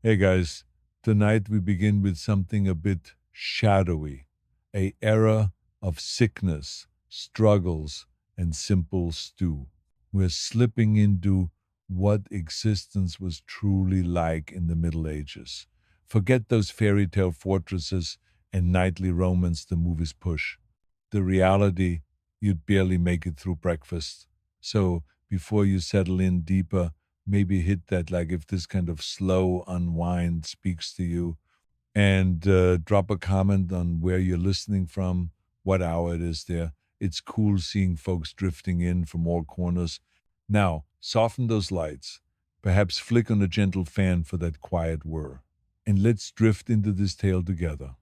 Hey guys, tonight we begin with something a bit shadowy, a era of sickness, struggles, and simple stew. We're slipping into what existence was truly like in the Middle Ages. Forget those fairy tale fortresses and knightly romance the movies push. The reality, you'd barely make it through breakfast. So before you settle in deeper, maybe hit that, like if this kind of slow unwind speaks to you, and drop a comment on where you're listening from, what hour it is there. It's cool seeing folks drifting in from all corners. Now soften those lights, perhaps flick on a gentle fan for that quiet whir, and let's drift into this tale together.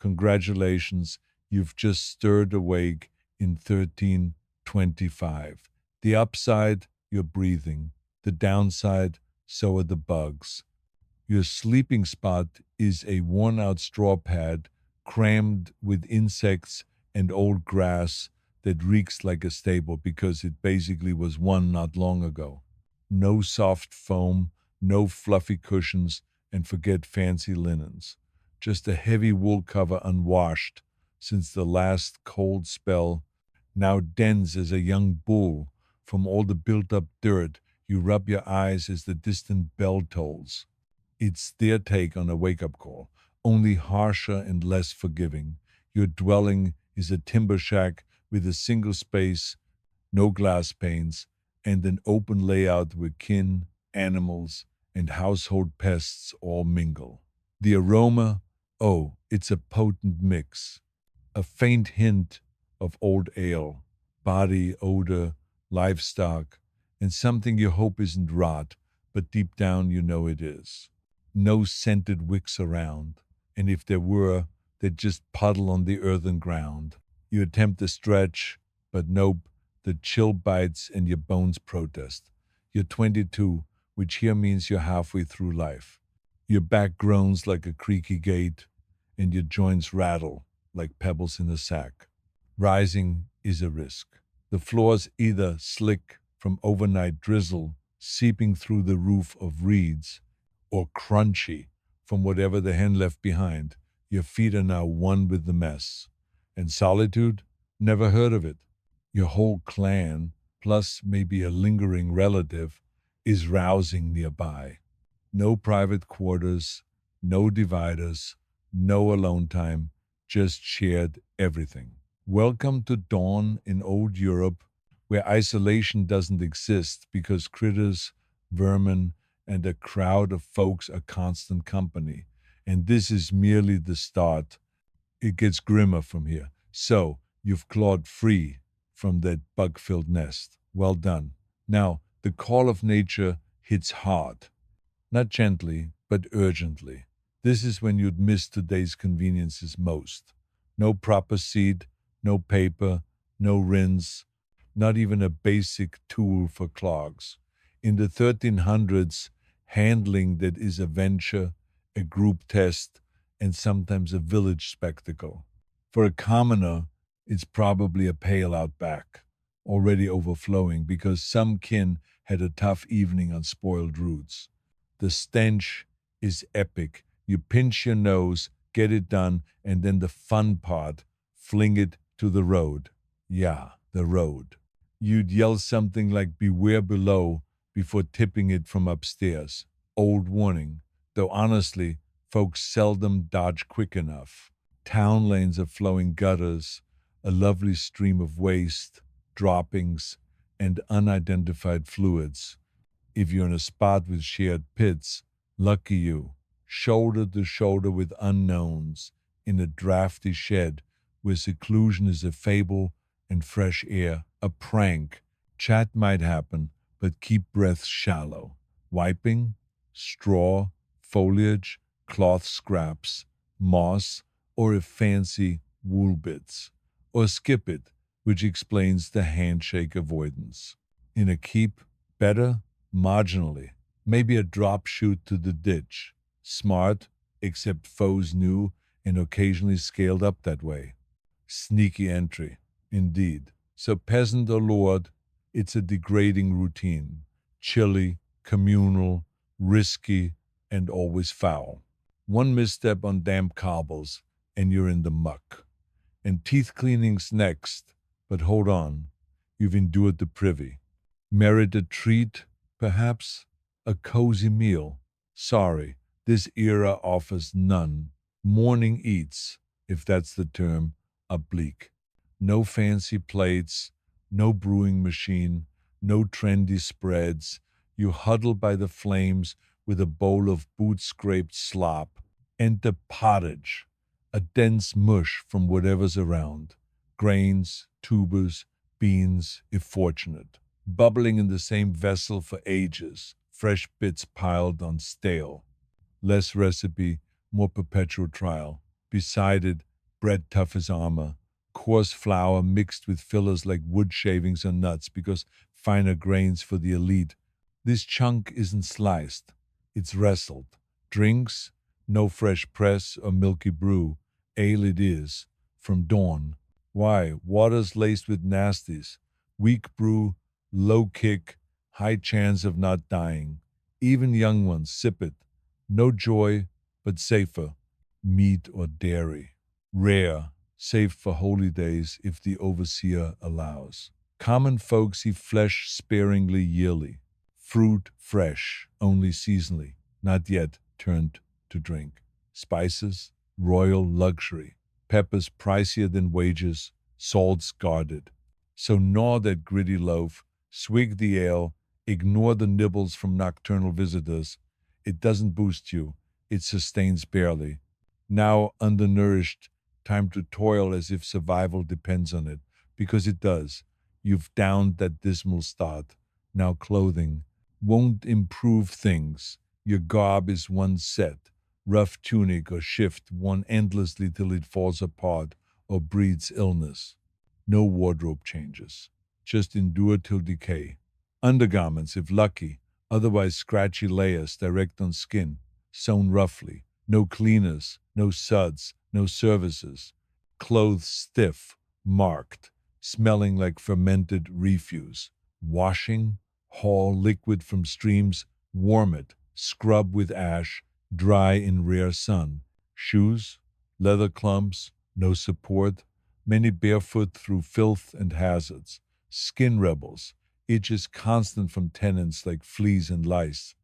Congratulations, you've just stirred awake in 1325. The upside, you're breathing. The downside, so are the bugs. Your sleeping spot is a worn out straw pad crammed with insects and old grass that reeks like a stable because it basically was one not long ago. No soft foam, no fluffy cushions, and forget fancy linens. Just a heavy wool cover unwashed since the last cold spell, now dense as a young bull from all the built up dirt. You rub your eyes as the distant bell tolls. It's their take on a wake up call, only harsher and less forgiving. Your dwelling is a timber shack with a single space, no glass panes, and an open layout where kin, animals, and household pests all mingle. The aroma, oh, it's a potent mix. A faint hint of old ale, body odor, livestock, and something you hope isn't rot, but deep down you know it is. No scented wicks around, and if there were, they'd just puddle on the earthen ground. You attempt to stretch, but nope, the chill bites and your bones protest. You're 22, which here means you're halfway through life. Your back groans like a creaky gate, and your joints rattle like pebbles in a sack. Rising is a risk. The floor's either slick from overnight drizzle seeping through the roof of reeds, or crunchy from whatever the hen left behind. Your feet are now one with the mess. And solitude? Never heard of it. Your whole clan, plus maybe a lingering relative, is rousing nearby. No private quarters, no dividers, no alone time, just shared everything. Welcome to dawn in old Europe, where isolation doesn't exist because critters, vermin, and a crowd of folks are constant company. And this is merely the start. It gets grimmer from here. So, you've clawed free from that bug filled nest. Well done. Now, the call of nature hits hard. Not gently, but urgently. This is when you'd miss today's conveniences most. No proper seed, no paper, no rinse, not even a basic tool for clogs. In the 1300s, handling that is a venture, a group test, and sometimes a village spectacle. For a commoner, it's probably a pail out back, already overflowing because some kin had a tough evening on spoiled roots. The stench is epic. You pinch your nose, get it done, and then the fun part, fling it to the road. Yeah, the road. You'd yell something like beware below before tipping it from upstairs. Old warning, though honestly, folks seldom dodge quick enough. Town lanes are flowing gutters, a lovely stream of waste, droppings, and unidentified fluids. If you're in a spot with shared pits, lucky you, shoulder to shoulder with unknowns, in a drafty shed where seclusion is a fable and fresh air a prank. Chat might happen, but keep breath shallow. Wiping, straw, foliage, cloth scraps, moss, or if fancy, wool bits. Or skip it, which explains the handshake avoidance. In a keep, better, marginally. Maybe a drop shoot to the ditch. Smart, except foes knew and occasionally scaled up that way. Sneaky entry, indeed. So peasant or lord, it's a degrading routine. Chilly, communal, risky, and always foul. One misstep on damp cobbles, and you're in the muck. And teeth cleaning's next, but hold on, you've endured the privy. Merit a treat, perhaps? A cozy meal? Sorry, this era offers none. Morning eats, if that's the term, are bleak. No fancy plates, no brewing machine, no trendy spreads. You huddle by the flames with a bowl of boot-scraped slop. Enter pottage, a dense mush from whatever's around. Grains, tubers, beans, if fortunate. Bubbling in the same vessel for ages, fresh bits piled on stale. Less recipe, more perpetual trial. Beside it, bread tough as armor, coarse flour mixed with fillers like wood shavings or nuts because finer grains for the elite. This chunk isn't sliced, it's wrestled. Drinks, no fresh press or milky brew. Ale it is, from dawn. Why, water's laced with nasties. Weak brew, low kick, high chance of not dying. Even young ones sip it. No joy, but safer. Meat or dairy. Rare, saved for holy days if the overseer allows. Common folks eat flesh sparingly yearly. Fruit fresh, only seasonally, not yet turned to drink. Spices, royal luxury. Peppers pricier than wages, salts guarded. So gnaw that gritty loaf, swig the ale, ignore the nibbles from nocturnal visitors. It doesn't boost you, it sustains barely. Now undernourished, time to toil as if survival depends on it, because it does. You've downed that dismal start. Now clothing won't improve things. Your garb is one set, rough tunic or shift worn endlessly till it falls apart or breeds illness. No wardrobe changes. Just endure till decay. Undergarments, if lucky, otherwise scratchy layers direct on skin, sewn roughly. No cleaners, no suds, no services. Clothes stiff, marked, smelling like fermented refuse. Washing, haul liquid from streams, warm it, scrub with ash, dry in rare sun. Shoes, leather clumps, no support, many barefoot through filth and hazards. Skin rebels, itches constant from tenants like fleas and lice.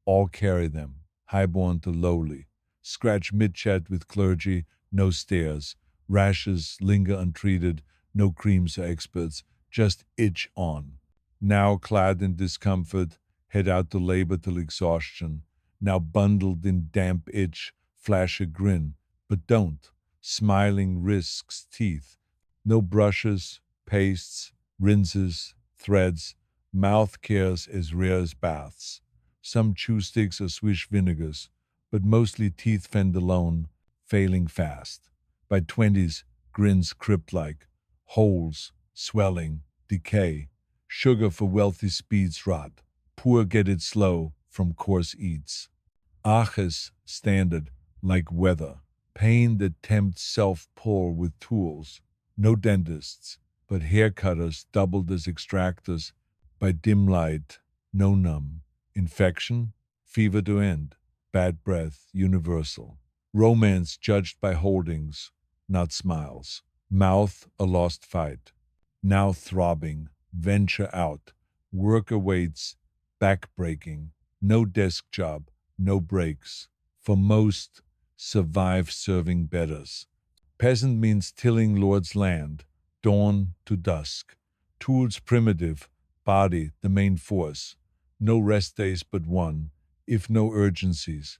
All carry them, highborn to lowly. Scratch mid-chat with clergy, no stairs. Rashes linger untreated, no creams or experts, just itch on. Now clad in discomfort, head out to labor till exhaustion. Now bundled in damp itch, flash a grin, but don't. Smiling risks teeth. No brushes, pastes, rinses, threads, mouth cares as rare as baths. Some chew sticks or swish vinegars, but mostly teeth fend alone, failing fast. By 20s, grins crypt-like, holes, swelling, decay. Sugar for wealthy speeds rot. Poor get it slow from coarse eats. Aches standard, like weather. Pain that tempts self-pull with tools. No dentists, but hair cutters doubled as extractors. By dim light, no numb. Infection, fever to end. Bad breath, universal. Romance judged by holdings, not smiles. Mouth, a lost fight. Now throbbing, venture out. Work awaits, back breaking. No desk job, no breaks. For most, survive serving betters. Peasant means tilling Lord's land, dawn to dusk. Tools primitive, body the main force. No rest days but one, if no urgencies.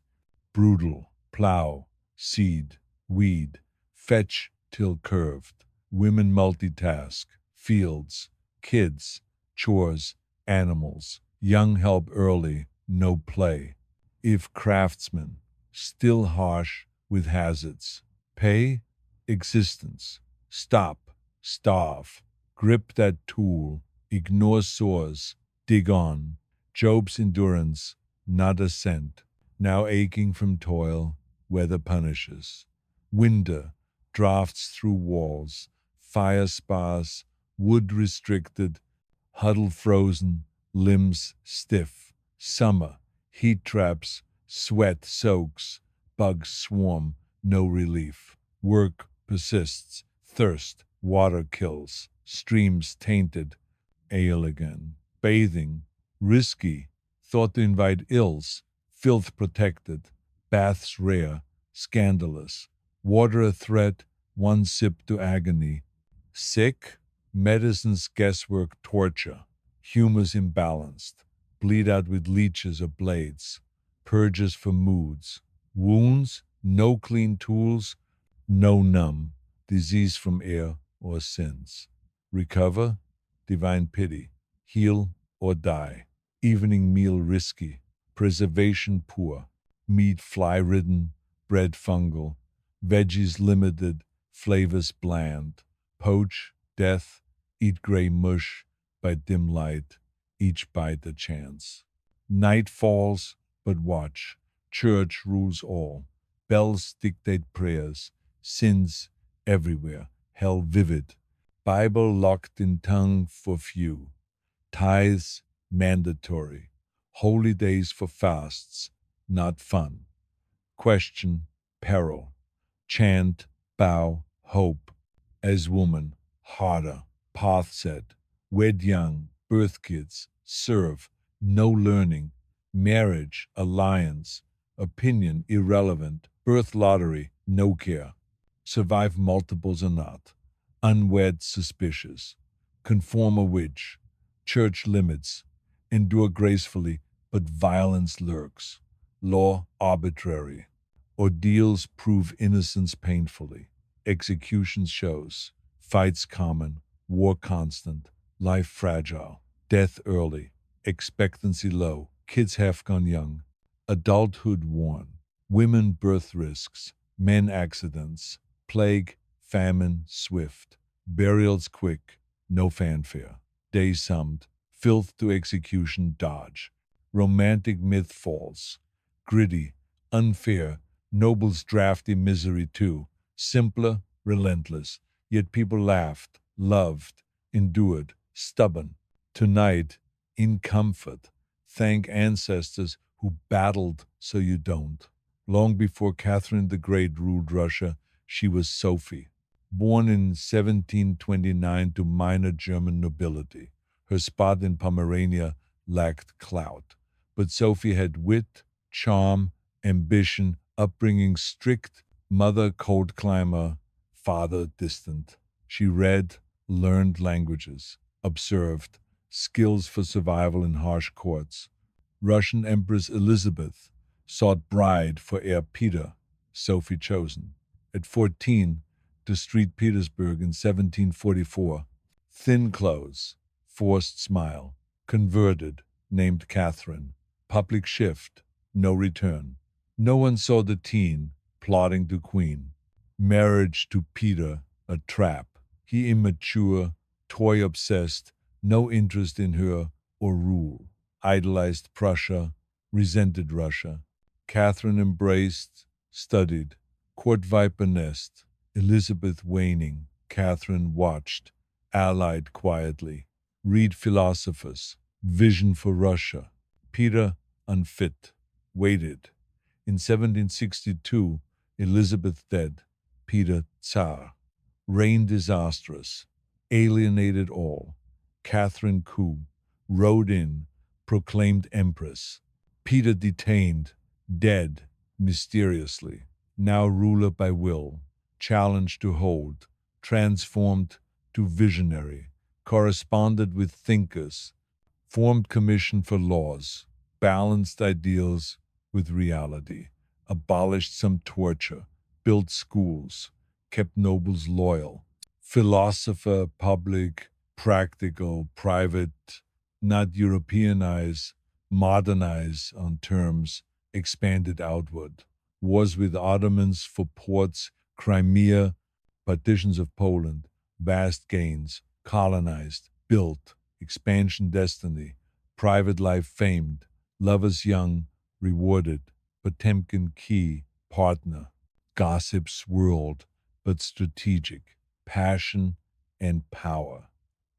Brutal, plow, seed, weed, fetch till curved. Women multitask, fields, kids, chores, animals. Young help early, no play. If craftsmen, still harsh with hazards. Pay, existence. Stop, starve. Grip that tool, ignore sores, dig on. Job's endurance, not a cent. Now aching from toil, weather punishes. Winter, drafts through walls, fire spars, wood restricted, huddle frozen, limbs stiff. Summer, heat traps, Sweat soaks, bugs swarm, no relief. Work persists, thirst, water kills, streams tainted, ale again. Bathing, risky, thought to invite ills, filth protected, baths rare, scandalous. Water a threat, one sip to agony. Sick, medicine's guesswork torture. Humors imbalanced, bleed out with leeches or blades. Purges for moods. Wounds, no clean tools, no numb. Disease from air or sins. Recover, divine pity. Heal or die. Evening meal risky. Preservation poor. Meat fly-ridden. Bread fungal. Veggies limited. Flavors bland. Poach, death. Eat gray mush by dim light. Each bite a chance. Night falls, but watch. Church rules all. Bells dictate prayers. Sins everywhere. Hell vivid. Bible locked in tongue for few. Tithes mandatory. Holy days for fasts, not fun. Question, peril. Chant, bow, hope. As woman, harder. Path set. Wed young, birth kids, serve. No learning. Marriage, alliance. Opinion, irrelevant. Birth lottery, no care. Survive multiples or not. Unwed, suspicious. Conform a witch. Church limits. Endure gracefully, but violence lurks. Law arbitrary. Ordeals prove innocence painfully. Execution shows. Fights common. War constant. Life fragile. Death early. Expectancy low. Kids half gone young. Adulthood worn. Women birth risks. Men accidents. Plague, famine, swift. Burials quick. No fanfare. Days summed. Filth to execution dodge. Romantic myth falls. Gritty, unfair. Nobles drafty misery too. Simpler, relentless. Yet people laughed, loved, endured, stubborn. Tonight, in comfort, thank ancestors who battled so you don't. Long before Catherine the Great ruled Russia, she was Sophie. Born in 1729 to minor German nobility, her spot in Pomerania lacked clout. But Sophie had wit, charm, ambition, upbringing strict, mother cold climber, father distant. She read, learned languages, observed, skills for survival in harsh courts. Russian Empress Elizabeth sought bride for heir Peter, Sophie chosen. At 14, to Street Petersburg in 1744. Thin clothes, forced smile, converted, named Catherine. Public shift, no return. No one saw the teen, plotting to queen. Marriage to Peter, a trap. He immature, toy-obsessed, no interest in her or rule. Idolized Prussia, resented Russia. Catherine embraced, studied. Court viper nest. Elizabeth waning. Catherine watched, allied quietly. Read philosophers. Vision for Russia. Peter unfit. Waited. In 1762, Elizabeth dead. Peter Tsar. Reign disastrous. Alienated all. Catherine coup. Rode in. Proclaimed empress. Peter detained. Dead. Mysteriously. Now ruler by will. Challenged to hold. Transformed to visionary. Corresponded with thinkers. Formed commission for laws. Balanced ideals with reality. Abolished some torture. Built schools. Kept nobles loyal. Philosopher, public, practical, private, not Europeanize, modernize on terms, expanded outward. Wars with Ottomans for ports, Crimea, partitions of Poland, vast gains, colonized, built, expansion destiny, private life famed, lovers young, rewarded, Potemkin key, partner, gossip swirled, but strategic, passion and power.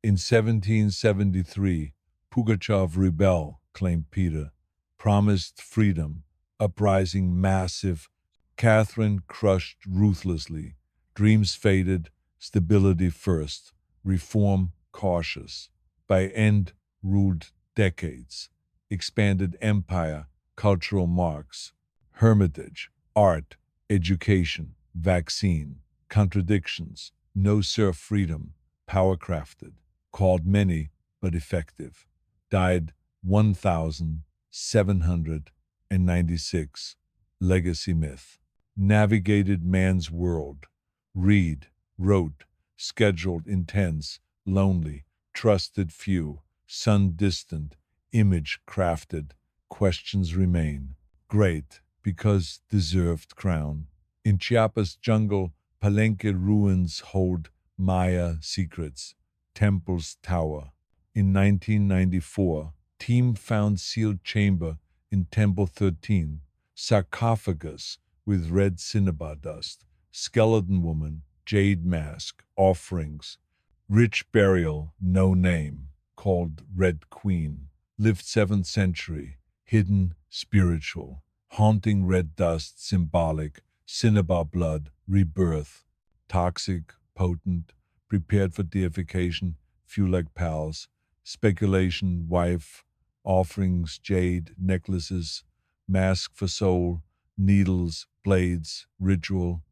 In 1773, Pugachev rebel, claimed Peter, promised freedom, uprising massive, Catherine crushed ruthlessly, dreams faded, stability first, reform cautious. By end ruled decades, expanded empire, cultural marks, hermitage, art, education, vaccine, contradictions, no serf freedom, power crafted, called many but effective, died 1,796, legacy myth, navigated man's world, read, wrote, scheduled intense, lonely, trusted few, sun distant, image crafted, questions remain. Great, because deserved crown. In Chiapas jungle, Palenque ruins hold Maya secrets, temples tower. In 1994, team found sealed chamber in Temple 13, sarcophagus with red cinnabar dust, skeleton woman, jade mask, offerings, rich burial, no name, called Red Queen, lived 7th century, hidden, spiritual, haunting red dust, symbolic, cinnabar blood, rebirth, toxic, potent, prepared for deification, few like pals, speculation, wife, offerings, jade, necklaces, mask for soul, needles, blades, ritual,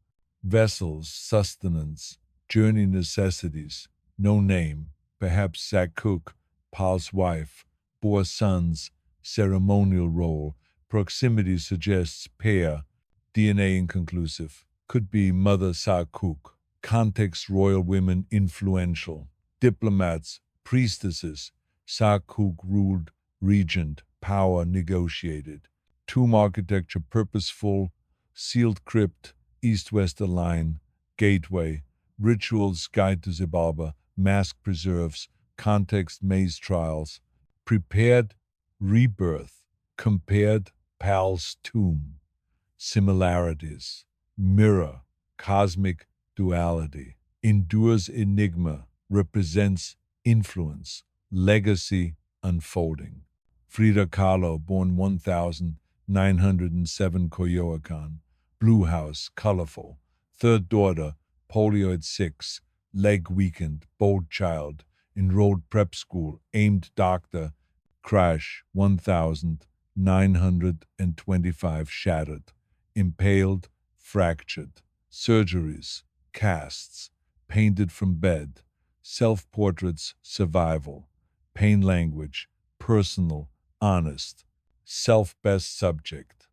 vessels, sustenance, journey necessities, no name, perhaps Zakuk, Pal's wife, bore sons, ceremonial role, proximity suggests pair, DNA inconclusive, could be Mother Zakuk, context royal women influential, diplomats, priestesses, Zakuk ruled regent, power negotiated, tomb architecture purposeful, sealed crypt, east-west align, gateway, rituals guide to Zibalba, mask preserves, context maze trials, prepared rebirth, compared Pal's tomb, similarities, mirror, cosmic duality, endures enigma, represents influence, legacy unfolding. Frida Kahlo, born 1907, Coyoacan, Blue House, colorful. Third daughter, polio at 6, leg weakened, bold child, enrolled prep school, aimed doctor, crash 1,925 shattered, impaled, fractured, surgeries, casts, painted from bed, self portraits, survival, pain language, personal, honest, self best subject.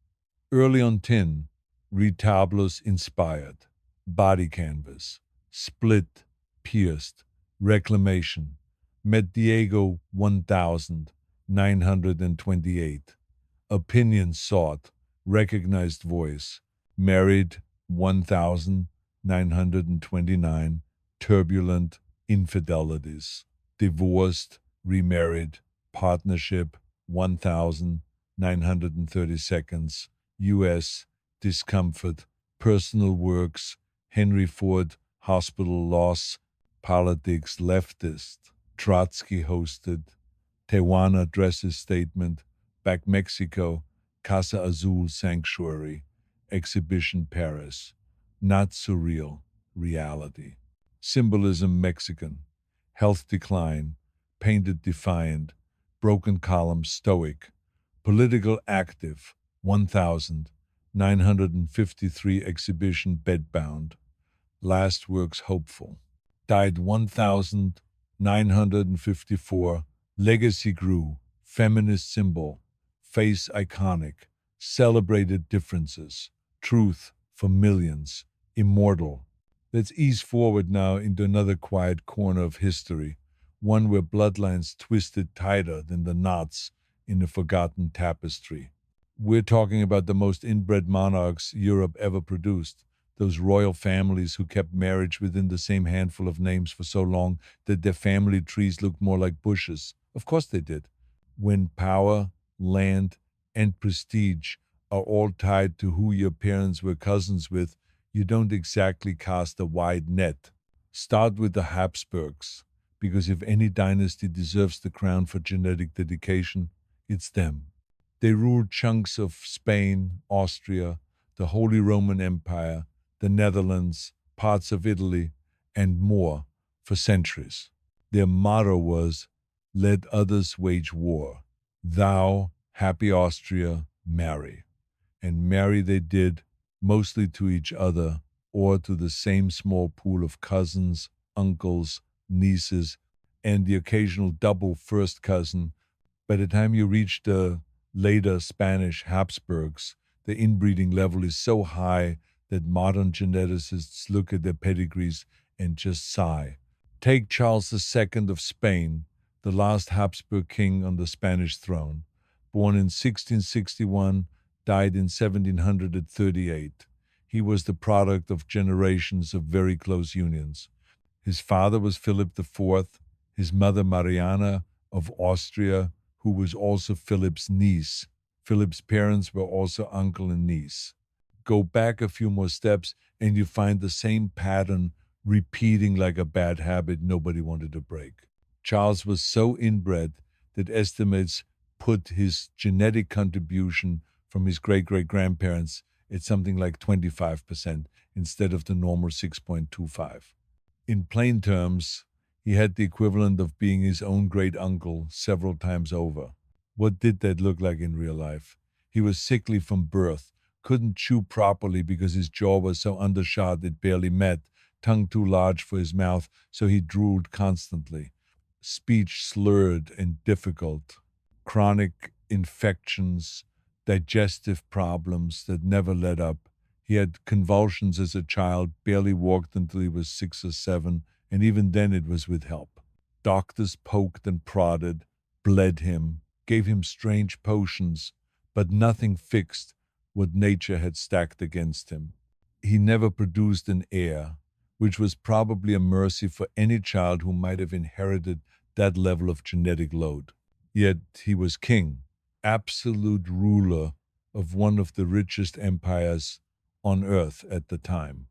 Early on tin, retablos inspired, body canvas, split, pierced, reclamation, met Diego 1928, opinion sought, recognized voice, married 1929, turbulent infidelities, divorced, remarried, partnership 1930 seconds, U.S., discomfort, personal works, Henry Ford, hospital loss, politics, leftist, Trotsky hosted, Tehuana dresses statement, back Mexico, Casa Azul sanctuary, exhibition Paris, not surreal, reality. Symbolism Mexican, health decline, painted defiant, broken column stoic, political active, 1,953 exhibition bedbound, last works hopeful, died 1,954, legacy grew, feminist symbol, face iconic, celebrated differences, truth for millions, immortal. Let's ease forward now into another quiet corner of history, one where bloodlines twisted tighter than the knots in a forgotten tapestry. We're talking about the most inbred monarchs Europe ever produced, those royal families who kept marriage within the same handful of names for so long that their family trees looked more like bushes. Of course they did. When power, land, and prestige are all tied to who your parents were cousins with, you don't exactly cast a wide net. Start with the Habsburgs, because if any dynasty deserves the crown for genetic dedication, it's them. They ruled chunks of Spain, Austria, the Holy Roman Empire, the Netherlands, parts of Italy, and more for centuries. Their motto was, "Let others wage war. Thou, happy Austria, marry." And marry they did, mostly to each other or to the same small pool of cousins, uncles, nieces, and the occasional double first cousin. By the time you reach the later Spanish Habsburgs, the inbreeding level is so high that modern geneticists look at their pedigrees and just sigh. Take Charles II of Spain, the last Habsburg king on the Spanish throne. Born in 1661, died in 1700 at 38. He was the product of generations of very close unions. His father was Philip IV, his mother Mariana of Austria, who was also Philip's niece. Philip's parents were also uncle and niece. Go back a few more steps and you find the same pattern repeating like a bad habit nobody wanted to break. Charles was so inbred that estimates put his genetic contribution from his great great grandparents at something like 25% instead of the normal 6.25. In plain terms, he had the equivalent of being his own great uncle several times over. What did that look like in real life? He was sickly from birth, couldn't chew properly because his jaw was so undershot it barely met, tongue too large for his mouth, so he drooled constantly. Speech slurred and difficult. Chronic infections, digestive problems that never let up. He had convulsions as a child, barely walked until he was 6 or 7, and even then it was with help. Doctors poked and prodded, bled him, gave him strange potions, but nothing fixed what nature had stacked against him. He never produced an heir, which was probably a mercy for any child who might have inherited that level of genetic load. Yet he was king, absolute ruler of one of the richest empires on earth at the time.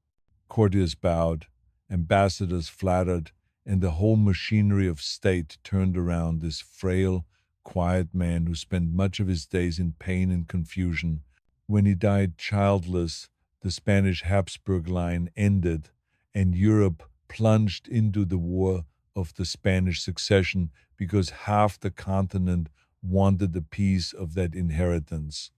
Courtiers bowed, ambassadors flattered, and the whole machinery of state turned around this frail, quiet man who spent much of his days in pain and confusion. When he died childless, the Spanish Habsburg line ended, and Europe plunged into the war of the Spanish succession because half the continent wanted a piece of that inheritance.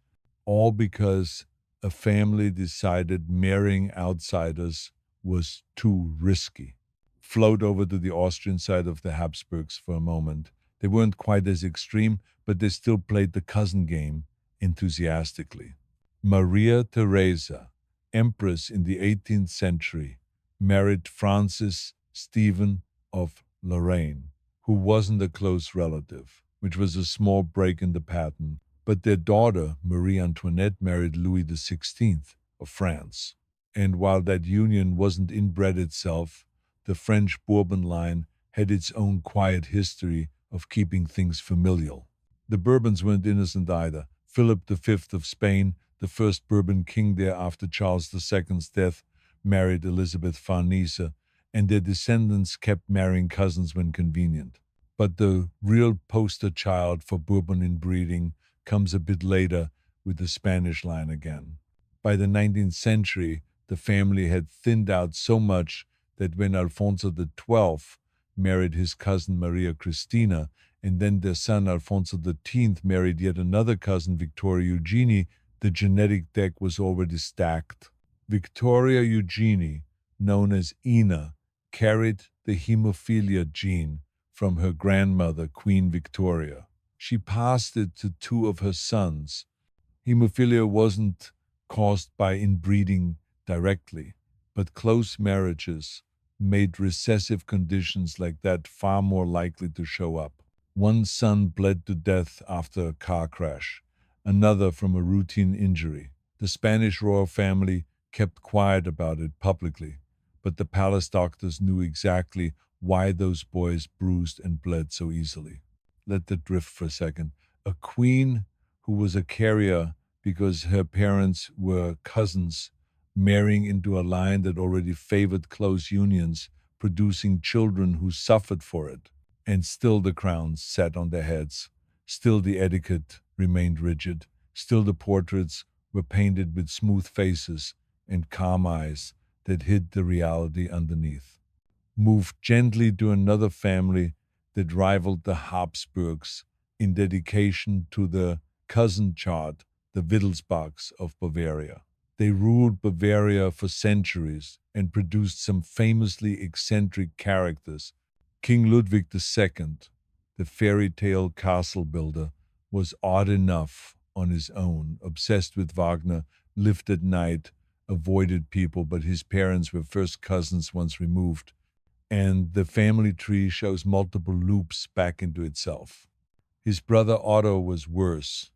All because a family decided marrying outsiders was too risky. Float over to the Austrian side of the Habsburgs for a moment. They weren't quite as extreme, but they still played the cousin game enthusiastically. Maria Theresa, empress in the 18th century, married Francis Stephen of Lorraine, who wasn't a close relative, which was a small break in the pattern. But their daughter, Marie Antoinette, married Louis XVI of France. And while that union wasn't inbred itself, the French Bourbon line had its own quiet history of keeping things familial. The Bourbons weren't innocent either. Philip V of Spain, the first Bourbon king there after Charles II's death, married Elizabeth Farnese, and their descendants kept marrying cousins when convenient. But the real poster child for Bourbon inbreeding comes a bit later with the Spanish line again. By the 19th century, the family had thinned out so much that when Alfonso XII married his cousin Maria Cristina, and then their son Alfonso X married yet another cousin, Victoria Eugenie, the genetic deck was already stacked. Victoria Eugenie, known as Ina, carried the hemophilia gene from her grandmother, Queen Victoria. She passed it to two of her sons. Hemophilia wasn't caused by inbreeding directly, but close marriages made recessive conditions like that far more likely to show up. One son bled to death after a car crash, another from a routine injury. The Spanish royal family kept quiet about it publicly, but the palace doctors knew exactly why those boys bruised and bled so easily. Let that drift for a second. A queen who was a carrier because her parents were cousins, marrying into a line that already favored close unions, producing children who suffered for it. And still the crowns sat on their heads. Still the etiquette remained rigid. Still, the portraits were painted with smooth faces and calm eyes that hid the reality underneath. Moved gently to another family that rivaled the Habsburgs in dedication to the cousin chart, the Wittelsbachs of Bavaria. They ruled Bavaria for centuries and produced some famously eccentric characters. King Ludwig II, the fairy tale castle builder, was odd enough on his own, obsessed with Wagner, lived at night, avoided people, but his parents were first cousins once removed, and the family tree shows multiple loops back into itself. His brother Otto was worse,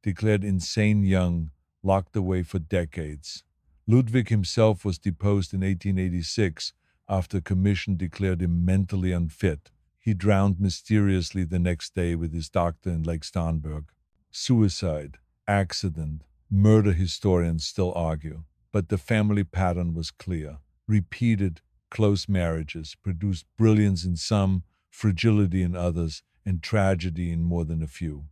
declared insane young, locked away for decades. Ludwig himself was deposed in 1886 after a commission declared him mentally unfit. He drowned mysteriously the next day with his doctor in Lake Starnberg. Suicide, accident, murder historians still argue, but the family pattern was clear. Repeated close marriages produced brilliance in some, fragility in others, and tragedy in more than a few.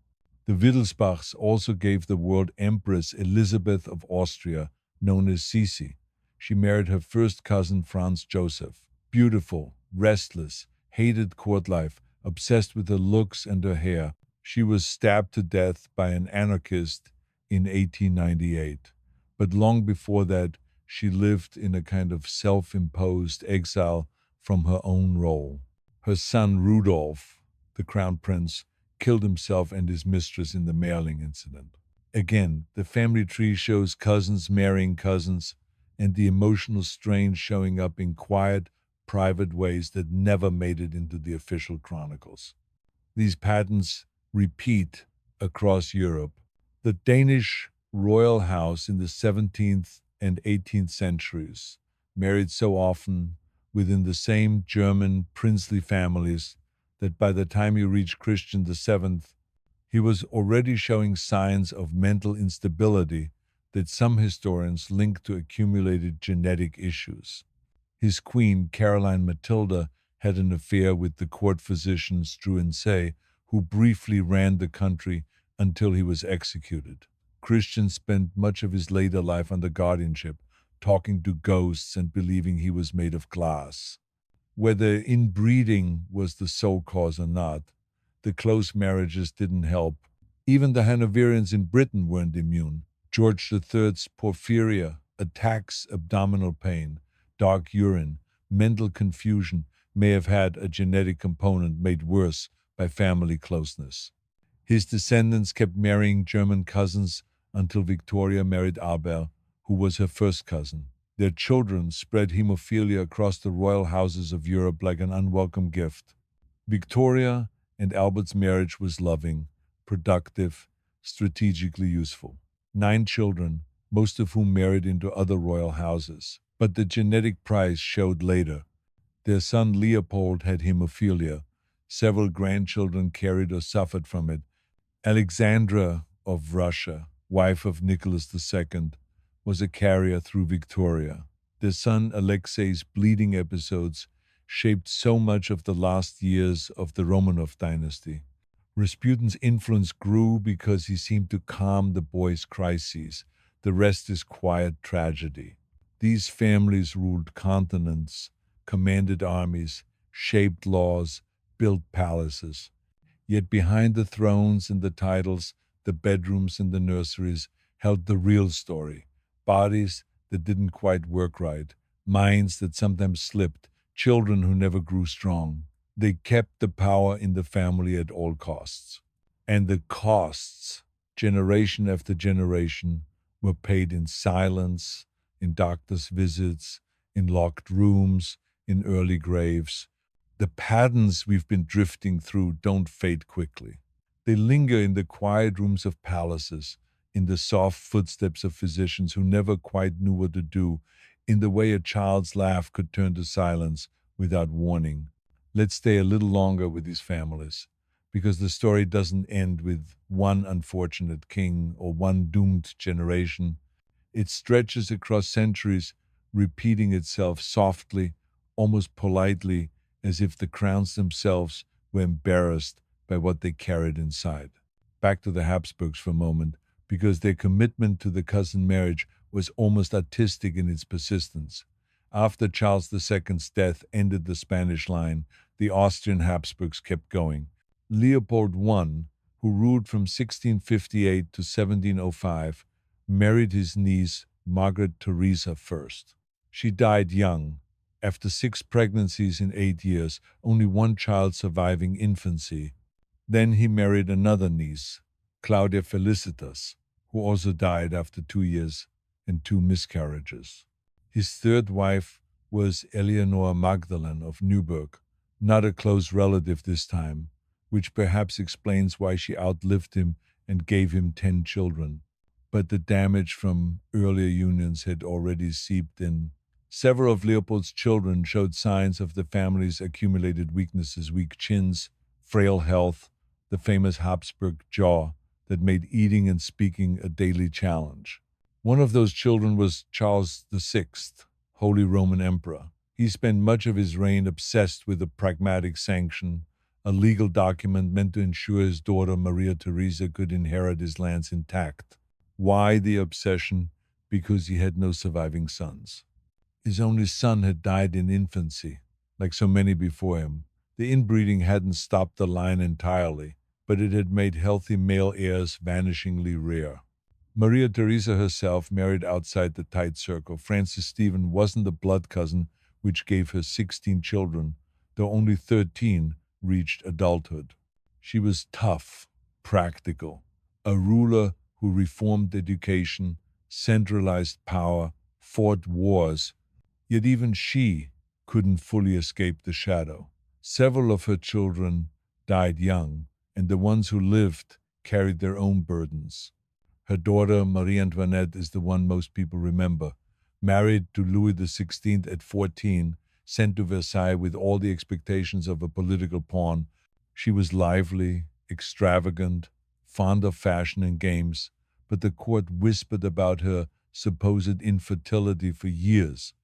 The Wittelsbachs also gave the world Empress Elizabeth of Austria, known as Sisi. She married her first cousin Franz Joseph. Beautiful, restless, hated court life, obsessed with her looks and her hair. She was stabbed to death by an anarchist in 1898. But long before that, she lived in a kind of self-imposed exile from her own role. Her son Rudolf, the crown prince, killed himself and his mistress in the Meerling incident. Again, the family tree shows cousins marrying cousins and the emotional strain showing up in quiet, private ways that never made it into the official chronicles. These patterns repeat across Europe. The Danish royal house in the 17th and 18th centuries married so often within the same German princely families that by the time you reach Christian VII, he was already showing signs of mental instability that some historians link to accumulated genetic issues. His queen, Caroline Matilda, had an affair with the court physician Struensee, who briefly ran the country until he was executed. Christian spent much of his later life under guardianship, talking to ghosts and believing he was made of glass. Whether inbreeding was the sole cause or not, the close marriages didn't help. Even the Hanoverians in Britain weren't immune. George III's porphyria, attacks, abdominal pain, dark urine, mental confusion may have had a genetic component made worse by family closeness. His descendants kept marrying German cousins until Victoria married Albert, who was her first cousin. Their children spread hemophilia across the royal houses of Europe like an unwelcome gift. Victoria and Albert's marriage was loving, productive, strategically useful. 9 children, most of whom married into other royal houses. But the genetic price showed later. Their son Leopold had hemophilia. Several grandchildren carried or suffered from it. Alexandra of Russia, wife of Nicholas II, was a carrier through Victoria. Their son Alexei's bleeding episodes shaped so much of the last years of the Romanov dynasty. Rasputin's influence grew because he seemed to calm the boy's crises. The rest is quiet tragedy. These families ruled continents, commanded armies, shaped laws, built palaces. Yet behind the thrones and the titles, the bedrooms and the nurseries held the real story. Bodies that didn't quite work right, minds that sometimes slipped, children who never grew strong. They kept the power in the family at all costs. And the costs, generation after generation, were paid in silence, in doctor's visits, in locked rooms, in early graves. The patterns we've been drifting through don't fade quickly. They linger in the quiet rooms of palaces, in the soft footsteps of physicians who never quite knew what to do, in the way a child's laugh could turn to silence without warning. Let's stay a little longer with these families, because the story doesn't end with one unfortunate king or one doomed generation. It stretches across centuries, repeating itself softly, almost politely, as if the crowns themselves were embarrassed by what they carried inside. back to the Habsburgs for a moment, because their commitment to the cousin marriage was almost artistic in its persistence. After Charles II's death ended the Spanish line, the Austrian Habsburgs kept going. Leopold I, who ruled from 1658 to 1705, married his niece Margaret Theresa first. She died young, after 6 pregnancies in 8 years, only one child surviving infancy. Then he married another niece, Claudia Felicitas, who also died after 2 years and 2 miscarriages. His third wife was Eleanor Magdalen of Neuburg, not a close relative this time, which perhaps explains why she outlived him and gave him 10 children. But the damage from earlier unions had already seeped in. Several of Leopold's children showed signs of the family's accumulated weaknesses: weak chins, frail health, the famous Habsburg jaw that made eating and speaking a daily challenge. One of those children was Charles VI, Holy Roman Emperor. He spent much of his reign obsessed with the pragmatic sanction, a legal document meant to ensure his daughter Maria Theresa could inherit his lands intact. Why the obsession? Because he had no surviving sons. His only son had died in infancy, like so many before him. The inbreeding hadn't stopped the line entirely, but it had made healthy male heirs vanishingly rare. Maria Theresa herself married outside the tight circle. Francis Stephen wasn't a blood cousin, which gave her 16 children, though only 13 reached adulthood. She was tough, practical, a ruler who reformed education, centralized power, fought wars, yet even she couldn't fully escape the shadow. Several of her children died young, and the ones who lived carried their own burdens. Her daughter, Marie Antoinette, is the one most people remember. Married to Louis XVI at 14, sent to Versailles with all the expectations of a political pawn, she was lively, extravagant, fond of fashion and games, but the court whispered about her supposed infertility for years.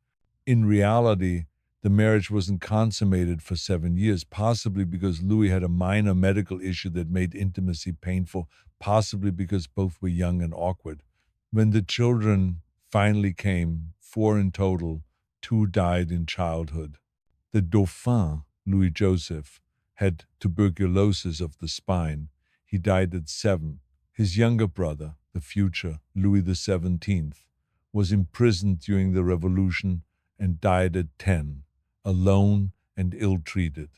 In reality, the marriage wasn't consummated for 7 years, possibly because Louis had a minor medical issue that made intimacy painful, possibly because both were young and awkward. When the children finally came, 4 in total, 2 died in childhood. The Dauphin, Louis Joseph, had tuberculosis of the spine. He died at 7. His younger brother, the future Louis XVII, was imprisoned during the Revolution and died at 10, alone and ill-treated.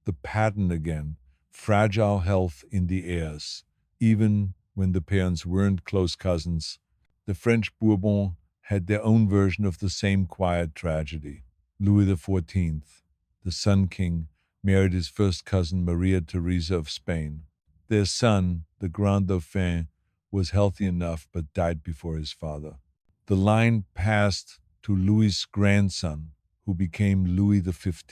The pattern again: fragile health in the heirs, even when the parents weren't close cousins. The French Bourbons had their own version of the same quiet tragedy. Louis XIV, the Sun King, married his first cousin Maria Theresa of Spain. Their son, the Grand Dauphin, was healthy enough but died before his father. The line passed to Louis's grandson, who became Louis XV.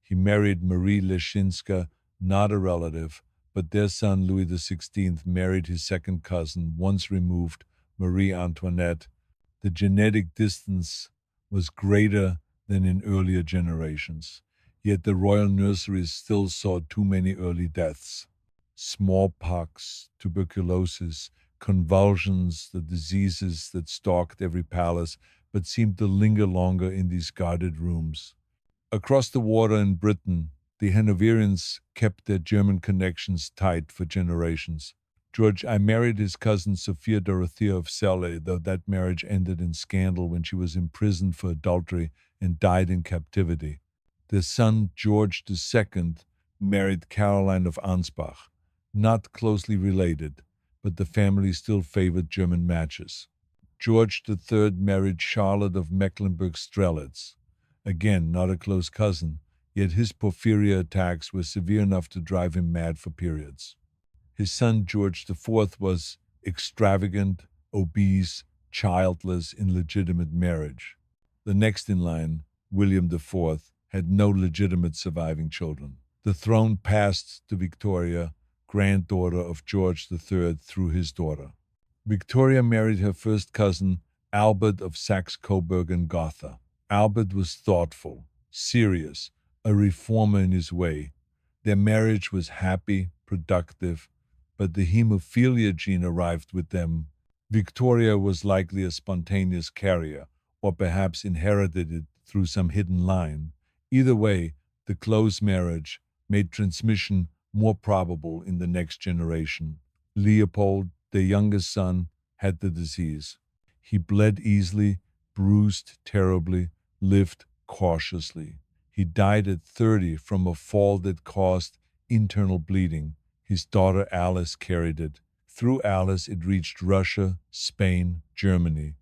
He married Marie Leczinska, not a relative, but their son Louis XVI married his second cousin, once removed, Marie Antoinette. The genetic distance was greater than in earlier generations, yet the royal nurseries still saw too many early deaths. Smallpox, tuberculosis, convulsions, the diseases that stalked every palace but seemed to linger longer in these guarded rooms. Across the water in Britain, the Hanoverians kept their German connections tight for generations. George I married his cousin Sophia Dorothea of Celle, though that marriage ended in scandal when she was imprisoned for adultery and died in captivity. Their son George II married Caroline of Ansbach, not closely related, but the family still favored German matches. George III married Charlotte of Mecklenburg-Strelitz, again not a close cousin, yet his porphyria attacks were severe enough to drive him mad for periods. His son George IV was extravagant, obese, childless, illegitimate marriage. The next in line, William IV, had no legitimate surviving children. The throne passed to Victoria, granddaughter of George III, through his daughter. Victoria married her first cousin, Albert of Saxe-Coburg and Gotha. Albert was thoughtful, serious, a reformer in his way. Their marriage was happy, productive, but the hemophilia gene arrived with them. Victoria was likely a spontaneous carrier, or perhaps inherited it through some hidden line. Either way, the close marriage made transmission more probable in the next generation. Leopold, their youngest son, had the disease. He bled easily, bruised terribly, lived cautiously. He died at 30 from a fall that caused internal bleeding. His daughter Alice carried it. Through Alice, it reached Russia, Spain, Germany.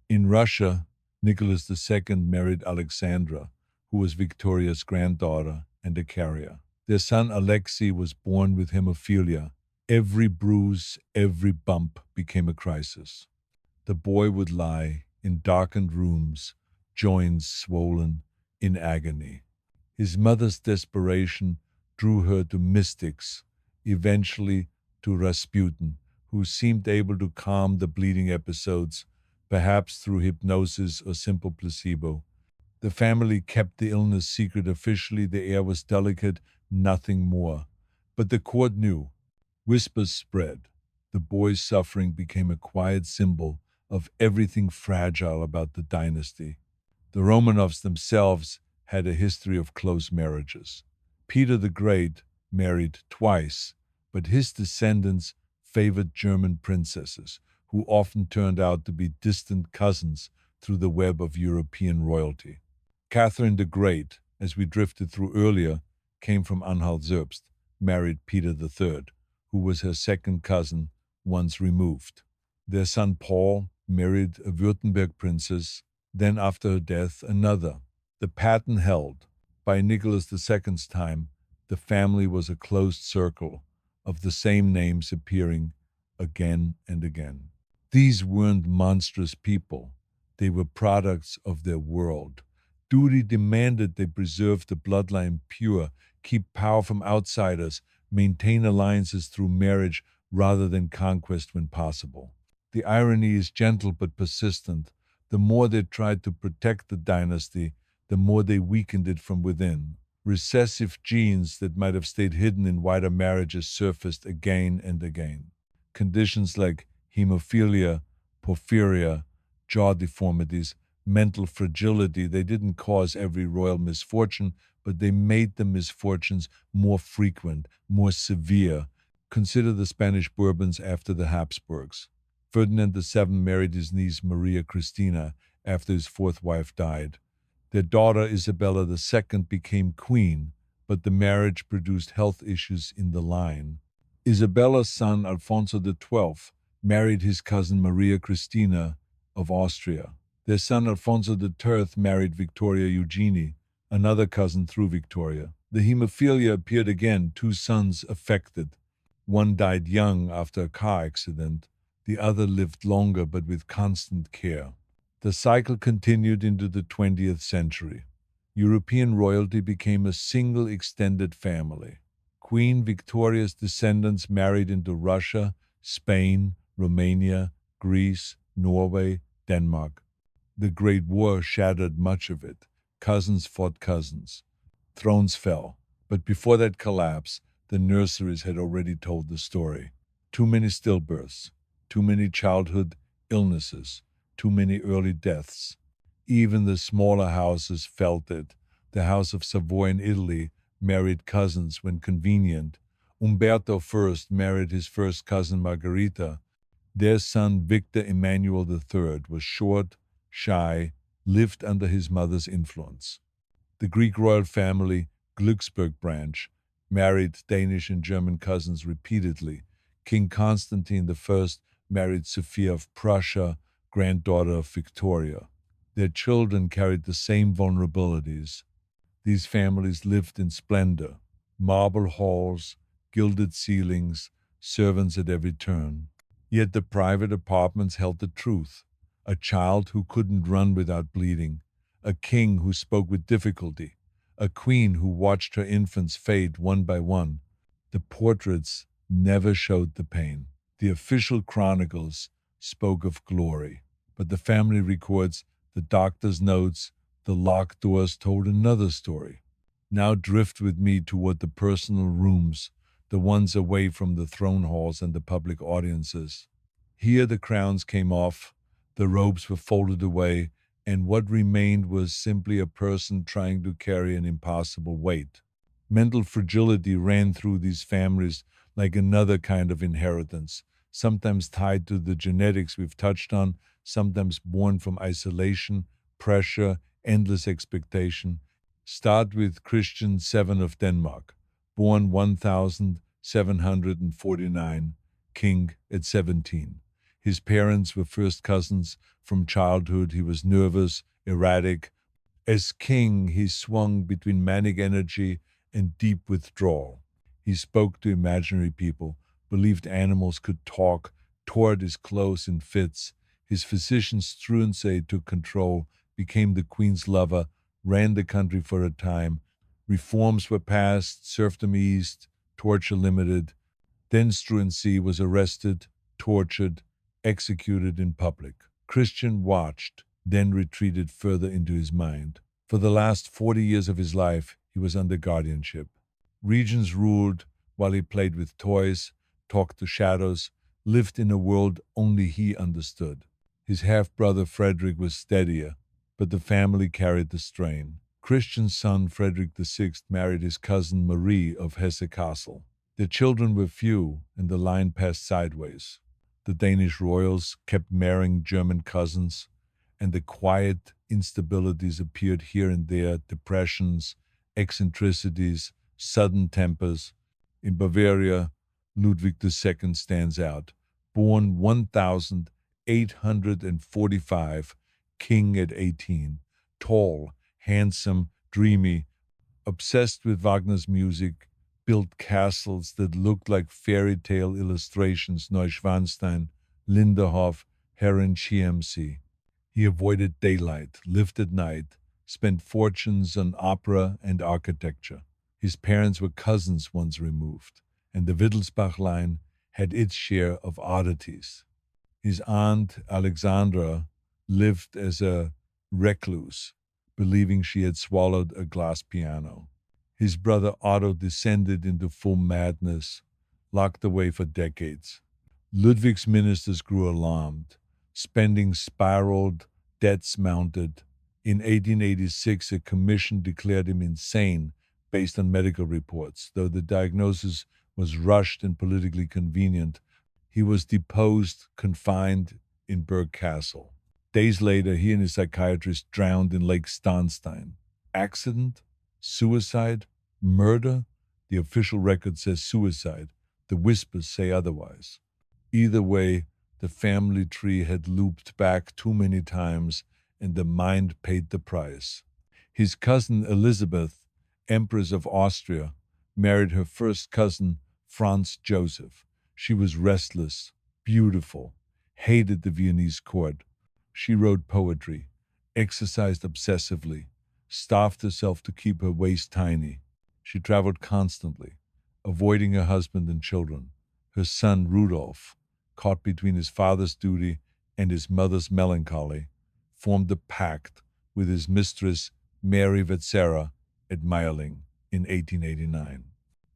In Russia, Nicholas II married Alexandra, who was Victoria's granddaughter and a carrier. Their son Alexei was born with hemophilia. Every bruise, every bump became a crisis. The boy would lie in darkened rooms, joints swollen, in agony. His mother's desperation drew her to mystics, eventually to Rasputin, who seemed able to calm the bleeding episodes, perhaps through hypnosis or simple placebo. The family kept the illness secret officially. The air was delicate, nothing more. But the court knew. Whispers spread. The boy's suffering became a quiet symbol of everything fragile about the dynasty. The Romanovs themselves had a history of close marriages. Peter the Great married twice, but his descendants favored German princesses, who often turned out to be distant cousins through the web of European royalty. Catherine the Great, as we drifted through earlier, came from Anhalt-Zerbst, married Peter III, who was her second cousin, once removed. Their son Paul married a Württemberg princess, then after her death another. The pattern held. By Nicholas II's time, the family was a closed circle of the same names appearing again and again. These weren't monstrous people. They were products of their world. Duty demanded they preserve the bloodline pure, keep power from outsiders, maintain alliances through marriage rather than conquest when possible. The irony is gentle but persistent. The more they tried to protect the dynasty, the more they weakened it from within. Recessive genes that might have stayed hidden in wider marriages surfaced again and again. Conditions like hemophilia, porphyria, jaw deformities, mental fragility, they didn't cause every royal misfortune, but they made the misfortunes more frequent, more severe. Consider the Spanish Bourbons after the Habsburgs. Ferdinand VII married his niece Maria Cristina after his fourth wife died. Their daughter Isabella II became queen, but the marriage produced health issues in the line. Isabella's son Alfonso XII married his cousin Maria Cristina of Austria. Their son Alfonso III married Victoria Eugenie, another cousin through Victoria. The hemophilia appeared again, two sons affected. One died young after a car accident. The other lived longer but with constant care. The cycle continued into the 20th century. European royalty became a single extended family. Queen Victoria's descendants married into Russia, Spain, Romania, Greece, Norway, Denmark. The Great War shattered much of it. Cousins fought cousins. Thrones fell. But before that collapse, the nurseries had already told the story. Too many stillbirths, too many childhood illnesses, too many early deaths. Even the smaller houses felt it. The House of Savoy in Italy married cousins when convenient. Umberto I married his first cousin Margherita. Their son Victor Emmanuel III was short, shy, lived under his mother's influence. The Greek royal family, Glücksburg branch, married Danish and German cousins repeatedly. King Constantine I married Sophia of Prussia, granddaughter of Victoria. Their children carried the same vulnerabilities. These families lived in splendor, marble halls, gilded ceilings, servants at every turn. Yet the private apartments held the truth. A child who couldn't run without bleeding, a king who spoke with difficulty, a queen who watched her infants fade one by one. The portraits never showed the pain. The official chronicles spoke of glory, but the family records, the doctor's notes, the locked doors told another story. Now drift with me toward the personal rooms, the ones away from the throne halls and the public audiences. Here the crowns came off, the robes were folded away, and what remained was simply a person trying to carry an impossible weight. Mental fragility ran through these families like another kind of inheritance, sometimes tied to the genetics we've touched on, sometimes born from isolation, pressure, endless expectation. Start with Christian VII of Denmark, born 1749, king at 17. His parents were first cousins from childhood. He was nervous, erratic. As king, he swung between manic energy and deep withdrawal. He spoke to imaginary people, believed animals could talk, tore at his clothes in fits. His physician Struensee took control, became the queen's lover, ran the country for a time. Reforms were passed, serfdom eased, torture limited. Then Struensee was arrested, tortured, executed in public. Christian watched, then retreated further into his mind. For the last 40 years of his life, he was under guardianship. Regions ruled while he played with toys, talked to shadows, lived in a world only he understood. His half-brother Frederick was steadier, but the family carried the strain. Christian's son Frederick VI married his cousin Marie of Hesse-Kassel. Their children were few, and the line passed sideways. The Danish royals kept marrying German cousins, and the quiet instabilities appeared here and there, depressions, eccentricities, sudden tempers. In Bavaria, Ludwig II stands out, born 1845, king at 18, tall, handsome, dreamy, obsessed with Wagner's music, built castles that looked like fairy tale illustrations, Neuschwanstein, Linderhof, Herrenchiemsee. He avoided daylight, lived at night, spent fortunes on opera and architecture. His parents were cousins once removed, and the Wittelsbach line had its share of oddities. His aunt, Alexandra, lived as a recluse, believing she had swallowed a glass piano. His brother Otto descended into full madness, locked away for decades. Ludwig's ministers grew alarmed. Spending spiraled, debts mounted. In 1886, a commission declared him insane based on medical reports. Though the diagnosis was rushed and politically convenient, he was deposed, confined in Berg Castle. Days later, he and his psychiatrist drowned in Lake Starnstein. Accident? Suicide? Murder? The official record says suicide. The whispers say otherwise. Either way, the family tree had looped back too many times, and the mind paid the price. His cousin Elizabeth, Empress of Austria, married her first cousin, Franz Joseph. She was restless, beautiful, hated the Viennese court. She wrote poetry, exercised obsessively, starved herself to keep her waist tiny. She traveled constantly, avoiding her husband and children. Her son, Rudolf, caught between his father's duty and his mother's melancholy, formed a pact with his mistress, Mary Wetzera, at Meierling in 1889.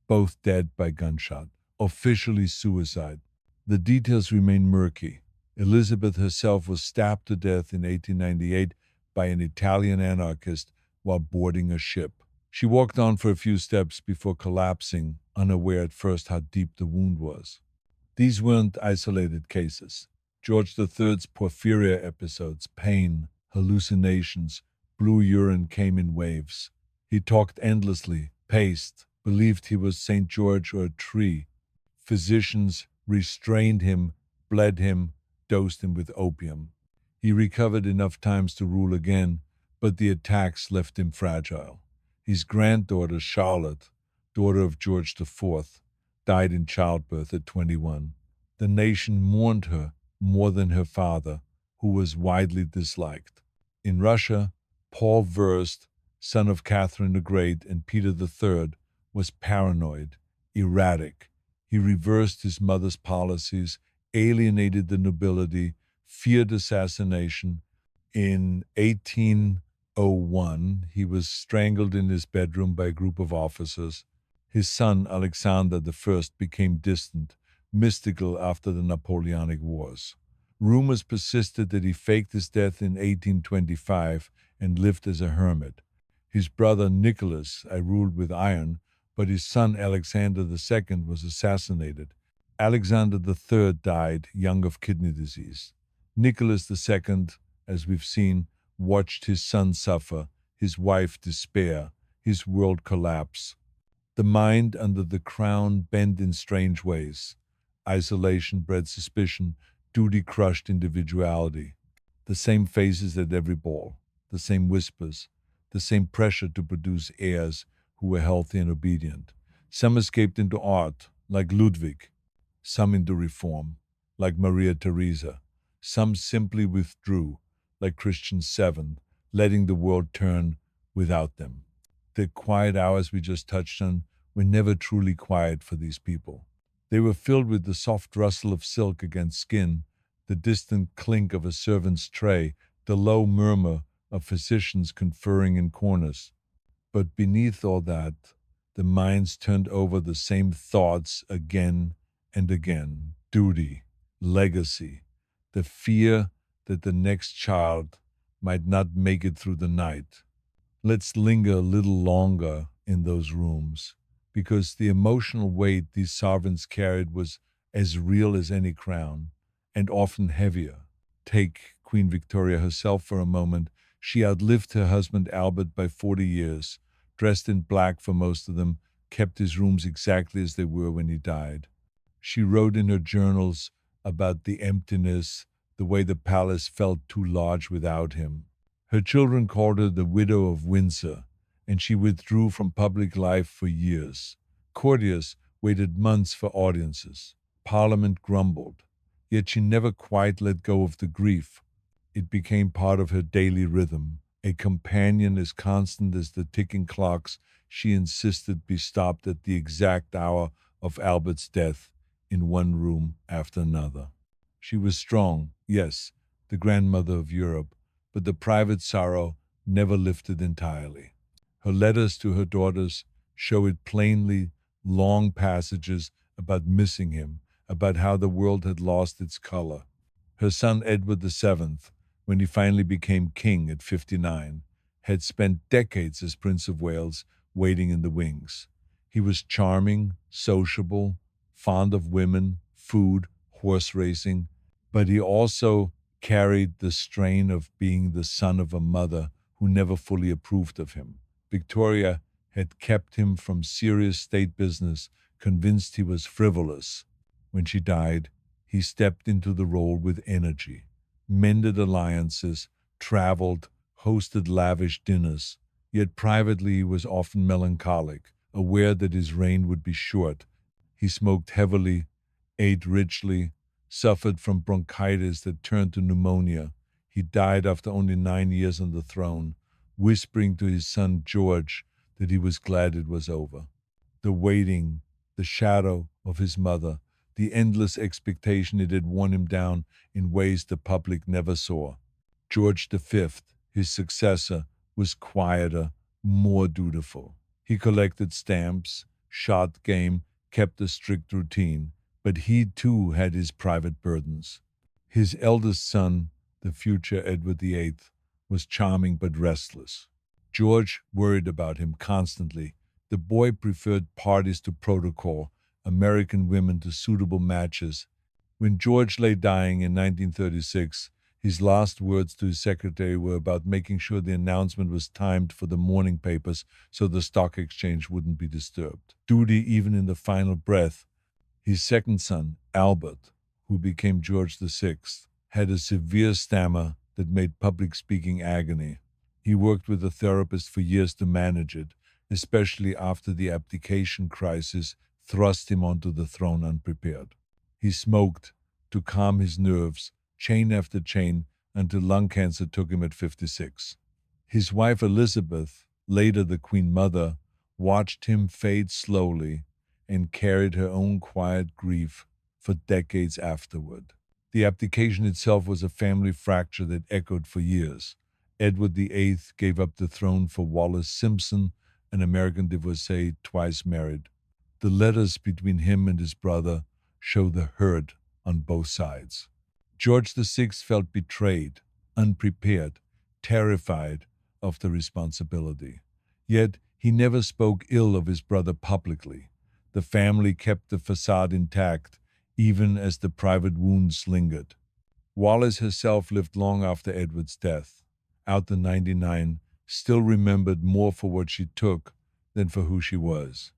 Both dead by gunshot, officially suicide. The details remain murky. Elizabeth herself was stabbed to death in 1898 by an Italian anarchist while boarding a ship. She walked on for a few steps before collapsing, unaware at first how deep the wound was. These weren't isolated cases. George III's porphyria episodes, pain, hallucinations, blue urine came in waves. He talked endlessly, paced, believed he was St. George or a tree. Physicians restrained him, bled him, dosed him with opium. He recovered enough times to rule again, but the attacks left him fragile. His granddaughter, Charlotte, daughter of George IV, died in childbirth at 21. The nation mourned her more than her father, who was widely disliked. In Russia, Paul Wurst, son of Catherine the Great and Peter III, was paranoid, erratic. He reversed his mother's policies, alienated the nobility, feared assassination. In 1801, he was strangled in his bedroom by a group of officers. His son, Alexander I, became distant, mystical after the Napoleonic Wars. Rumors persisted that he faked his death in 1825 and lived as a hermit. His brother Nicholas I ruled with iron, but his son Alexander II was assassinated. Alexander III died young of kidney disease. Nicholas II, as we've seen, watched his son suffer, his wife despair, his world collapse. The mind under the crown bent in strange ways. Isolation bred suspicion, duty crushed individuality. The same faces at every ball, the same whispers, the same pressure to produce heirs who were healthy and obedient. Some escaped into art, like Ludwig, some into reform, like Maria Theresa. Some simply withdrew, like Christian VII, letting the world turn without them. The quiet hours we just touched on were never truly quiet for these people. They were filled with the soft rustle of silk against skin, the distant clink of a servant's tray, the low murmur of physicians conferring in corners. But beneath all that, the minds turned over the same thoughts again and again: duty, legacy, the fear that the next child might not make it through the night. Let's linger a little longer in those rooms, because the emotional weight these sovereigns carried was as real as any crown, and often heavier. Take Queen Victoria herself for a moment. She outlived her husband Albert by 40 years, dressed in black for most of them, kept his rooms exactly as they were when he died. She wrote in her journals about the emptiness, the way the palace felt too large without him. Her children called her the widow of Windsor, and she withdrew from public life for years. Courtiers waited months for audiences. Parliament grumbled. Yet she never quite let go of the grief. It became part of her daily rhythm, a companion as constant as the ticking clocks she insisted be stopped at the exact hour of Albert's death in one room after another. She was strong, yes, the grandmother of Europe, but the private sorrow never lifted entirely. Her letters to her daughters show it plainly, long passages about missing him, about how the world had lost its color. Her son Edward VII, when he finally became king at 59, had spent decades as Prince of Wales waiting in the wings. He was charming, sociable, fond of women, food, horse racing, but he also carried the strain of being the son of a mother who never fully approved of him. Victoria had kept him from serious state business, convinced he was frivolous. When she died, he stepped into the role with energy, mended alliances, traveled, hosted lavish dinners. Yet privately he was often melancholic, aware that his reign would be short. He smoked heavily, ate richly, suffered from bronchitis that turned to pneumonia. He died after only 9 years on the throne, whispering to his son George that he was glad it was over. The waiting, the shadow of his mother, the endless expectation it had worn him down in ways the public never saw. George V, his successor, was quieter, more dutiful. He collected stamps, shot game, kept a strict routine, but he too had his private burdens. His eldest son, the future Edward VIII, was charming but restless. George worried about him constantly. The boy preferred parties to protocol, American women to suitable matches. When George lay dying in 1936, his last words to his secretary were about making sure the announcement was timed for the morning papers so the stock exchange wouldn't be disturbed. Duty even in the final breath. His second son, Albert, who became George VI, had a severe stammer that made public speaking agony. He worked with a therapist for years to manage it, especially after the abdication crisis thrust him onto the throne unprepared. He smoked to calm his nerves, chain after chain, until lung cancer took him at 56. His wife Elizabeth, later the Queen Mother, watched him fade slowly and carried her own quiet grief for decades afterward. The abdication itself was a family fracture that echoed for years. Edward VIII gave up the throne for Wallace Simpson, an American divorcee twice married. The letters between him and his brother show the hurt on both sides. George VI felt betrayed, unprepared, terrified of the responsibility. Yet he never spoke ill of his brother publicly. The family kept the facade intact, even as the private wounds lingered. Wallis herself lived long after Edward's death. Out the 99, still remembered more for what she took than for who she was.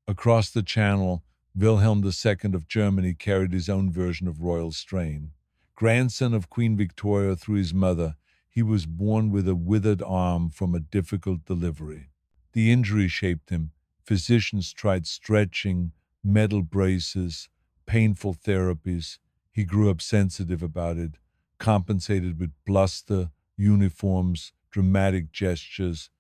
Across the Channel, Wilhelm II of Germany carried his own version of royal strain. Grandson of Queen Victoria through his mother, he was born with a withered arm from a difficult delivery. The injury shaped him. Physicians tried stretching, metal braces, painful therapies. He grew up sensitive about it, compensated with bluster, uniforms, dramatic gestures.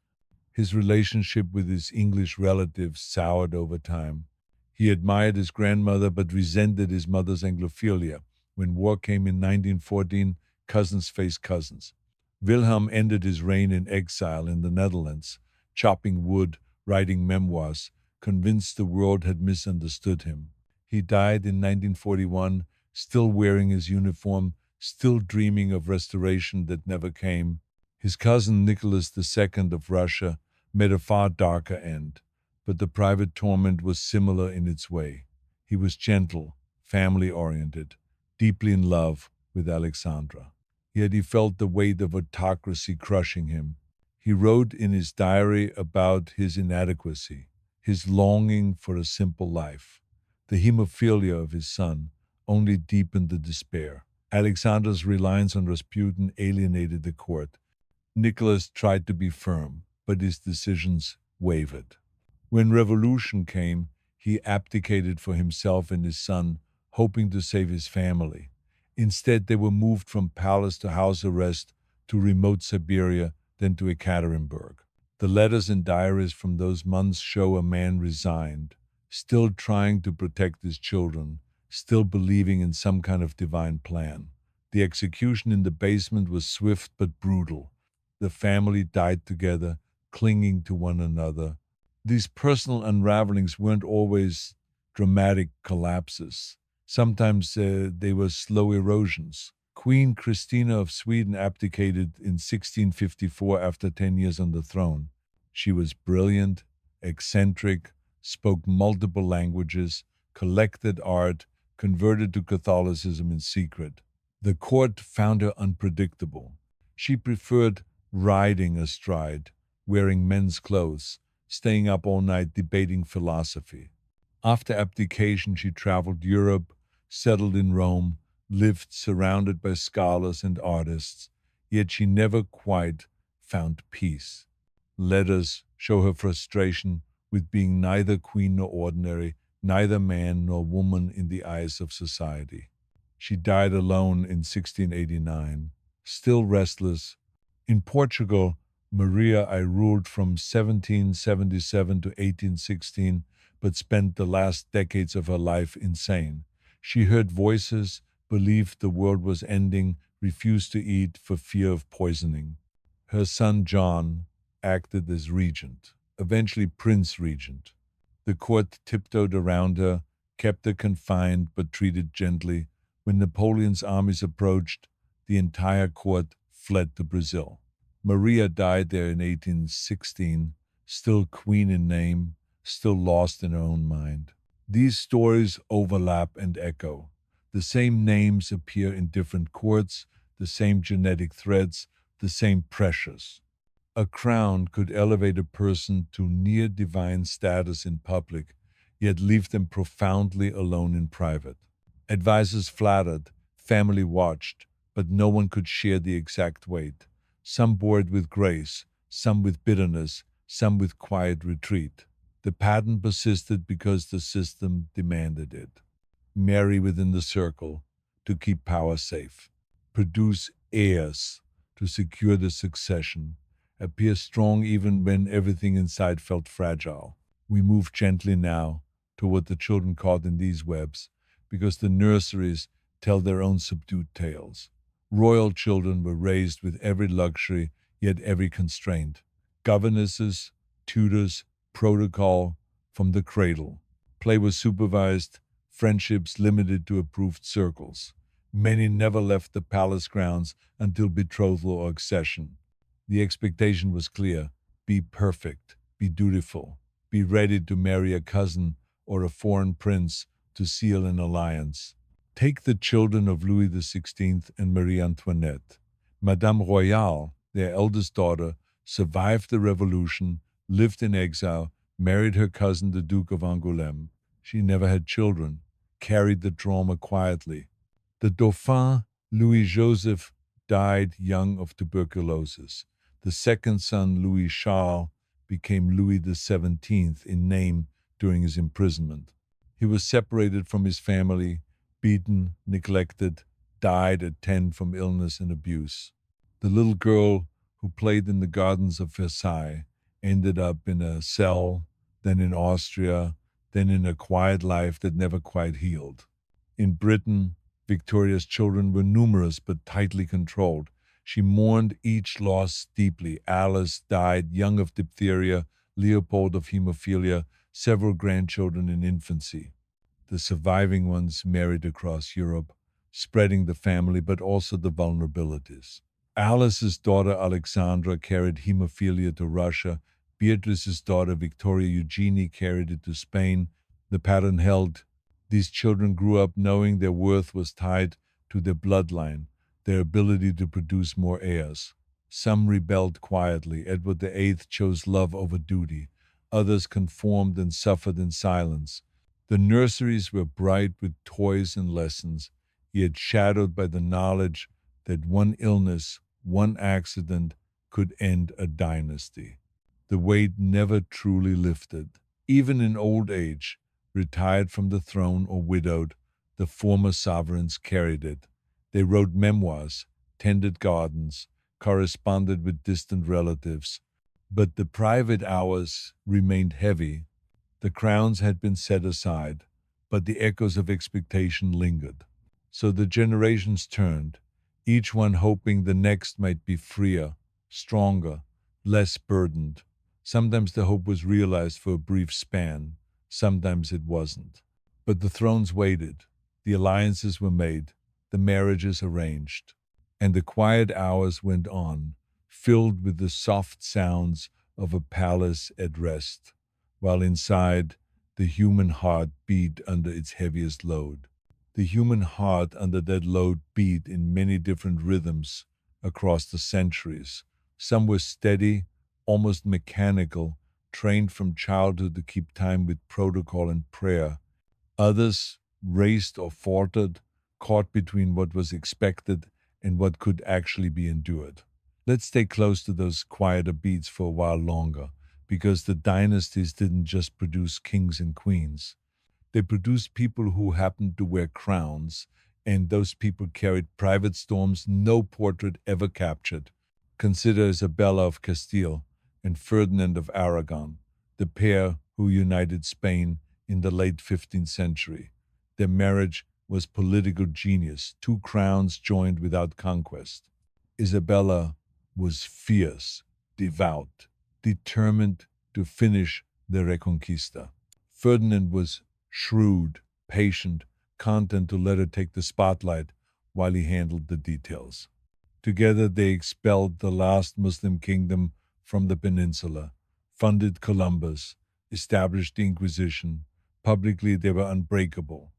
His relationship with his English relatives soured over time. He admired his grandmother but resented his mother's Anglophilia. When war came in 1914, cousins faced cousins. Wilhelm ended his reign in exile in the Netherlands, chopping wood, writing memoirs, convinced the world had misunderstood him. He died in 1941, still wearing his uniform, still dreaming of restoration that never came. His cousin Nicholas II of Russia met a far darker end, but the private torment was similar in its way. He was gentle, family-oriented, deeply in love with Alexandra. Yet he felt the weight of autocracy crushing him. He wrote in his diary about his inadequacy, his longing for a simple life. The hemophilia of his son only deepened the despair. Alexandra's reliance on Rasputin alienated the court. Nicholas tried to be firm, but his decisions wavered. When revolution came, he abdicated for himself and his son, hoping to save his family. Instead, they were moved from palace to house arrest to remote Siberia, then to Ekaterinburg. The letters and diaries from those months show a man resigned, still trying to protect his children, still believing in some kind of divine plan. The execution in the basement was swift but brutal. The family died together, clinging to one another. These personal unravelings weren't always dramatic collapses. Sometimes they were slow erosions. Queen Christina of Sweden abdicated in 1654 after 10 years on the throne. She was brilliant, eccentric, spoke multiple languages, collected art, converted to Catholicism in secret. The court found her unpredictable. She preferred riding astride, wearing men's clothes, staying up all night debating philosophy. After abdication, she traveled Europe, settled in Rome, lived surrounded by scholars and artists, yet she never quite found peace. Letters show her frustration with being neither queen nor ordinary, neither man nor woman in the eyes of society. She died alone in 1689, still restless. In Portugal, Maria I ruled from 1777 to 1816, but spent the last decades of her life insane. She heard voices, believed the world was ending, refused to eat for fear of poisoning. Her son John acted as regent, eventually Prince Regent. The court tiptoed around her, kept her confined but treated gently. When Napoleon's armies approached, the entire court fled to Brazil. Maria died there in 1816, still queen in name, still lost in her own mind. These stories overlap and echo. The same names appear in different courts, the same genetic threads, the same pressures. A crown could elevate a person to near divine status in public, yet leave them profoundly alone in private. Advisors flattered, family watched, but no one could share the exact weight. Some bore it with grace, some with bitterness, some with quiet retreat. The pattern persisted because the system demanded it. Marry within the circle to keep power safe. Produce heirs to secure the succession. Appear strong even when everything inside felt fragile. We move gently now to what the children caught in these webs, because the nurseries tell their own subdued tales. Royal children were raised with every luxury, yet every constraint. Governesses, tutors, protocol from the cradle. Play was supervised, friendships limited to approved circles. Many never left the palace grounds until betrothal or accession. The expectation was clear: be perfect, be dutiful, be ready to marry a cousin or a foreign prince to seal an alliance. Take the children of Louis XVI and Marie Antoinette. Madame Royale, their eldest daughter, survived the revolution, lived in exile, married her cousin, the Duke of Angoulême. She never had children, carried the trauma quietly. The Dauphin, Louis Joseph, died young of tuberculosis. The second son, Louis Charles, became Louis XVII in name during his imprisonment. He was separated from his family, beaten, neglected, died at 10 from illness and abuse. The little girl who played in the gardens of Versailles ended up in a cell, then in Austria, then in a quiet life that never quite healed. In Britain, Victoria's children were numerous but tightly controlled. She mourned each loss deeply. Alice died young of diphtheria, Leopold of hemophilia, several grandchildren in infancy. The surviving ones married across Europe, spreading the family but also the vulnerabilities. Alice's daughter Alexandra carried hemophilia to Russia. Beatrice's daughter Victoria Eugenie carried it to Spain. The pattern held. These children grew up knowing their worth was tied to their bloodline, their ability to produce more heirs. Some rebelled quietly. Edward VIII chose love over duty. Others conformed and suffered in silence. The nurseries were bright with toys and lessons, yet shadowed by the knowledge that one illness, one accident could end a dynasty. The weight never truly lifted. Even in old age, retired from the throne or widowed, the former sovereigns carried it. They wrote memoirs, tended gardens, corresponded with distant relatives. But the private hours remained heavy. The crowns had been set aside, but the echoes of expectation lingered. So the generations turned, each one hoping the next might be freer, stronger, less burdened. Sometimes the hope was realized for a brief span, sometimes it wasn't. But the thrones waited, the alliances were made, the marriages arranged, and the quiet hours went on, filled with the soft sounds of a palace at rest, while inside the human heart beat under its heaviest load. The human heart under that load beat in many different rhythms across the centuries. Some were steady, almost mechanical, trained from childhood to keep time with protocol and prayer. Others raced or faltered, caught between what was expected and what could actually be endured. Let's stay close to those quieter beats for a while longer, because the dynasties didn't just produce kings and queens. They produced people who happened to wear crowns, and those people carried private storms no portrait ever captured. Consider Isabella of Castile and Ferdinand of Aragon, the pair who united Spain in the late 15th century. Their marriage was political genius, two crowns joined without conquest. Isabella was fierce, devout, determined to finish the Reconquista. Ferdinand was shrewd, patient, content to let her take the spotlight while he handled the details. Together they expelled the last Muslim kingdom from the peninsula, funded Columbus, established the Inquisition. Publicly they were unbreakable.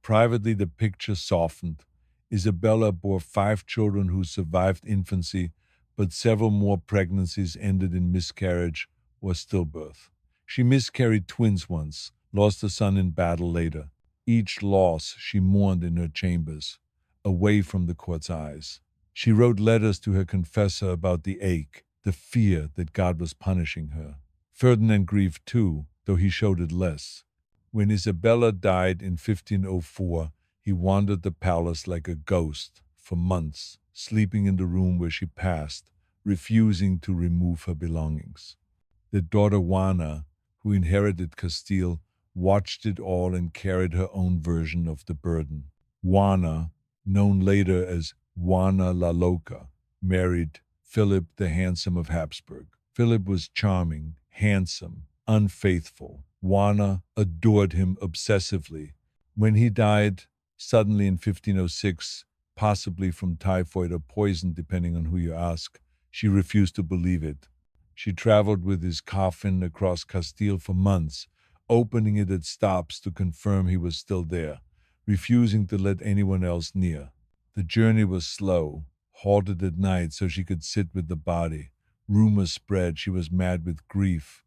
Privately the picture softened. Isabella bore 5 children who survived infancy, but several more pregnancies ended in miscarriage or stillbirth. She miscarried twins once, lost a son in battle later. Each loss she mourned in her chambers, away from the court's eyes. She wrote letters to her confessor about the ache, the fear that God was punishing her. Ferdinand grieved too, though he showed it less. When Isabella died in 1504, he wandered the palace like a ghost for months, sleeping in the room where she passed, refusing to remove her belongings. Their daughter Juana, who inherited Castile, watched it all and carried her own version of the burden. Juana, known later as Juana la Loca, married Philip the Handsome of Habsburg. Philip was charming, handsome, unfaithful. Juana adored him obsessively. When he died, suddenly in 1506, possibly from typhoid or poison, depending on who you ask, she refused to believe it. She traveled with his coffin across Castile for months, opening it at stops to confirm he was still there, refusing to let anyone else near. The journey was slow, halted at night so she could sit with the body. Rumors spread she was mad with grief.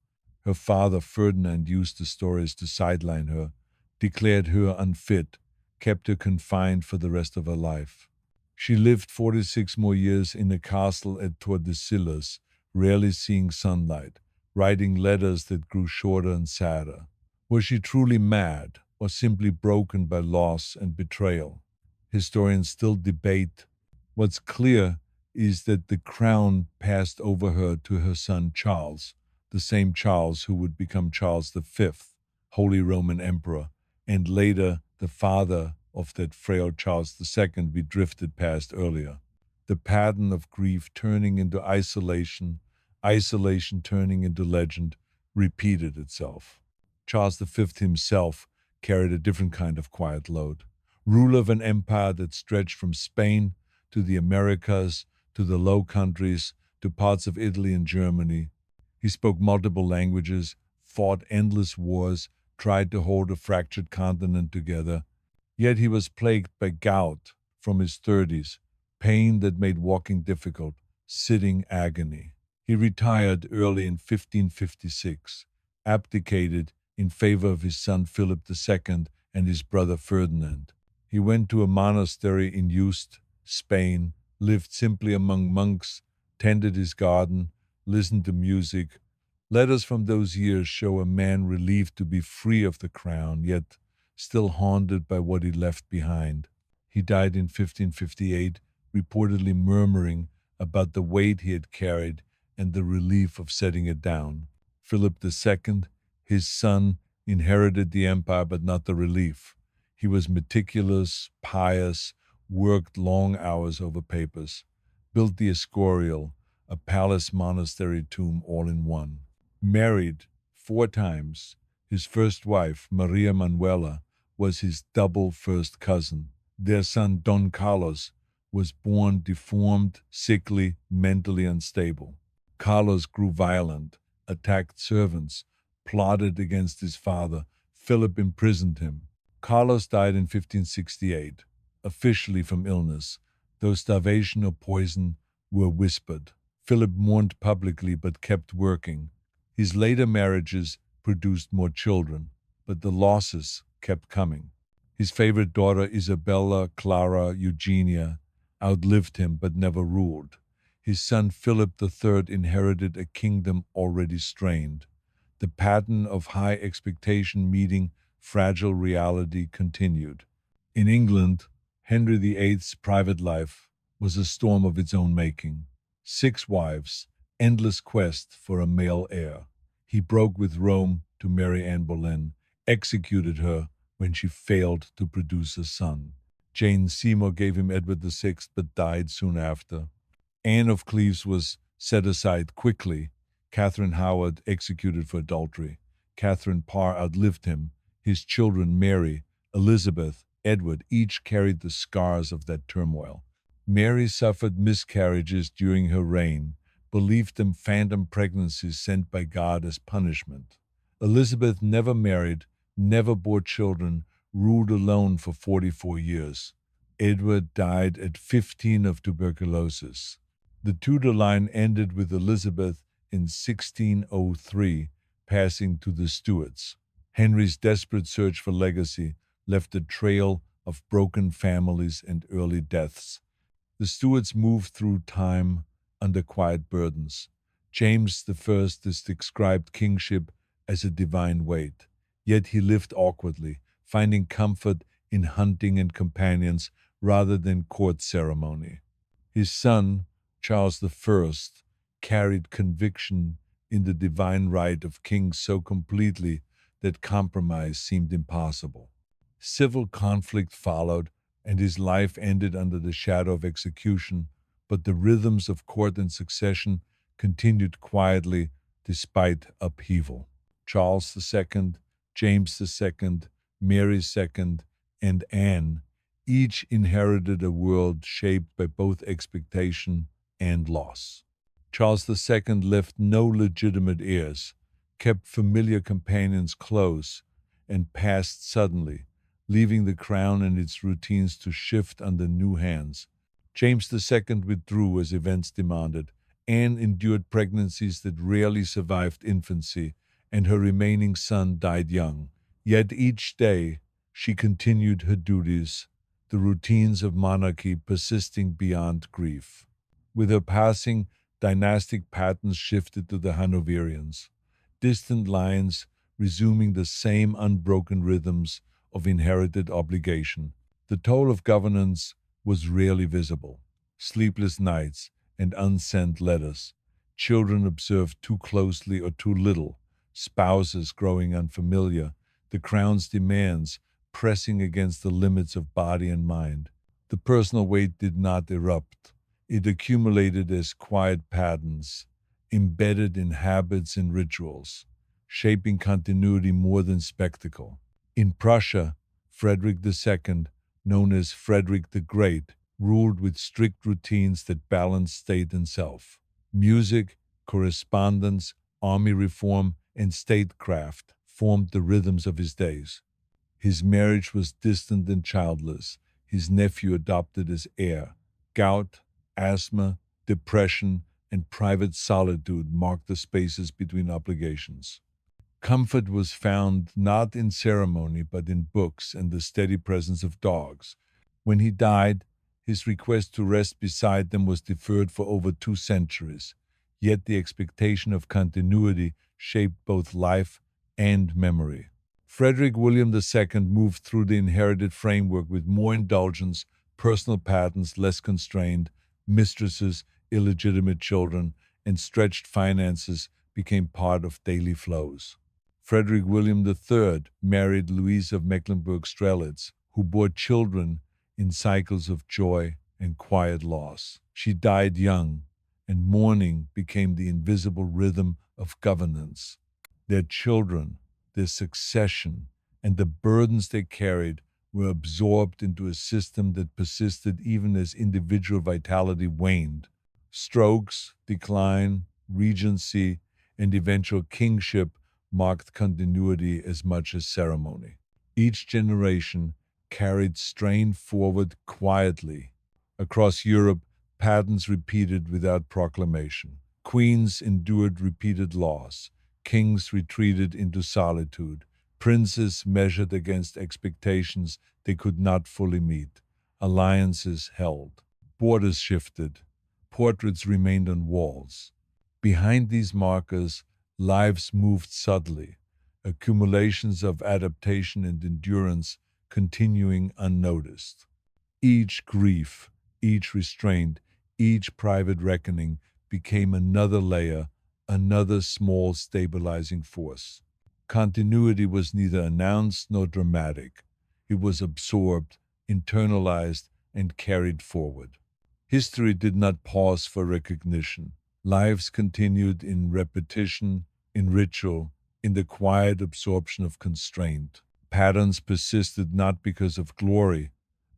Her father, Ferdinand, used the stories to sideline her, declared her unfit, kept her confined for the rest of her life. She lived 46 more years in a castle at Tordesillas, rarely seeing sunlight, writing letters that grew shorter and sadder. Was she truly mad, or simply broken by loss and betrayal? Historians still debate. What's clear is that the crown passed over her to her son Charles, the same Charles who would become Charles V, Holy Roman Emperor, and later the father of that frail Charles II we drifted past earlier. The pattern of grief turning into isolation, isolation turning into legend, repeated itself. Charles V himself carried a different kind of quiet load. Ruler of an empire that stretched from Spain to the Americas, to the Low Countries, to parts of Italy and Germany. He spoke multiple languages, fought endless wars, tried to hold a fractured continent together. Yet he was plagued by gout from his 30s, pain that made walking difficult, sitting agony. He retired early in 1556, abdicated in favor of his son Philip II and his brother Ferdinand. He went to a monastery in Yuste, Spain, lived simply among monks, tended his garden, listened to music. Letters from those years show a man relieved to be free of the crown, yet still haunted by what he left behind. He died in 1558, reportedly murmuring about the weight he had carried and the relief of setting it down. Philip II, his son, inherited the empire but not the relief. He was meticulous, pious, worked long hours over papers, built the Escorial, a palace monastery tomb all in one. Married 4 times, his first wife, Maria Manuela, was his double first cousin. Their son, Don Carlos, was born deformed, sickly, mentally unstable. Carlos grew violent, attacked servants, plotted against his father. Philip imprisoned him. Carlos died in 1568, officially from illness, though starvation or poison were whispered. Philip mourned publicly but kept working. His later marriages produced more children, but the losses kept coming. His favorite daughter, Isabella Clara Eugenia, outlived him but never ruled. His son Philip III inherited a kingdom already strained. The pattern of high expectation meeting fragile reality continued. In England, Henry VIII's private life was a storm of its own making. 6 wives, endless quest for a male heir. He broke with Rome to marry Anne Boleyn, executed her when she failed to produce a son. Jane Seymour gave him Edward VI but died soon after. Anne of Cleves was set aside quickly. Catherine Howard executed for adultery. Catherine Parr outlived him. His children, Mary, Elizabeth, Edward, each carried the scars of that turmoil. Mary suffered miscarriages during her reign, believed them phantom pregnancies sent by God as punishment. Elizabeth never married, never bore children, ruled alone for 44 years. Edward died at 15 of tuberculosis. The Tudor line ended with Elizabeth in 1603, passing to the Stuarts. Henry's desperate search for legacy left a trail of broken families and early deaths. The Stuarts moved through time under quiet burdens. James I is described kingship as a divine weight, yet he lived awkwardly, finding comfort in hunting and companions rather than court ceremony. His son, Charles I, carried conviction in the divine right of kings so completely that compromise seemed impossible. Civil conflict followed, and his life ended under the shadow of execution, but the rhythms of court and succession continued quietly despite upheaval. Charles II, James II, Mary II, and Anne each inherited a world shaped by both expectation and loss. Charles II left no legitimate heirs, kept familiar companions close, and passed suddenly, leaving the crown and its routines to shift under new hands. James II withdrew as events demanded. Anne endured pregnancies that rarely survived infancy, and her remaining son died young. Yet each day she continued her duties, the routines of monarchy persisting beyond grief. With her passing, dynastic patterns shifted to the Hanoverians, distant lines resuming the same unbroken rhythms of inherited obligation. The toll of governance was rarely visible. Sleepless nights and unsent letters, children observed too closely or too little, spouses growing unfamiliar, the crown's demands pressing against the limits of body and mind. The personal weight did not erupt. It accumulated as quiet patterns, embedded in habits and rituals, shaping continuity more than spectacle. In Prussia, Frederick II, known as Frederick the Great, ruled with strict routines that balanced state and self. Music, correspondence, army reform, and statecraft formed the rhythms of his days. His marriage was distant and childless. His nephew adopted as heir. Gout, asthma, depression, and private solitude marked the spaces between obligations. Comfort was found not in ceremony but in books and the steady presence of dogs. When he died, his request to rest beside them was deferred for over 2 centuries, yet the expectation of continuity shaped both life and memory. Frederick William II moved through the inherited framework with more indulgence, personal patterns less constrained, mistresses, illegitimate children, and stretched finances became part of daily flows. Frederick William III married Louise of Mecklenburg-Strelitz, who bore children in cycles of joy and quiet loss. She died young, and mourning became the invisible rhythm of governance. Their children, their succession, and the burdens they carried were absorbed into a system that persisted even as individual vitality waned. Strokes, decline, regency, and eventual kingship marked continuity as much as ceremony. Each generation carried strain forward quietly. Across Europe, patterns repeated without proclamation. Queens endured repeated loss. Kings retreated into solitude. Princes measured against expectations they could not fully meet. Alliances held. Borders shifted. Portraits remained on walls. Behind these markers, lives moved subtly, accumulations of adaptation and endurance continuing unnoticed. Each grief, each restraint, each private reckoning became another layer, another small stabilizing force. Continuity was neither announced nor dramatic. It was absorbed, internalized, and carried forward. History did not pause for recognition. Lives continued in repetition, in ritual, in the quiet absorption of constraint. Patterns persisted not because of glory,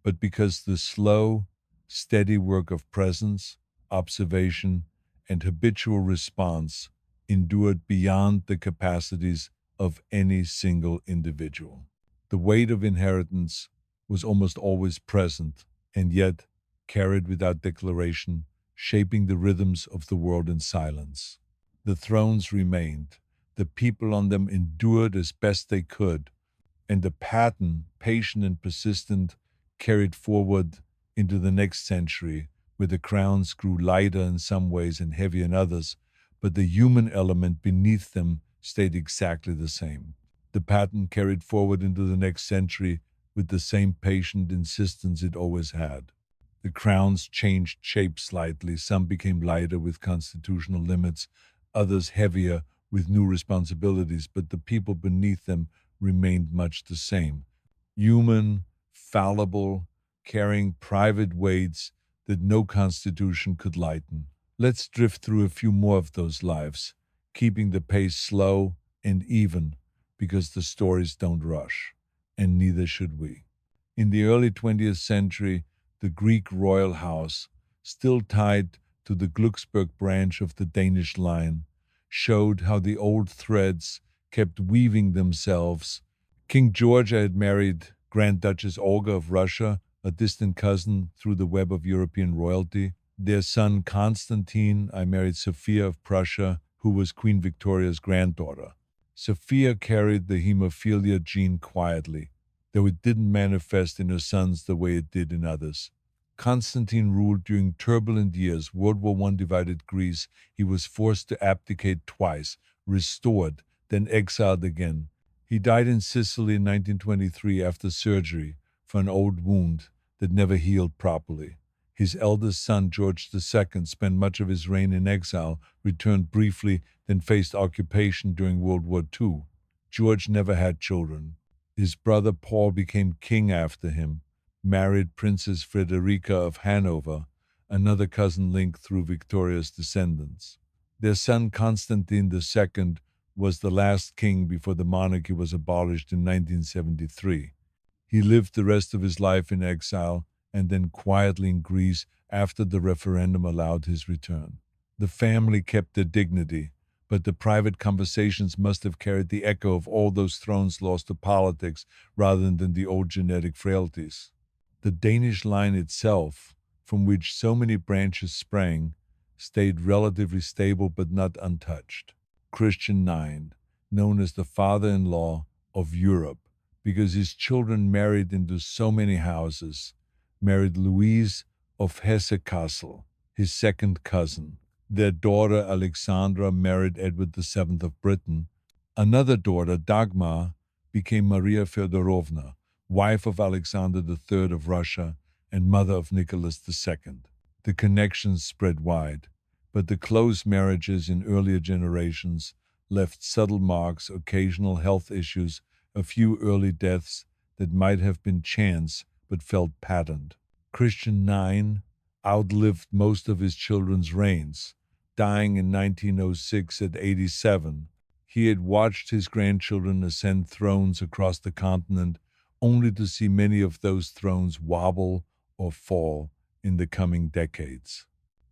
but because the slow, steady work of presence, observation, and habitual response endured beyond the capacities of any single individual. The weight of inheritance was almost always present, and yet carried without declaration, shaping the rhythms of the world in silence. The thrones remained, the people on them endured as best they could, and the pattern, patient and persistent, carried forward into the next century, where the crowns grew lighter in some ways and heavier in others, but the human element beneath them stayed exactly the same. The pattern carried forward into the next century with the same patient insistence it always had. The crowns changed shape slightly. Some became lighter with constitutional limits, others heavier with new responsibilities, but the people beneath them remained much the same. Human, fallible, carrying private weights that no constitution could lighten. Let's drift through a few more of those lives, keeping the pace slow and even because the stories don't rush, and neither should we. In the early 20th century, the Greek royal house, still tied to the Glücksburg branch of the Danish line, showed how the old threads kept weaving themselves. King George had married Grand Duchess Olga of Russia, a distant cousin, through the web of European royalty. Their son Constantine I married Sophia of Prussia, who was Queen Victoria's granddaughter. Sophia carried the hemophilia gene quietly, though it didn't manifest in her sons the way it did in others. Constantine ruled during turbulent years. World War I divided Greece. He was forced to abdicate twice, restored, then exiled again. He died in Sicily in 1923 after surgery for an old wound that never healed properly. His eldest son, George II, spent much of his reign in exile, returned briefly, then faced occupation during World War II. George never had children. His brother Paul became king after him, married Princess Frederica of Hanover, another cousin linked through Victoria's descendants. Their son Constantine II was the last king before the monarchy was abolished in 1973. He lived the rest of his life in exile and then quietly in Greece after the referendum allowed his return. The family kept their dignity, but the private conversations must have carried the echo of all those thrones lost to politics rather than the old genetic frailties. The Danish line itself, from which so many branches sprang, stayed relatively stable but not untouched. Christian IX, known as the father-in-law of Europe, because his children married into so many houses, married Louise of Hesse-Kassel, his second cousin. Their daughter Alexandra married Edward VII of Britain. Another daughter, Dagmar, became Maria Feodorovna, wife of Alexander III of Russia and mother of Nicholas II. The connections spread wide, but the close marriages in earlier generations left subtle marks, occasional health issues, a few early deaths that might have been chance but felt patterned. Christian IX outlived most of his children's reigns, dying in 1906 at 87. He had watched his grandchildren ascend thrones across the continent, only to see many of those thrones wobble or fall in the coming decades.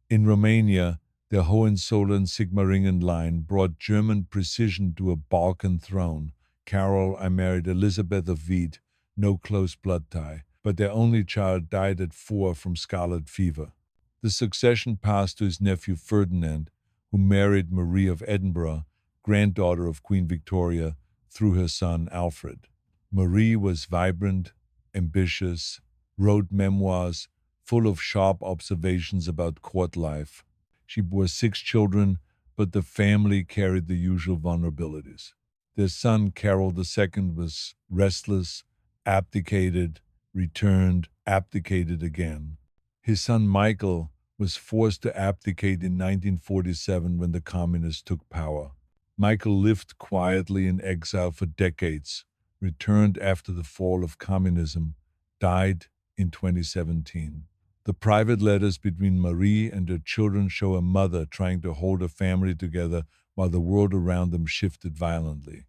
In Romania, the Hohenzollern-Sigmaringen line brought German precision to a Balkan throne. Carol I married Elizabeth of Wied, no close blood tie, but their only child died at 4 from scarlet fever. The succession passed to his nephew Ferdinand, who married Marie of Edinburgh, granddaughter of Queen Victoria, through her son Alfred. Marie was vibrant, ambitious, wrote memoirs full of sharp observations about court life. She bore 6 children, but the family carried the usual vulnerabilities. Their son Carol II was restless, abdicated, returned, abdicated again. His son Michael was forced to abdicate in 1947 when the communists took power. Michael lived quietly in exile for decades, returned after the fall of communism, died in 2017. The private letters between Marie and her children show a mother trying to hold her family together while the world around them shifted violently.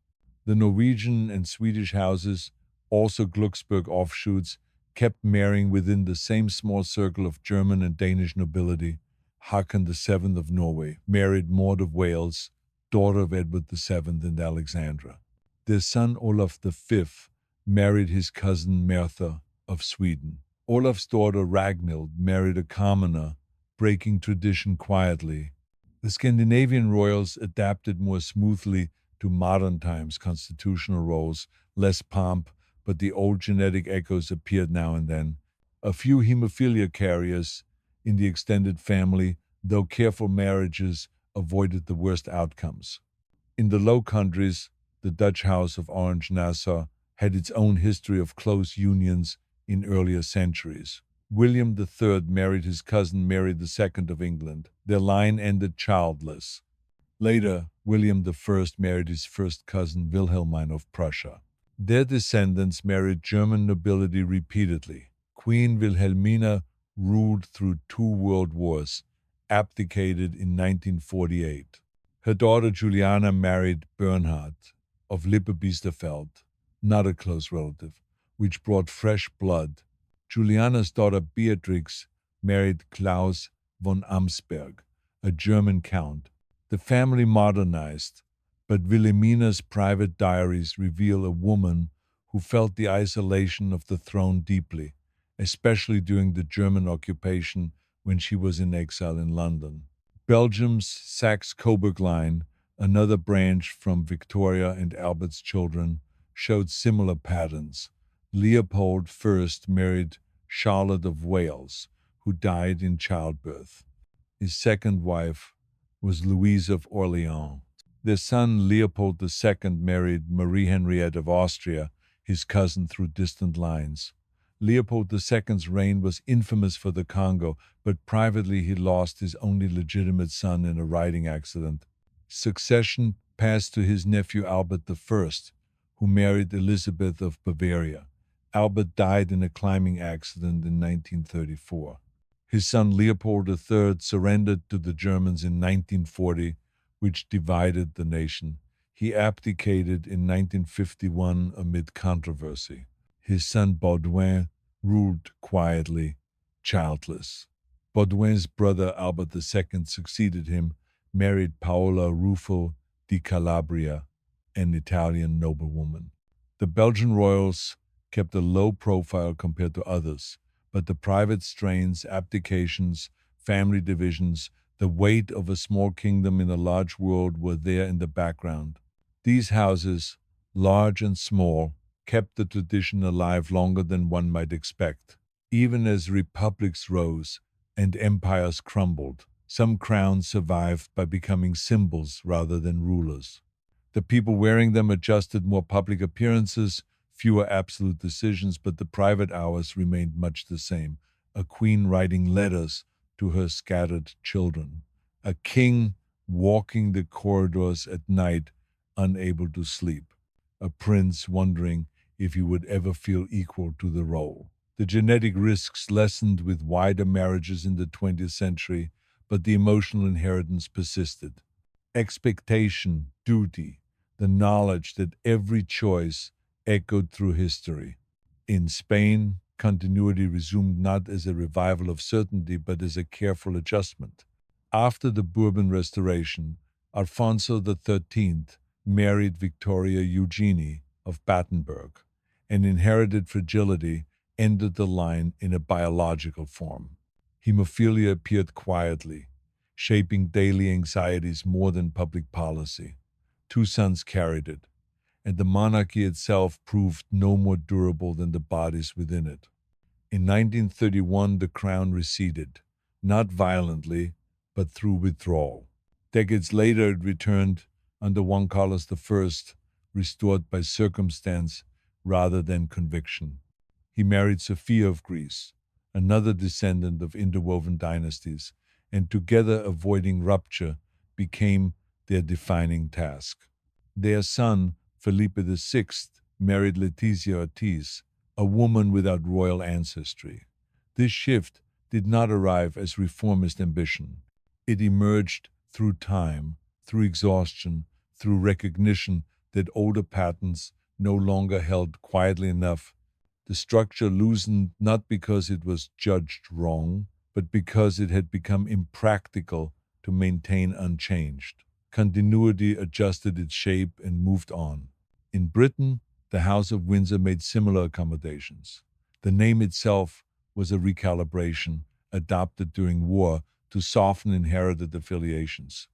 The Norwegian and Swedish houses, also Glücksburg offshoots, kept marrying within the same small circle of German and Danish nobility. Haakon VII of Norway married Maud of Wales, daughter of Edward VII and Alexandra. Their son Olaf V married his cousin Mertha of Sweden. Olaf's daughter Ragnhild married a commoner, breaking tradition quietly. The Scandinavian royals adapted more smoothly to modern times' constitutional roles, less pomp, but the old genetic echoes appeared now and then. A few hemophilia carriers in the extended family, though careful marriages avoided the worst outcomes. In the Low Countries, the Dutch House of Orange-Nassau had its own history of close unions in earlier centuries. William III married his cousin Mary II of England. Their line ended childless. Later, William I married his first cousin Wilhelmine of Prussia. Their descendants married German nobility repeatedly. Queen Wilhelmina ruled through 2 world wars, abdicated in 1948. Her daughter Juliana married Bernhard, of Lippe Biesterfeld, not a close relative, which brought fresh blood. Juliana's daughter Beatrix married Klaus von Amsberg, a German count. The family modernized, but Wilhelmina's private diaries reveal a woman who felt the isolation of the throne deeply, especially during the German occupation when she was in exile in London. Belgium's Saxe-Coburg line, another branch from Victoria and Albert's children, showed similar patterns. Leopold first married Charlotte of Wales, who died in childbirth. His second wife was Louise of Orleans. Their son Leopold II married Marie Henriette of Austria, his cousin through distant lines. Leopold II's reign was infamous for the Congo, but privately he lost his only legitimate son in a riding accident. Succession passed to his nephew Albert I, who married Elizabeth of Bavaria. Albert died in a climbing accident in 1934. His son Leopold III surrendered to the Germans in 1940, which divided the nation. He abdicated in 1951 amid controversy. His son Baudouin ruled quietly, childless. Baudouin's brother Albert II succeeded him, married Paola Ruffo di Calabria, an Italian noblewoman. The Belgian royals kept a low profile compared to others, but the private strains, abdications, family divisions, the weight of a small kingdom in a large world were there in the background. These houses, large and small, kept the tradition alive longer than one might expect. Even as republics rose and empires crumbled, some crowns survived by becoming symbols rather than rulers. The people wearing them adjusted more public appearances, fewer absolute decisions, but the private hours remained much the same. A queen writing letters to her scattered children. A king walking the corridors at night, unable to sleep. A prince wondering if he would ever feel equal to the role. The genetic risks lessened with wider marriages in the 20th century, but the emotional inheritance persisted. Expectation, duty, the knowledge that every choice echoed through history. In Spain, continuity resumed not as a revival of certainty, but as a careful adjustment. After the Bourbon Restoration, Alfonso XIII married Victoria Eugenie of Battenberg. An inherited fragility ended the line in a biological form. Hemophilia appeared quietly, shaping daily anxieties more than public policy. Two sons carried it, and the monarchy itself proved no more durable than the bodies within it. In 1931, the crown receded, not violently, but through withdrawal. Decades later, it returned under Juan Carlos I, restored by circumstance rather than conviction. He married Sophia of Greece, another descendant of interwoven dynasties, and together avoiding rupture became their defining task. Their son, Felipe VI, married Letizia Ortiz, a woman without royal ancestry. This shift did not arrive as reformist ambition. It emerged through time, through exhaustion, through recognition that older patterns no longer held quietly enough. The structure loosened not because it was judged wrong, but because it had become impractical to maintain unchanged. Continuity adjusted its shape and moved on. In Britain, the House of Windsor made similar accommodations. The name itself was a recalibration, adopted during war to soften inherited affiliations.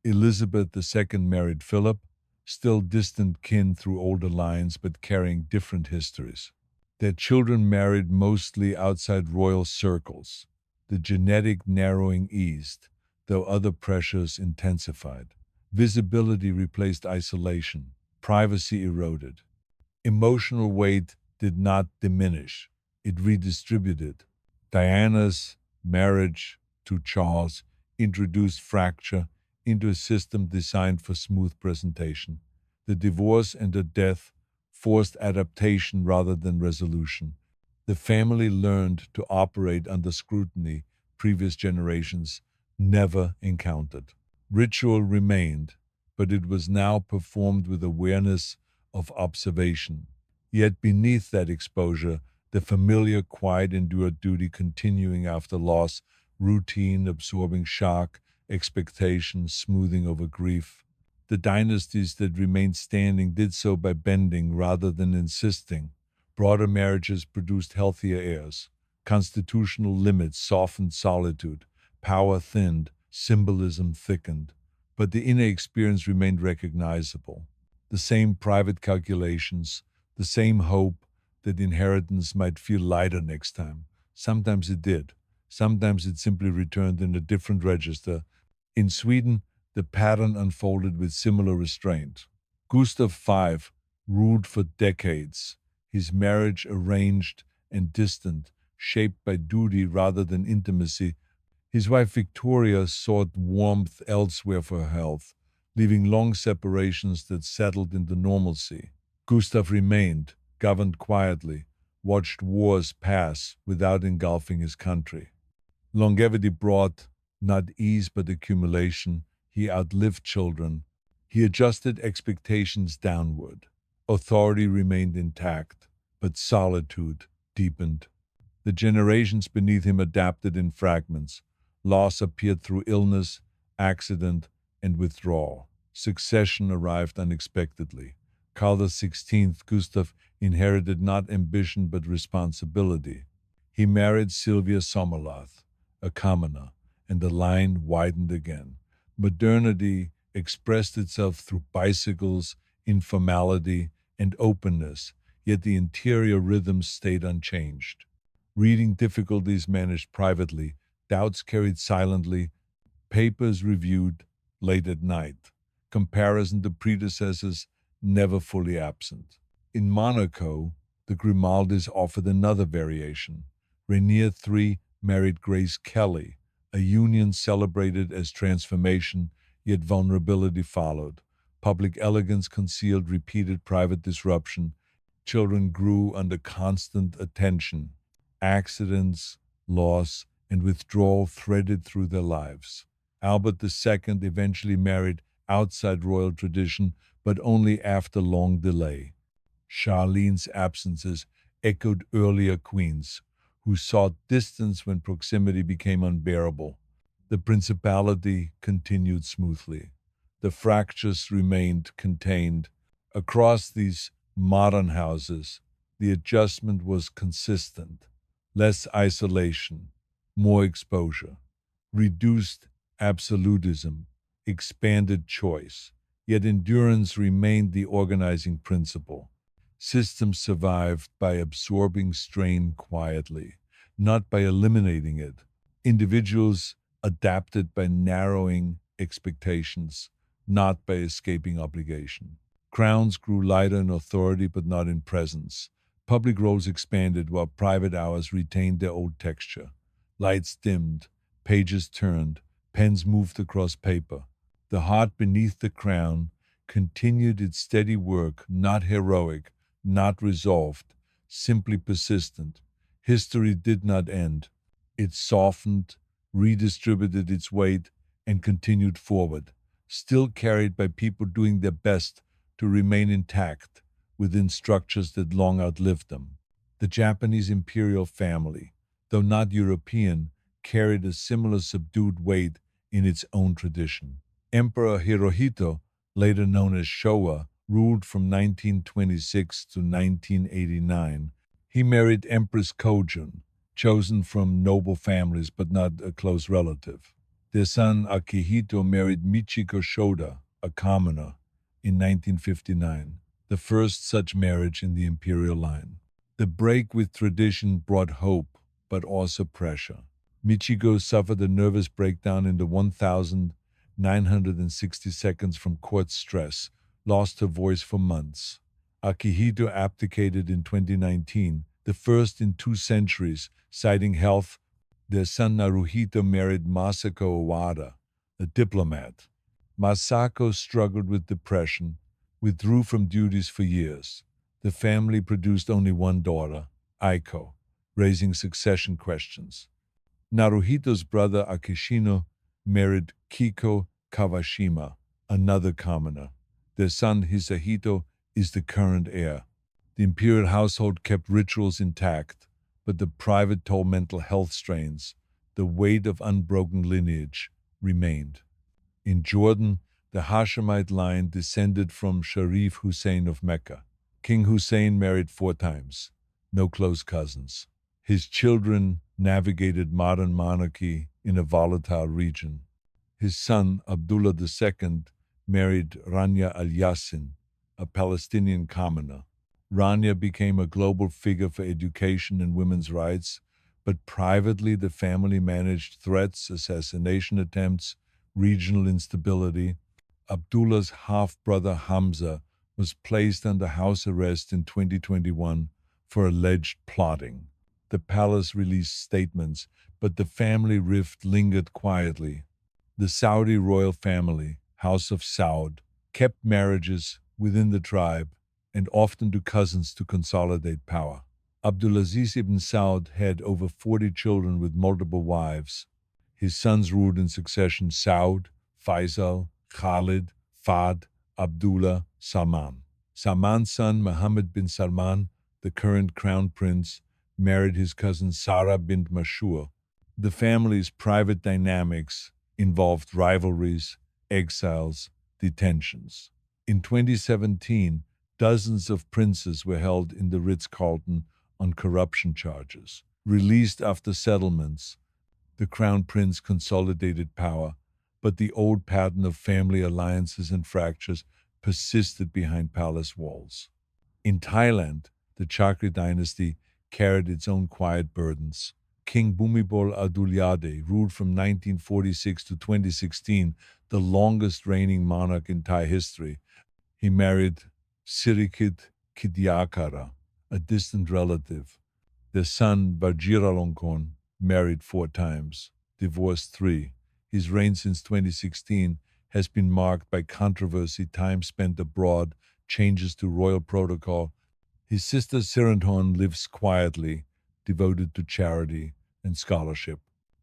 Elizabeth II married Philip, still distant kin through older lines but carrying different histories. Their children married mostly outside royal circles. The genetic narrowing eased, though other pressures intensified. Visibility replaced isolation. Privacy eroded. Emotional weight did not diminish. It redistributed. Diana's marriage to Charles introduced fracture into a system designed for smooth presentation. The divorce and the death forced adaptation rather than resolution. The family learned to operate under scrutiny previous generations never encountered. Ritual remained, but it was now performed with awareness of observation. Yet beneath that exposure, the familiar, quiet, endured duty continuing after loss, routine, absorbing shock, expectation, smoothing over grief. The dynasties that remained standing did so by bending rather than insisting. Broader marriages produced healthier heirs. Constitutional limits softened solitude. Power thinned. Symbolism thickened. But the inner experience remained recognizable. The same private calculations, the same hope that inheritance might feel lighter next time. Sometimes it did. Sometimes it simply returned in a different register. In Sweden, the pattern unfolded with similar restraint. Gustav V ruled for decades, his marriage arranged and distant, shaped by duty rather than intimacy. His wife Victoria sought warmth elsewhere for her health, leaving long separations that settled into normalcy. Gustav remained, governed quietly, watched wars pass without engulfing his country. Longevity brought not ease but accumulation. He outlived children. He adjusted expectations downward. Authority remained intact, but solitude deepened. The generations beneath him adapted in fragments. Loss appeared through illness, accident, and withdrawal. Succession arrived unexpectedly. Carl XVI, Gustav, inherited not ambition but responsibility. He married Sylvia Sommerlath, a commoner, and the line widened again. Modernity expressed itself through bicycles, informality, and openness, yet the interior rhythms stayed unchanged. Reading difficulties managed privately, doubts carried silently, papers reviewed late at night, comparison to predecessors never fully absent. In Monaco, the Grimaldis offered another variation. Rainier III married Grace Kelly, a union celebrated as transformation, yet vulnerability followed. Public elegance concealed repeated private disruption. Children grew under constant attention. Accidents, loss, and withdrawal threaded through their lives. Albert II eventually married outside royal tradition, but only after long delay. Charlene's absences echoed earlier queens, who sought distance when proximity became unbearable. The principality continued smoothly. The fractures remained contained. Across these modern houses, the adjustment was consistent. Less isolation, more exposure, reduced absolutism, expanded choice. Yet endurance remained the organizing principle. Systems survived by absorbing strain quietly, not by eliminating it. Individuals adapted by narrowing expectations, not by escaping obligation. Crowns grew lighter in authority but not in presence. Public roles expanded while private hours retained their old texture. Lights dimmed, pages turned, pens moved across paper. The heart beneath the crown continued its steady work, not heroic, not resolved, simply persistent. History did not end. It softened, redistributed its weight, and continued forward, still carried by people doing their best to remain intact within structures that long outlived them. The Japanese imperial family, though not European, carried a similar subdued weight in its own tradition. Emperor Hirohito, later known as Showa, ruled from 1926 to 1989. He married Empress Kojun, chosen from noble families but not a close relative. Their son Akihito married Michiko Shoda, a commoner, in 1959, the first such marriage in the imperial line. The break with tradition brought hope, but also pressure. Michiko suffered a nervous breakdown in the 1,960 seconds from court stress, lost her voice for months. Akihito abdicated in 2019, the first in 2 centuries, citing health. Their son Naruhito married Masako Owada, a diplomat. Masako struggled with depression, withdrew from duties for years. The family produced only one daughter, Aiko, raising succession questions. Naruhito's brother Akishino married Kiko Kawashima, another commoner. Their son Hisahito is the current heir. The imperial household kept rituals intact, but the private toll mental health strains, the weight of unbroken lineage, remained. In Jordan, the Hashemite line descended from Sharif Hussein of Mecca. King Hussein married 4 times, no close cousins. His children navigated modern monarchy in a volatile region. His son, Abdullah II, married Rania al Yassin, a Palestinian commoner. Rania became a global figure for education and women's rights, but privately the family managed threats, assassination attempts, regional instability. Abdullah's half-brother Hamza was placed under house arrest in 2021 for alleged plotting. The palace released statements, but the family rift lingered quietly. The Saudi royal family, House of Saud, kept marriages within the tribe and often to cousins to consolidate power. Abdulaziz ibn Saud had over 40 children with multiple wives. His sons ruled in succession Saud, Faisal, Khalid, Fahd, Abdullah, Salman. Salman's son Mohammed bin Salman, the current crown prince, married his cousin Sarah bint Mashur. The family's private dynamics involved rivalries, exiles, detentions. In 2017, dozens of princes were held in the Ritz-Carlton on corruption charges. Released after settlements, the crown prince consolidated power, but the old pattern of family alliances and fractures persisted behind palace walls. In Thailand, the Chakra dynasty carried its own quiet burdens. King Bhumibol Adulyadej ruled from 1946 to 2016, the longest reigning monarch in Thai history. He married Sirikit Kidyakara, a distant relative. Their son Vajiralongkorn married 4 times, divorced 3. His reign since 2016 has been marked by controversy, time spent abroad, changes to royal protocol. His sister Sirindhorn lives quietly, devoted to charity and scholarship.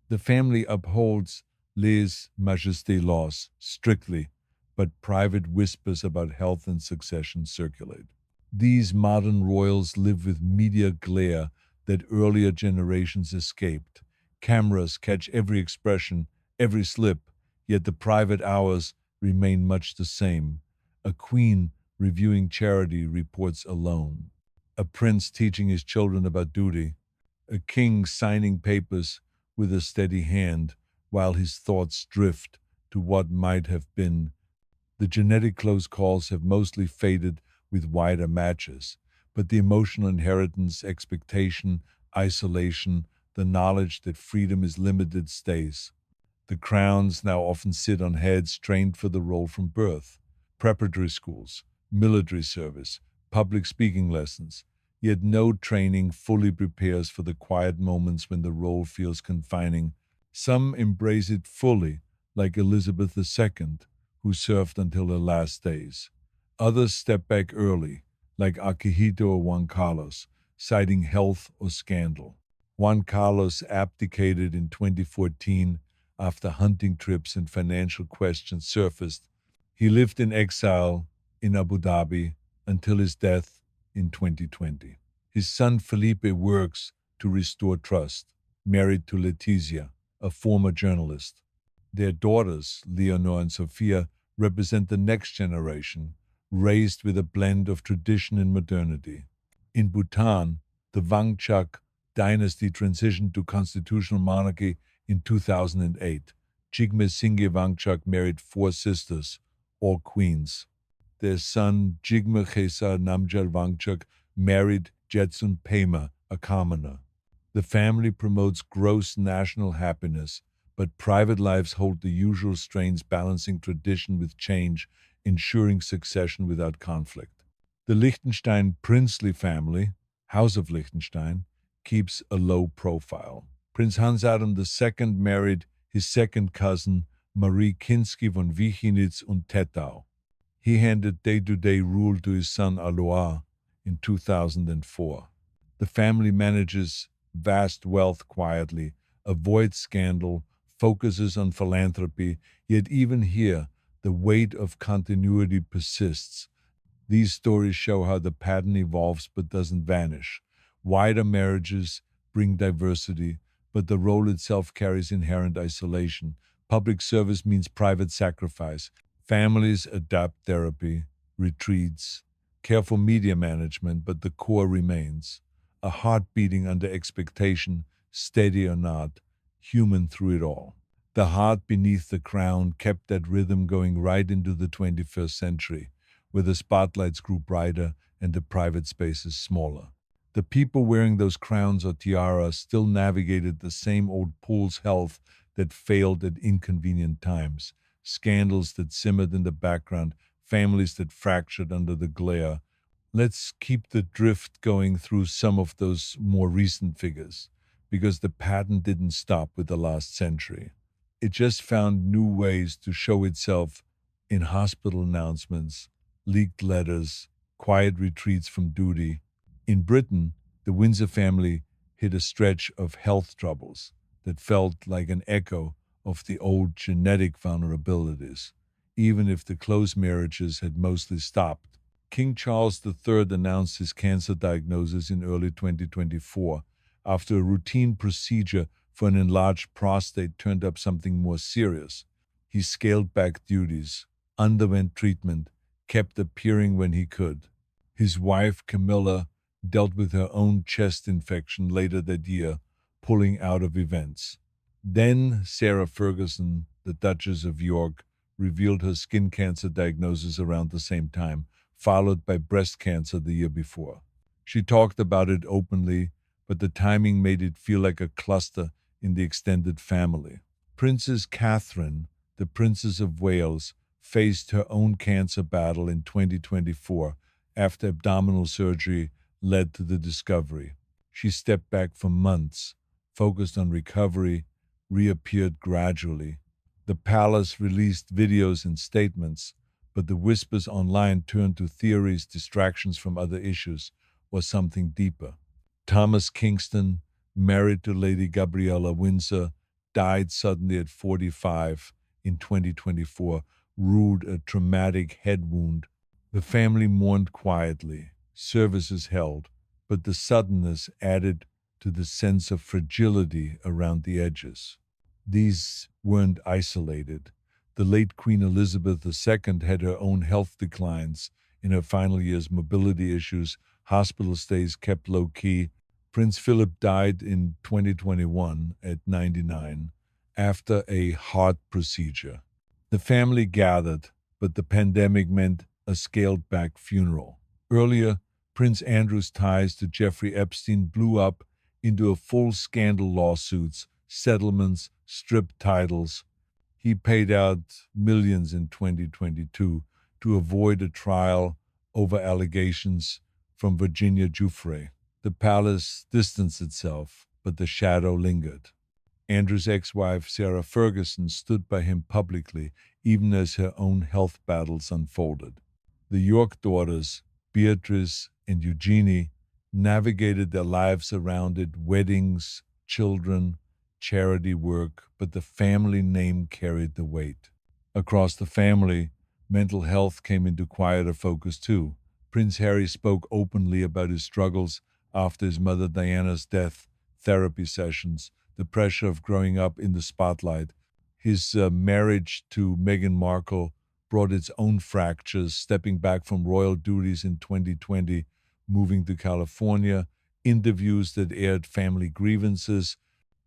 The family upholds les majesté laws strictly, but private whispers about health and succession circulate. These modern royals live with media glare that earlier generations escaped. Cameras catch every expression, every slip, yet the private hours remain much the same. A queen reviewing charity reports alone. A prince teaching his children about duty. A king signing papers with a steady hand while his thoughts drift to what might have been. The genetic close calls have mostly faded with wider matches, but the emotional inheritance, expectation, isolation, the knowledge that freedom is limited stays. The crowns now often sit on heads trained for the role from birth. Preparatory schools, military service, public speaking lessons, yet no training fully prepares for the quiet moments when the role feels confining. Some embrace it fully, like Elizabeth II, who served until her last days. Others step back early, like Akihito or Juan Carlos, citing health or scandal. Juan Carlos abdicated in 2014 after hunting trips and financial questions surfaced. He lived in exile in Abu Dhabi until his death in 2020. His son Felipe works to restore trust, married to Letizia, a former journalist. Their daughters, Leonor and Sophia, represent the next generation, raised with a blend of tradition and modernity. In Bhutan, the Wangchuk dynasty transitioned to constitutional monarchy in 2008. Jigme Singye Wangchuk married 4 sisters, all queens. Their son, Jigme Khesa Namgyal Wangchuk, married Jetsun Pema, a commoner. The family promotes gross national happiness, but private lives hold the usual strains, balancing tradition with change, ensuring succession without conflict. The Liechtenstein princely family, House of Liechtenstein, keeps a low profile. Prince Hans Adam II married his second cousin, Marie Kinsky von Wiechenitz und Tettau. He handed day-to-day rule to his son Alois in 2004. The family manages vast wealth quietly, avoids scandal, focuses on philanthropy, yet even here, The weight of continuity persists. These stories show how the pattern evolves but doesn't vanish. Wider marriages bring diversity, but the role itself carries inherent isolation. Public service means private sacrifice. Families adapt therapy, retreats, careful media management, but the core remains. A heart beating under expectation, steady or not, human through it all. The heart beneath the crown kept that rhythm going right into the 21st century, where the spotlights grew brighter and the private spaces smaller. The people wearing those crowns or tiaras still navigated the same old pool's health that failed at inconvenient times, scandals that simmered in the background, families that fractured under the glare. Let's keep the drift going through some of those more recent figures, because the pattern didn't stop with the last century. It just found new ways to show itself in hospital announcements, leaked letters, quiet retreats from duty. In Britain, the Windsor family hit a stretch of health troubles that felt like an echo of the old genetic vulnerabilities, even if the close marriages had mostly stopped. King Charles III announced his cancer diagnosis in early 2024 after a routine procedure for an enlarged prostate turned up something more serious. He scaled back duties, underwent treatment, kept appearing when he could. His wife, Camilla, dealt with her own chest infection later that year, pulling out of events. Then Sarah Ferguson, the Duchess of York, revealed her skin cancer diagnosis around the same time, followed by breast cancer the year before. She talked about it openly, but the timing made it feel like a cluster in the extended family. Princess Catherine, the Princess of Wales, faced her own cancer battle in 2024 after abdominal surgery led to the discovery. She stepped back for months, focused on recovery, reappeared gradually. The palace released videos and statements, but the whispers online turned to theories, distractions from other issues, or something deeper. Thomas Kingston, married to Lady Gabriella Windsor, died suddenly at 45 in 2024, ruled a traumatic head wound. The family mourned quietly, services held, but the suddenness added to the sense of fragility around the edges. These weren't isolated. The late Queen Elizabeth II had her own health declines. In her final years, mobility issues, hospital stays kept low key. Prince Philip died in 2021 at 99 after a heart procedure. The family gathered, but the pandemic meant a scaled back funeral. Earlier, Prince Andrew's ties to Jeffrey Epstein blew up into a full scandal lawsuits, settlements, stripped titles. He paid out millions in 2022 to avoid a trial over allegations from Virginia Giuffre. The palace distanced itself, but the shadow lingered. Andrew's ex-wife, Sarah Ferguson, stood by him publicly, even as her own health battles unfolded. The York daughters, Beatrice and Eugenie, navigated their lives around it, weddings, children, charity work, but the family name carried the weight. Across the family, mental health came into quieter focus too. Prince Harry spoke openly about his struggles after his mother Diana's death, therapy sessions, the pressure of growing up in the spotlight. His marriage to Meghan Markle brought its own fractures, stepping back from royal duties in 2020, moving to California, interviews that aired family grievances.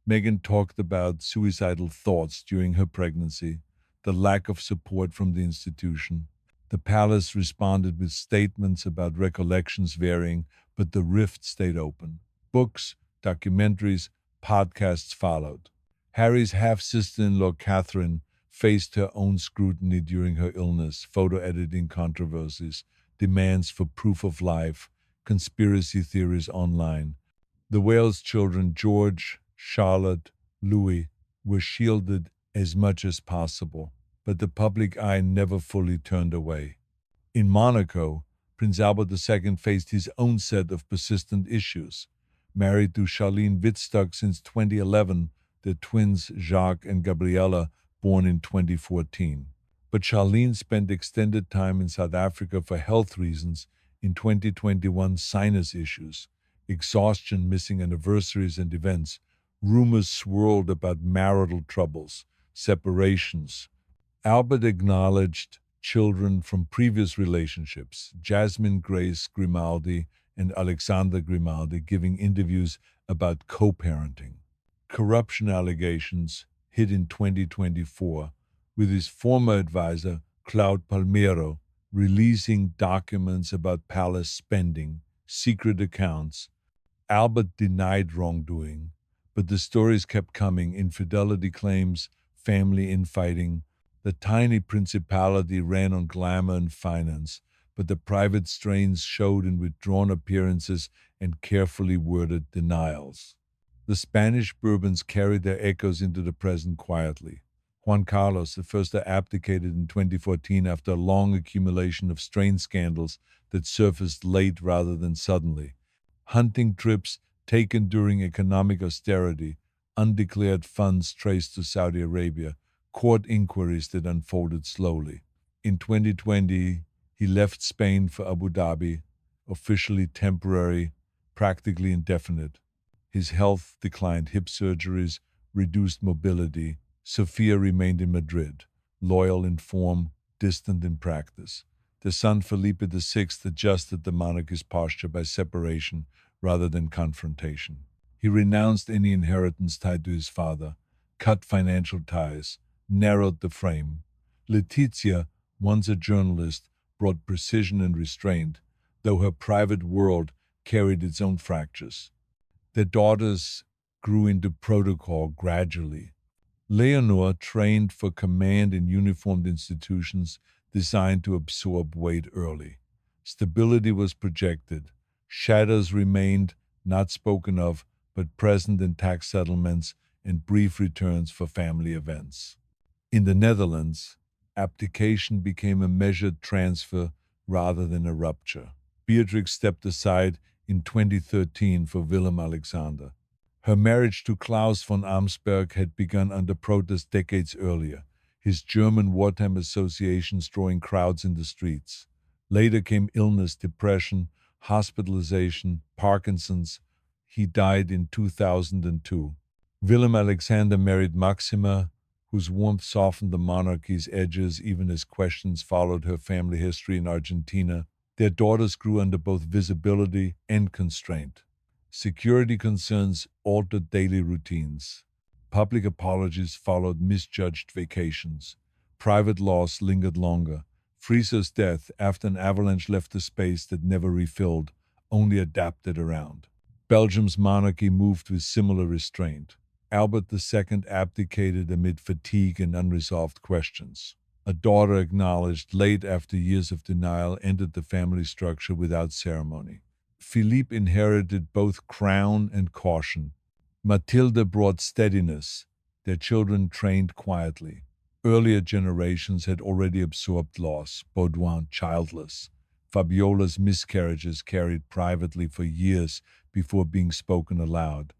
Meghan talked about suicidal thoughts during her pregnancy, the lack of support from the institution. The palace responded with statements about recollections varying, but the rift stayed open. Books, documentaries, podcasts followed. Harry's half-sister-in-law Catherine faced her own scrutiny during her illness, photo editing controversies, demands for proof of life, conspiracy theories online. The Wales children, George, Charlotte, Louis, were shielded as much as possible, but the public eye never fully turned away. In Monaco, Prince Albert II faced his own set of persistent issues. Married to Charlene Wittstock since 2011, their twins Jacques and Gabriella born in 2014. But Charlene spent extended time in South Africa for health reasons in 2021 sinus issues, exhaustion, missing anniversaries and events. Rumors swirled about marital troubles, separations. Albert acknowledged children from previous relationships, Jasmine Grace Grimaldi and Alexander Grimaldi, giving interviews about co parenting. Corruption allegations hit in 2024, with his former advisor, Claude Palmero, releasing documents about palace spending, secret accounts. Albert denied wrongdoing, but the stories kept coming: infidelity claims, family infighting. The tiny principality ran on glamour and finance, but the private strains showed in withdrawn appearances and carefully worded denials. The Spanish Bourbons carried their echoes into the present quietly. Juan Carlos I abdicated in 2014 after a long accumulation of strange scandals that surfaced late rather than suddenly. Hunting trips taken during economic austerity, undeclared funds traced to Saudi Arabia, court inquiries that unfolded slowly. In 2020, he left Spain for Abu Dhabi, officially temporary, practically indefinite. His health declined: hip surgeries, reduced mobility. Sofia remained in Madrid, loyal in form, distant in practice. The son Felipe VI adjusted the monarchy's posture by separation rather than confrontation. He renounced any inheritance tied to his father, cut financial ties, narrowed the frame. Letizia, once a journalist, brought precision and restraint, though her private world carried its own fractures. Their daughters grew into protocol gradually. Leonor trained for command in uniformed institutions designed to absorb weight early. Stability was projected. Shadows remained, not spoken of, but present in tax settlements and brief returns for family events. In the Netherlands, abdication became a measured transfer rather than a rupture. Beatrix stepped aside in 2013 for Willem Alexander. Her marriage to Klaus von Amsberg had begun under protest decades earlier, his German wartime associations drawing crowds in the streets. Later came illness, depression, hospitalization, Parkinson's. He died in 2002. Willem Alexander married Maxima, whose warmth softened the monarchy's edges even as questions followed her family history in Argentina. Their daughters grew under both visibility and constraint. Security concerns altered daily routines. Public apologies followed misjudged vacations. Private loss lingered longer. Frieser's death, after an avalanche left a space that never refilled, only adapted around. Belgium's monarchy moved with similar restraint. Albert II abdicated amid fatigue and unresolved questions. A daughter, acknowledged late after years of denial, entered the family structure without ceremony. Philippe inherited both crown and caution. Matilda brought steadiness. Their children trained quietly. Earlier generations had already absorbed loss: Baudouin childless. Fabiola's miscarriages carried privately for years before being spoken aloud.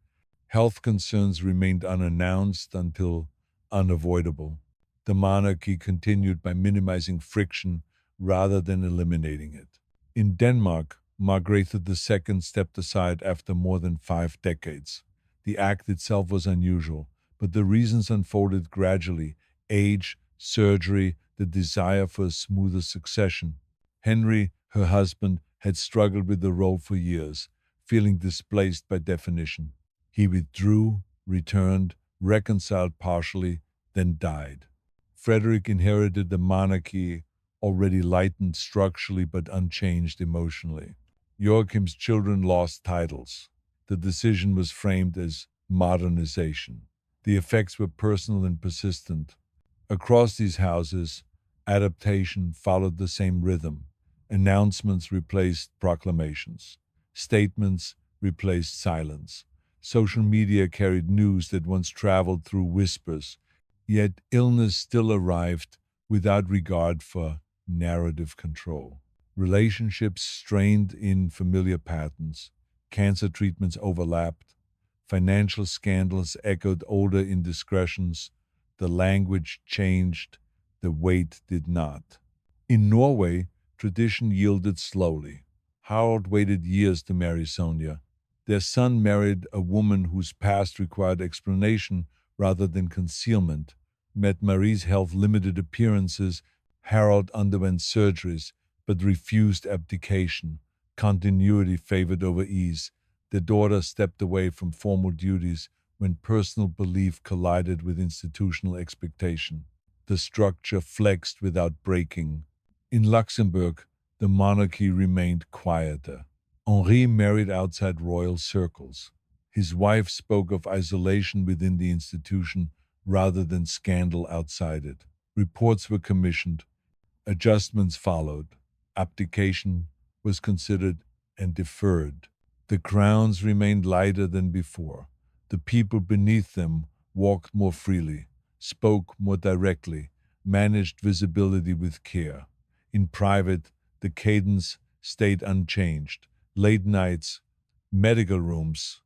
Health concerns remained unannounced until unavoidable. The monarchy continued by minimizing friction rather than eliminating it. In Denmark, Margrethe II stepped aside after more than 5 decades. The act itself was unusual, but the reasons unfolded gradually: age, surgery, the desire for a smoother succession. Henry, her husband, had struggled with the role for years, feeling displaced by definition. He withdrew, returned, reconciled partially, then died. Frederick inherited the monarchy, already lightened structurally but unchanged emotionally. Joachim's children lost titles. The decision was framed as modernization. The effects were personal and persistent. Across these houses, adaptation followed the same rhythm. Announcements replaced proclamations. Statements replaced silence. Social media carried news that once traveled through whispers, yet illness still arrived without regard for narrative control. Relationships strained in familiar patterns. Cancer treatments overlapped. Financial scandals echoed older indiscretions. The language changed. The weight did not. In Norway, tradition yielded slowly. Harald waited years to marry Sonia. Their son married a woman whose past required explanation rather than concealment. Met Marie's health limited appearances. Harald underwent surgeries but refused abdication. Continuity favored over ease. The daughter stepped away from formal duties when personal belief collided with institutional expectation. The structure flexed without breaking. In Luxembourg, the monarchy remained quieter. Henri married outside royal circles. His wife spoke of isolation within the institution rather than scandal outside it. Reports were commissioned. Adjustments followed. Abdication was considered and deferred. The crowns remained lighter than before. The people beneath them walked more freely, spoke more directly, managed visibility with care. In private, the cadence stayed unchanged. Late nights, medical rooms,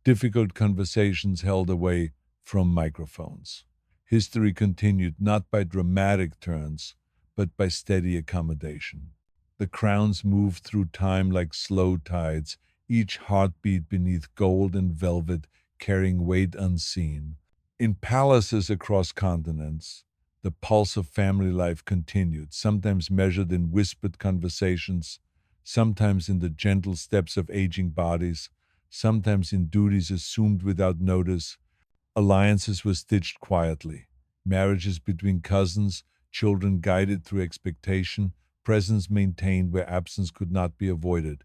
difficult conversations held away from microphones. History continued not by dramatic turns, but by steady accommodation. The crowns moved through time like slow tides, each heartbeat beneath gold and velvet carrying weight unseen. In palaces across continents, the pulse of family life continued, sometimes measured in whispered conversations, sometimes in the gentle steps of aging bodies, sometimes in duties assumed without notice. Alliances were stitched quietly. Marriages between cousins, children guided through expectation, presence maintained where absence could not be avoided.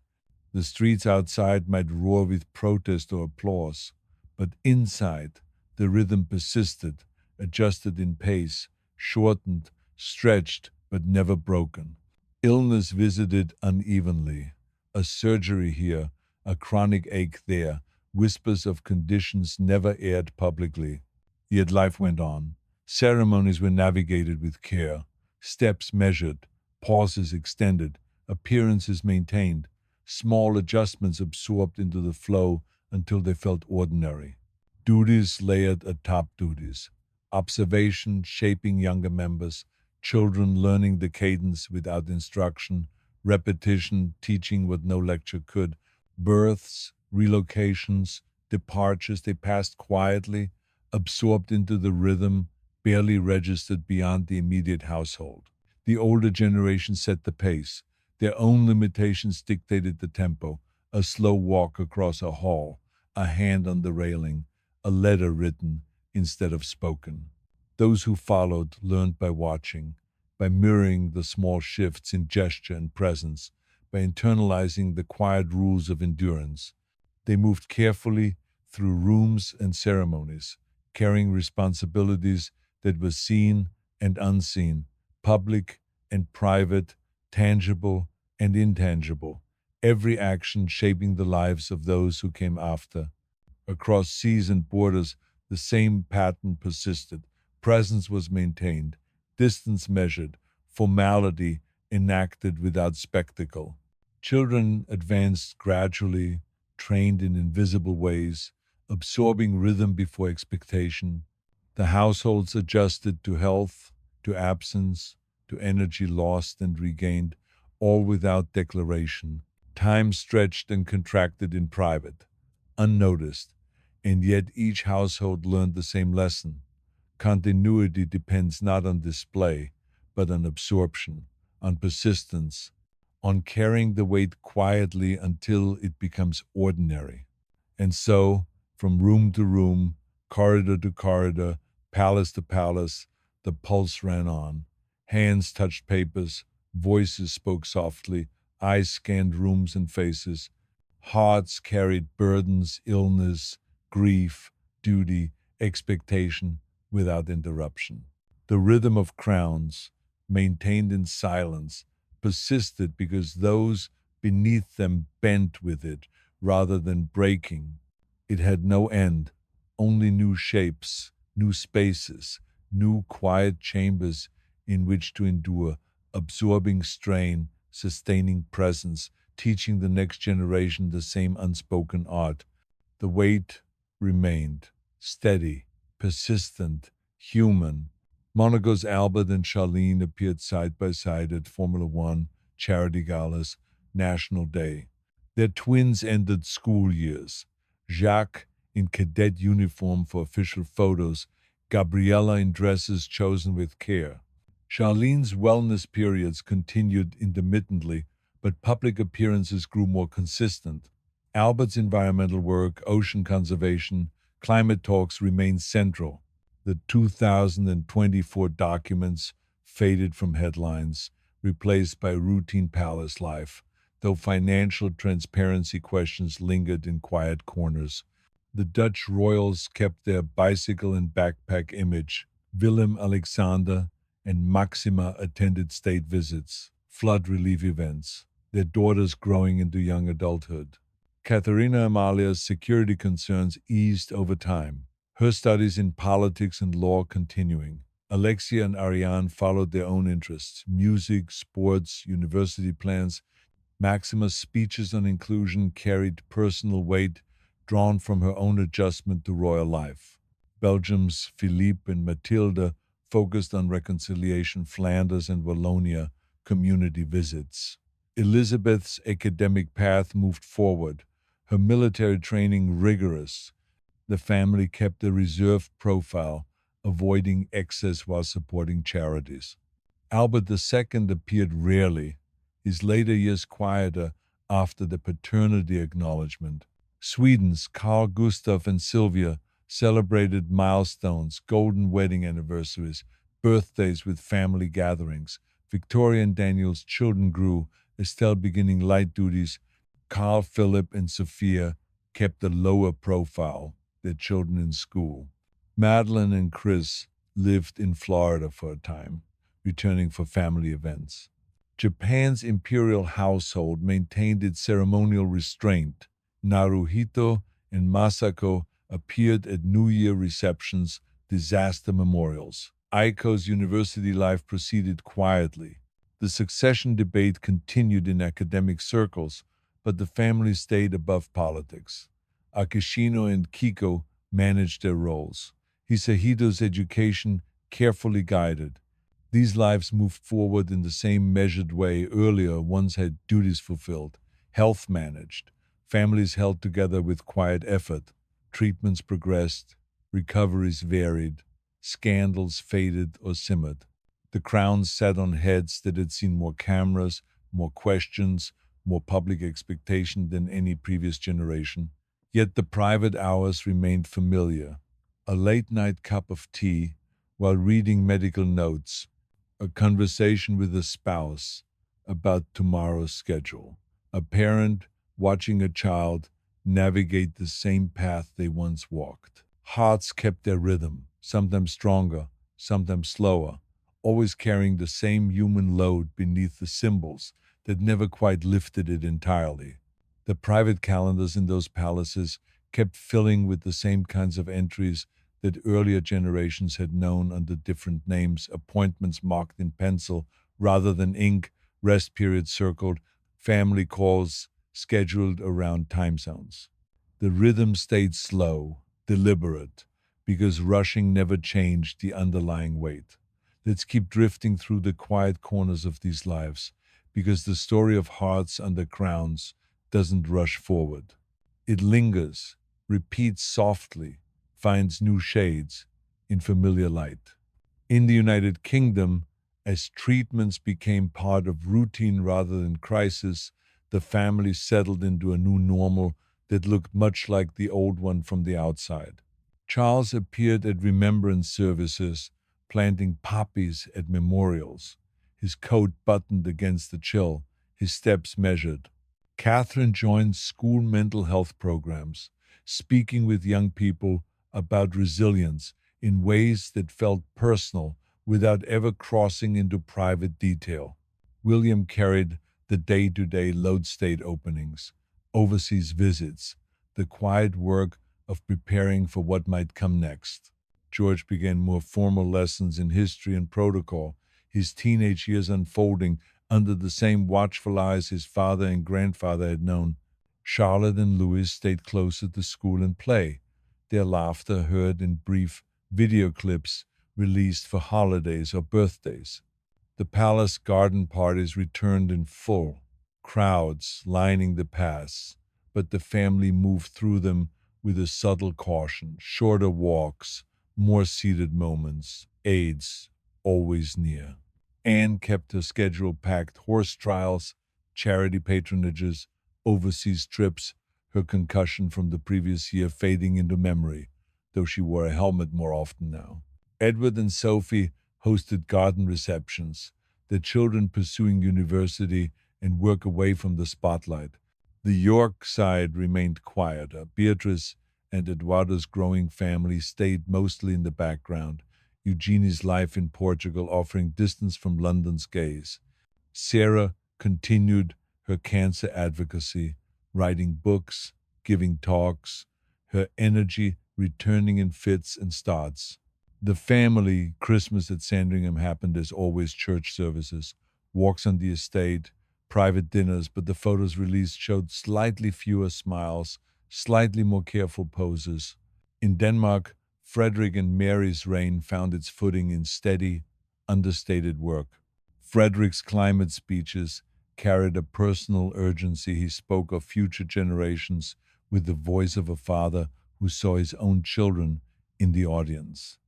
The streets outside might roar with protest or applause, but inside, the rhythm persisted, adjusted in pace, shortened, stretched, but never broken. Illness visited unevenly. A surgery here, a chronic ache there, whispers of conditions never aired publicly. Yet life went on. Ceremonies were navigated with care, steps measured, pauses extended, appearances maintained, small adjustments absorbed into the flow until they felt ordinary. Duties layered atop duties, observation shaping younger members, children learning the cadence without instruction, repetition teaching what no lecture could, births, relocations, departures, they passed quietly, absorbed into the rhythm, barely registered beyond the immediate household. The older generation set the pace. Their own limitations dictated the tempo, a slow walk across a hall, a hand on the railing, a letter written instead of spoken. Those who followed learned by watching, by mirroring the small shifts in gesture and presence, by internalizing the quiet rules of endurance. They moved carefully through rooms and ceremonies, carrying responsibilities that were seen and unseen, public and private, tangible and intangible, every action shaping the lives of those who came after. Across seas and borders, the same pattern persisted. Presence was maintained, distance measured, formality enacted without spectacle. Children advanced gradually, trained in invisible ways, absorbing rhythm before expectation. The households adjusted to health, to absence, to energy lost and regained, all without declaration. Time stretched and contracted in private, unnoticed, and yet each household learned the same lesson. Continuity depends not on display, but on absorption, on persistence, on carrying the weight quietly until it becomes ordinary. And so, from room to room, corridor to corridor, palace to palace, the pulse ran on. Hands touched papers, voices spoke softly, eyes scanned rooms and faces. Hearts carried burdens, illness, grief, duty, expectation without interruption. The rhythm of crowns, maintained in silence, persisted because those beneath them bent with it rather than breaking. It had no end, only new shapes, new spaces, new quiet chambers in which to endure, absorbing strain, sustaining presence, teaching the next generation the same unspoken art. The weight remained steady, persistent, human. Monaco's Albert and Charlene appeared side by side at Formula One, Charity Galas, National Day. Their twins ended school years. Jacques in cadet uniform for official photos, Gabriella in dresses chosen with care. Charlene's wellness periods continued intermittently, but public appearances grew more consistent. Albert's environmental work, ocean conservation, climate talks remained central. The 2024 documents faded from headlines, replaced by routine palace life, though financial transparency questions lingered in quiet corners. The Dutch royals kept their bicycle and backpack image. Willem Alexander and Maxima attended state visits, flood relief events, their daughters growing into young adulthood. Katharina Amalia's security concerns eased over time, her studies in politics and law continuing. Alexia and Ariane followed their own interests music, sports, university plans. Maxima's speeches on inclusion carried personal weight drawn from her own adjustment to royal life. Belgium's Philippe and Mathilde focused on reconciliation, Flanders and Wallonia community visits. Elizabeth's academic path moved forward, her military training rigorous. The family kept a reserved profile, avoiding excess while supporting charities. Albert II appeared rarely, his later years quieter after the paternity acknowledgement. Sweden's Carl Gustaf and Sylvia celebrated milestones, golden wedding anniversaries, birthdays with family gatherings. Victoria and Daniel's children grew, Estelle beginning light duties. Carl Philip and Sophia kept a lower profile, their children in school. Madeline and Chris lived in Florida for a time, returning for family events. Japan's imperial household maintained its ceremonial restraint. Naruhito and Masako appeared at New Year receptions, disaster memorials. Aiko's university life proceeded quietly. The succession debate continued in academic circles, but the family stayed above politics. Akishino and Kiko managed their roles. Hisahito's education carefully guided. These lives moved forward in the same measured way earlier ones had duties fulfilled, health managed, families held together with quiet effort, treatments progressed, recoveries varied, scandals faded or simmered. The crowns sat on heads that had seen more cameras, more questions, more public expectation than any previous generation. Yet the private hours remained familiar. A late-night cup of tea while reading medical notes, a conversation with a spouse about tomorrow's schedule, a parent watching a child navigate the same path they once walked. Hearts kept their rhythm, sometimes stronger, sometimes slower, always carrying the same human load beneath the symbols that never quite lifted it entirely. The private calendars in those palaces kept filling with the same kinds of entries that earlier generations had known under different names, appointments marked in pencil rather than ink, rest periods circled, family calls scheduled around time zones. The rhythm stayed slow, deliberate, because rushing never changed the underlying weight. Let's keep drifting through the quiet corners of these lives, because the story of hearts under crowns doesn't rush forward. It lingers, repeats softly, finds new shades in familiar light. In the United Kingdom, as treatments became part of routine rather than crisis, the family settled into a new normal that looked much like the old one from the outside. Charles appeared at remembrance services, planting poppies at memorials, his coat buttoned against the chill, his steps measured. Catherine joined school mental health programs, speaking with young people about resilience in ways that felt personal without ever crossing into private detail. William carried the day-to-day load state openings, overseas visits, the quiet work of preparing for what might come next. George began more formal lessons in history and protocol, his teenage years unfolding under the same watchful eyes his father and grandfather had known. Charlotte and Louis stayed closer to school and play, their laughter heard in brief video clips released for holidays or birthdays. The palace garden parties returned in full, crowds lining the paths, but the family moved through them with a subtle caution, shorter walks, more seated moments, aides always near. Anne kept her schedule packed: horse trials, charity patronages, overseas trips, her concussion from the previous year fading into memory, though she wore a helmet more often now. Edward and Sophie hosted garden receptions, their children pursuing university and work away from the spotlight. The York side remained quieter. Beatrice and Eduardo's growing family stayed mostly in the background, Eugenie's life in Portugal offering distance from London's gaze. Sarah continued her cancer advocacy, writing books, giving talks, her energy returning in fits and starts. The family Christmas at Sandringham happened as always: church services, walks on the estate, private dinners, but the photos released showed slightly fewer smiles, slightly more careful poses. In Denmark, Frederick and Mary's reign found its footing in steady, understated work. Frederick's climate speeches carried a personal urgency. He spoke of future generations with the voice of a father who saw his own children in the audience.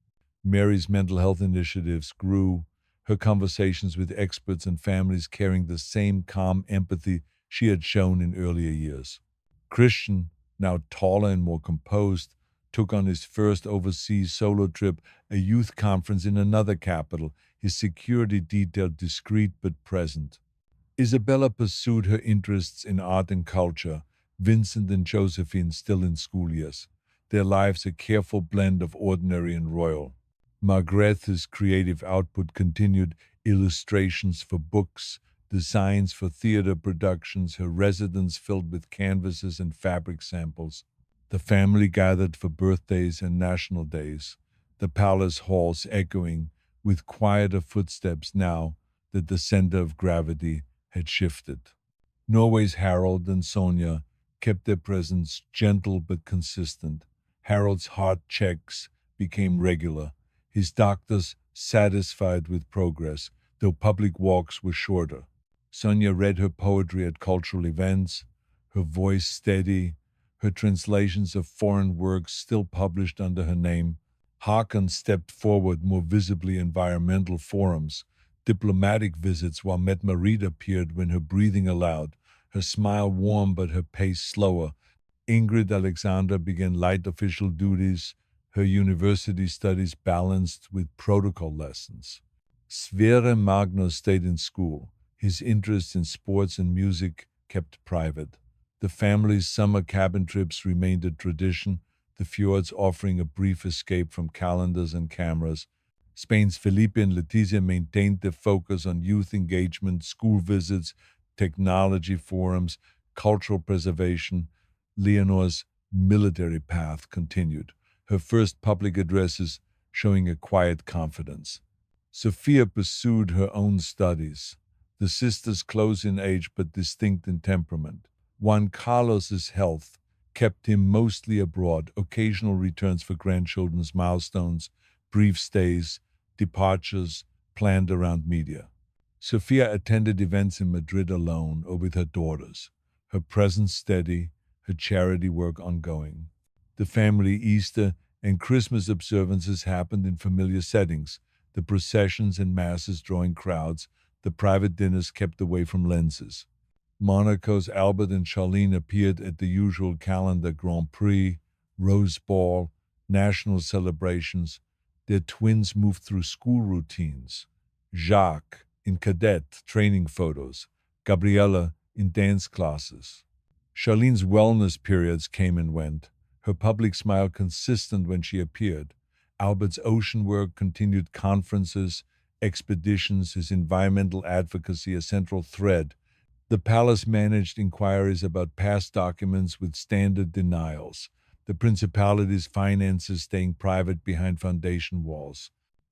Mary's mental health initiatives grew, her conversations with experts and families carrying the same calm empathy she had shown in earlier years. Christian, now taller and more composed, took on his first overseas solo trip, a youth conference in another capital, his security detail discreet but present. Isabella pursued her interests in art and culture, Vincent and Josephine still in school years, their lives a careful blend of ordinary and royal. Margrethe's creative output continued: illustrations for books, designs for theater productions, her residence filled with canvases and fabric samples. The family gathered for birthdays and national days, the palace halls echoing with quieter footsteps now that the center of gravity had shifted. Norway's Harold and Sonia kept their presence gentle but consistent. Harold's heart checks became regular, his doctors satisfied with progress, though public walks were shorter. Sonia read her poetry at cultural events, her voice steady, her translations of foreign works still published under her name. Hakan stepped forward more visibly in environmental forums, diplomatic visits, while Mette-Marit appeared when her breathing allowed, her smile warm but her pace slower. Ingrid Alexandra began light official duties, her university studies balanced with protocol lessons. Sverre Magnus stayed in school, his interests in sports and music kept private. The family's summer cabin trips remained a tradition, the fjords offering a brief escape from calendars and cameras. Spain's Felipe and Letizia maintained their focus on youth engagement, school visits, technology forums, cultural preservation. Leonor's military path continued, her first public addresses showing a quiet confidence. Sophia pursued her own studies, the sisters close in age but distinct in temperament. Juan Carlos's health kept him mostly abroad, occasional returns for grandchildren's milestones, brief stays, departures planned around media. Sophia attended events in Madrid alone or with her daughters, her presence steady, her charity work ongoing. The family Easter and Christmas observances happened in familiar settings, the processions and masses drawing crowds, the private dinners kept away from lenses. Monaco's Albert and Charlene appeared at the usual calendar: Grand Prix, Rose Ball, national celebrations. Their twins moved through school routines. Jacques in cadet training photos, Gabriella in dance classes. Charlene's wellness periods came and went, her public smile consistent when she appeared. Albert's ocean work continued: conferences, expeditions, his environmental advocacy a central thread. The palace managed inquiries about past documents with standard denials, the principality's finances staying private behind foundation walls.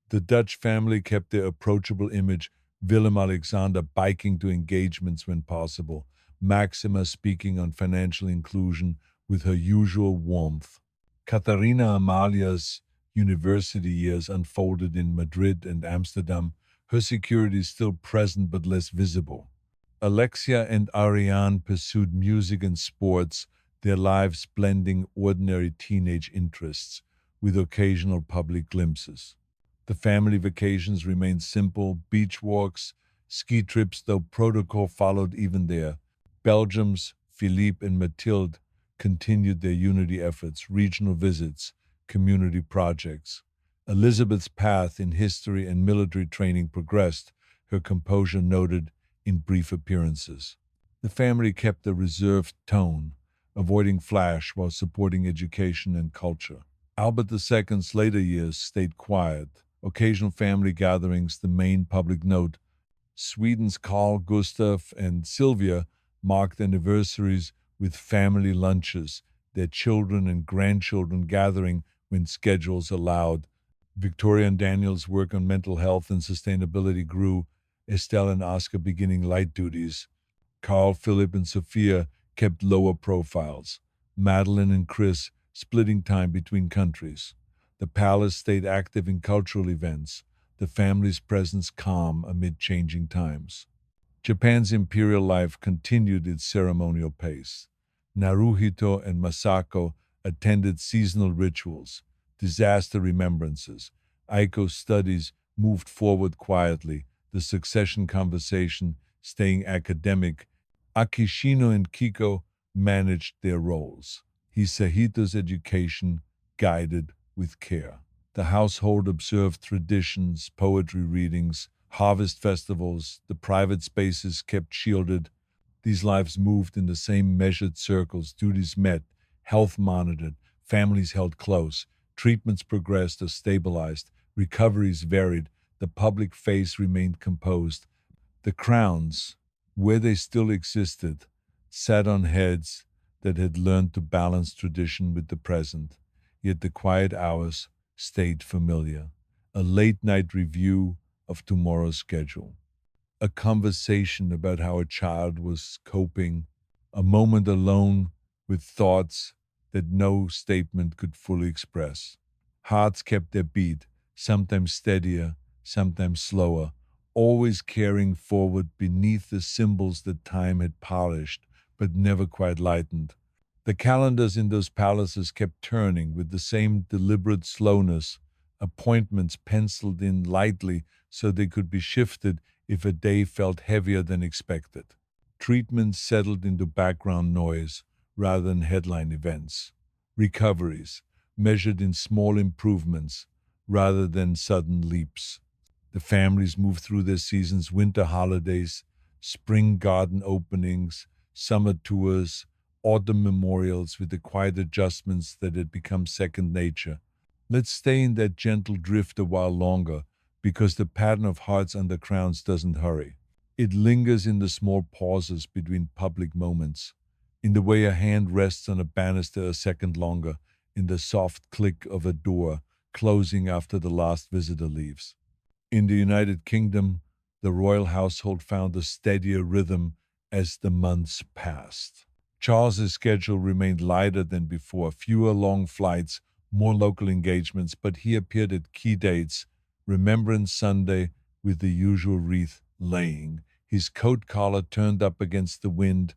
The Dutch family kept their approachable image, Willem Alexander biking to engagements when possible, Maxima speaking on financial inclusion with her usual warmth. Katharina Amalia's university years unfolded in Madrid and Amsterdam, her security is still present but less visible. Alexia and Ariane pursued music and sports, their lives blending ordinary teenage interests with occasional public glimpses. The family vacations remained simple beach walks, ski trips, though protocol followed even there. Belgium's Philippe and Mathilde continued their unity efforts, regional visits, community projects. Elizabeth's path in history and military training progressed, her composure noted in brief appearances. The family kept a reserved tone, avoiding flash while supporting education and culture. Albert II's later years stayed quiet. Occasional family gatherings, the main public note. Sweden's Carl Gustaf and Sylvia marked anniversaries with family lunches, their children and grandchildren gathering when schedules allowed. Victoria and Daniel's work on mental health and sustainability grew, Estelle and Oscar beginning light duties. Carl, Philip, and Sophia kept lower profiles. Madeline and Chris splitting time between countries. The palace stayed active in cultural events, the family's presence calm amid changing times. Japan's imperial life continued its ceremonial pace. Naruhito and Masako attended seasonal rituals, disaster remembrances. Aiko's studies moved forward quietly, the succession conversation staying academic. Akishino and Kiko managed their roles. Hisahito's education guided with care. The household observed traditions, poetry readings, harvest festivals, the private spaces kept shielded. These lives moved in the same measured circles, duties met, health monitored, families held close, treatments progressed or stabilized, recoveries varied, the public face remained composed. The crowns, where they still existed, sat on heads that had learned to balance tradition with the present, yet the quiet hours stayed familiar. A late night review of tomorrow's schedule, a conversation about how a child was coping, a moment alone with thoughts that no statement could fully express. Hearts kept their beat, sometimes steadier, sometimes slower, always carrying forward beneath the symbols that time had polished but never quite lightened. The calendars in those palaces kept turning with the same deliberate slowness, appointments penciled in lightly so they could be shifted if a day felt heavier than expected. Treatments settled into background noise rather than headline events. Recoveries measured in small improvements rather than sudden leaps. The families moved through their seasons, winter holidays, spring garden openings, summer tours, autumn memorials with the quiet adjustments that had become second nature. Let's stay in that gentle drift a while longer because the pattern of hearts under crowns doesn't hurry. It lingers in the small pauses between public moments, in the way a hand rests on a banister a second longer, in the soft click of a door closing after the last visitor leaves. In the United Kingdom, the royal household found a steadier rhythm as the months passed. Charles's schedule remained lighter than before, fewer long flights, more local engagements, but he appeared at key dates, Remembrance Sunday with the usual wreath laying, his coat collar turned up against the wind,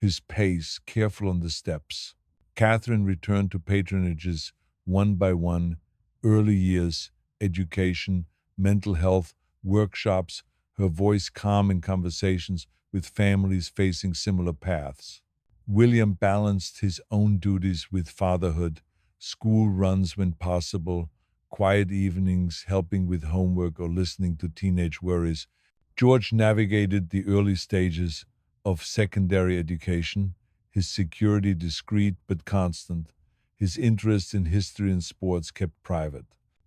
his pace careful on the steps. Catherine returned to patronages one by one, early years, education, mental health, workshops, her voice calm in conversations with families facing similar paths. William balanced his own duties with fatherhood, school runs when possible, quiet evenings helping with homework or listening to teenage worries. George navigated the early stages of secondary education, his security discreet but constant, his interest in history and sports kept private.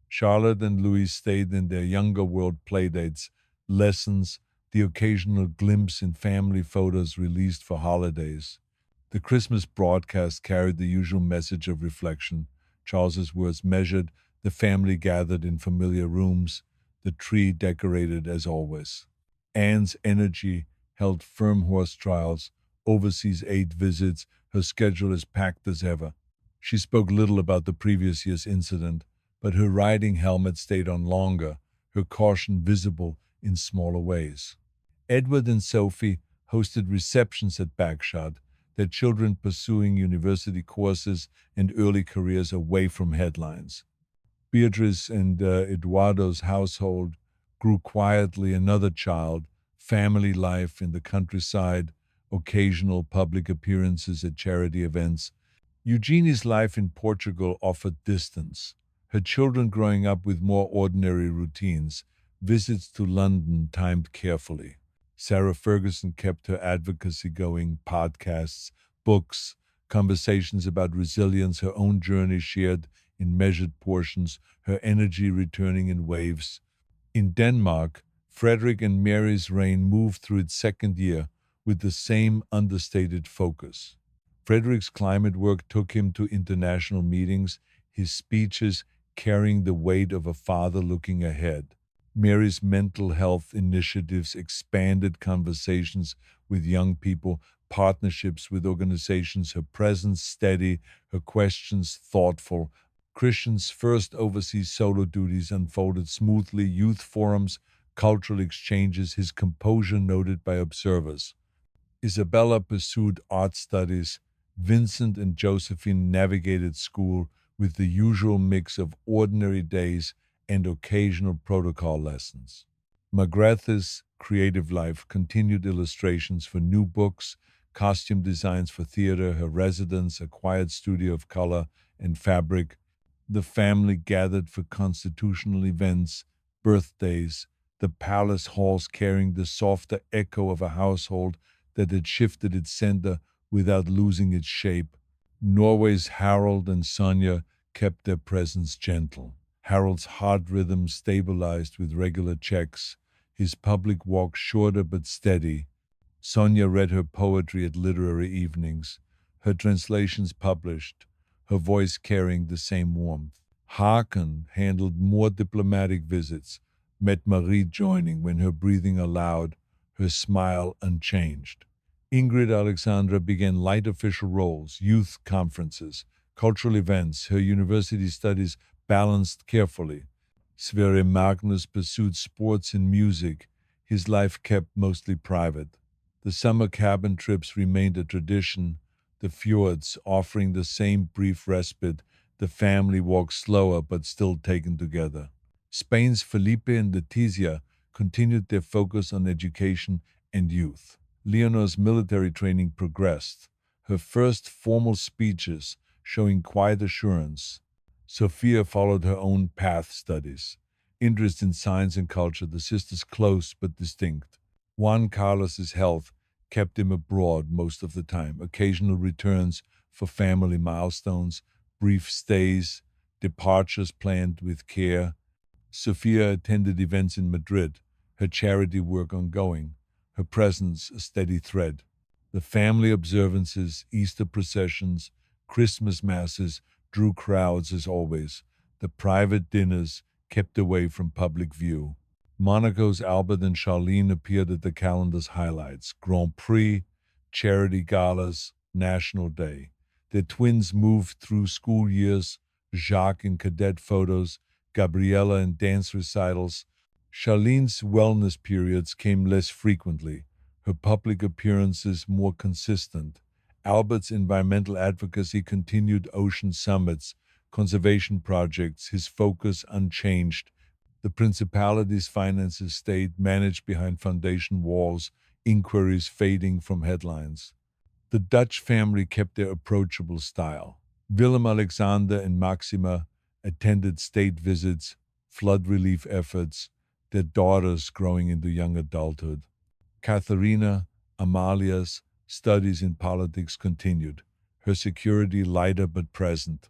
Charlotte and Louis stayed in their younger world playdates, lessons, the occasional glimpse in family photos released for holidays. The Christmas broadcast carried the usual message of reflection. Charles's words measured, the family gathered in familiar rooms, the tree decorated as always. Anne's energy held firm horse trials, overseas aid visits, her schedule as packed as ever. She spoke little about the previous year's incident, but her riding helmet stayed on longer, her caution visible in smaller ways. Edward and Sophie hosted receptions at Bagshot, their children pursuing university courses and early careers away from headlines. Beatrice and Eduardo's household grew quietly, another child, family life in the countryside, occasional public appearances at charity events. Eugenie's life in Portugal offered distance, her children growing up with more ordinary routines, visits to London timed carefully. Sarah Ferguson kept her advocacy going, podcasts, books, conversations about resilience, her own journey shared in measured portions, her energy returning in waves. In Denmark, Frederick and Mary's reign moved through its second year with the same understated focus. Frederick's climate work took him to international meetings, his speeches carrying the weight of a father looking ahead. Mary's mental health initiatives expanded conversations with young people, partnerships with organizations, her presence steady, her questions thoughtful. Christian's first overseas solo duties unfolded smoothly, youth forums, cultural exchanges, his composure noted by observers. Isabella pursued art studies. Vincent and Josephine navigated school with the usual mix of ordinary days and occasional protocol lessons. Magretha's creative life continued illustrations for new books, costume designs for theater, her residence, a quiet studio of color and fabric. The family gathered for constitutional events, birthdays, the palace halls carrying the softer echo of a household that had shifted its center without losing its shape. Norway's Harold and Sonia kept their presence gentle. Harold's heart rhythm stabilized with regular checks, his public walk shorter but steady. Sonia read her poetry at literary evenings, her translations published, her voice carrying the same warmth. Hakan handled more diplomatic visits, met Marie joining when her breathing allowed, her smile unchanged. Ingrid Alexandra began light official roles, youth conferences, cultural events, her university studies balanced carefully. Sverre Magnus pursued sports and music, his life kept mostly private. The summer cabin trips remained a tradition, the fjords offering the same brief respite, the family walked slower but still taken together. Spain's Felipe and Letizia continued their focus on education and youth. Leonor's military training progressed, her first formal speeches showing quiet assurance. Sophia followed her own path studies. Interest in science and culture, the sisters close but distinct. Juan Carlos's health kept him abroad most of the time, occasional returns for family milestones, brief stays, departures planned with care. Sophia attended events in Madrid, her charity work ongoing, her presence a steady thread. The family observances, Easter processions, Christmas masses drew crowds as always. The private dinners kept away from public view. Monaco's Albert and Charlene appeared at the calendar's highlights: Grand Prix, charity galas, National Day. Their twins moved through school years, Jacques in cadet photos, Gabriella in dance recitals. Charlene's wellness periods came less frequently, her public appearances more consistent. Albert's environmental advocacy continued, ocean summits, conservation projects, his focus unchanged. The principality's finances stayed managed behind foundation walls, inquiries fading from headlines. The Dutch family kept their approachable style. Willem Alexander and Maxima attended state visits, flood relief efforts, their daughters growing into young adulthood. Katharina Amalia's studies in politics continued, her security lighter but present.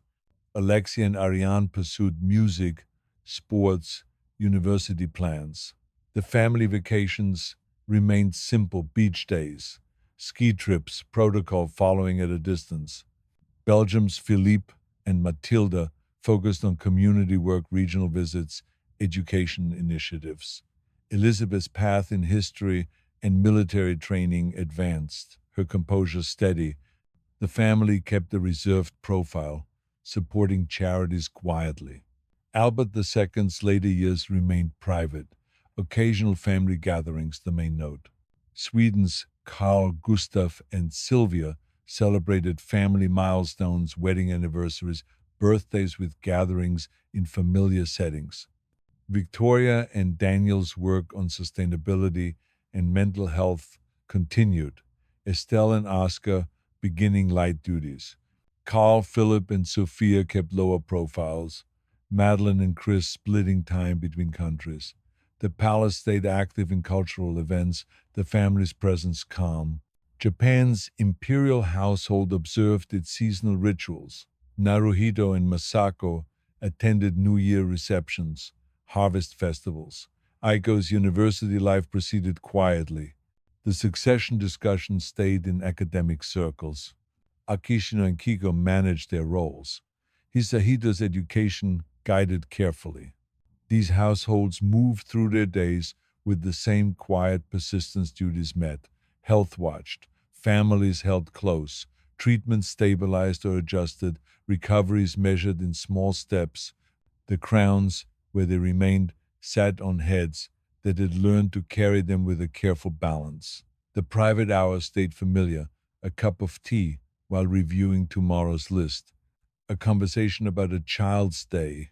Alexia and Ariane pursued music, sports, university plans. The family vacations remained simple: beach days, ski trips, protocol following at a distance. Belgium's Philippe and Matilda focused on community work, regional visits, education initiatives. Elizabeth's path in history and military training advanced, her composure steady. The family kept a reserved profile, supporting charities quietly. Albert II's later years remained private. Occasional family gatherings, the main note. Sweden's Carl Gustaf and Sylvia celebrated family milestones, wedding anniversaries, birthdays with gatherings in familiar settings. Victoria and Daniel's work on sustainability and mental health continued. Estelle and Oscar beginning light duties. Carl, Philip, and Sophia kept lower profiles. Madeline and Chris splitting time between countries. The palace stayed active in cultural events, the family's presence calm. Japan's imperial household observed its seasonal rituals. Naruhito and Masako attended New Year receptions, harvest festivals. Aiko's university life proceeded quietly. The succession discussions stayed in academic circles. Akishino and Kiko managed their roles. Hisahito's education guided carefully. These households moved through their days with the same quiet persistence. Duties met, health watched, families held close, treatments stabilized or adjusted, recoveries measured in small steps. The crowns, where they remained, sat on heads that had learned to carry them with a careful balance. The private hours stayed familiar, a cup of tea while reviewing tomorrow's list, a conversation about a child's day,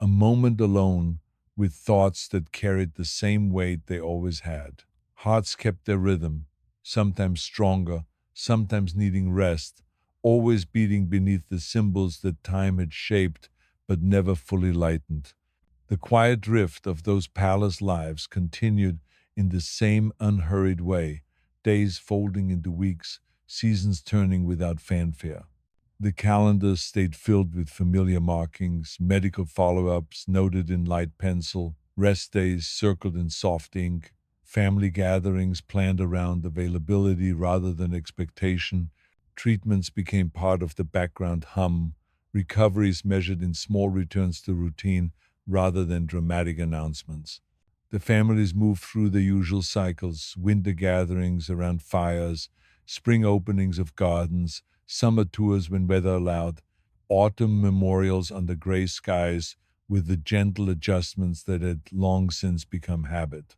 a moment alone with thoughts that carried the same weight they always had. Hearts kept their rhythm, sometimes stronger, sometimes needing rest, always beating beneath the symbols that time had shaped but never fully lightened. The quiet drift of those palace lives continued in the same unhurried way, days folding into weeks, seasons turning without fanfare. The calendars stayed filled with familiar markings, medical follow ups noted in light pencil, rest days circled in soft ink, family gatherings planned around availability rather than expectation. Treatments became part of the background hum, recoveries measured in small returns to routine rather than dramatic announcements. The families moved through the usual cycles: winter gatherings around fires, spring openings of gardens, summer tours when weather allowed, autumn memorials under gray skies with the gentle adjustments that had long since become habit.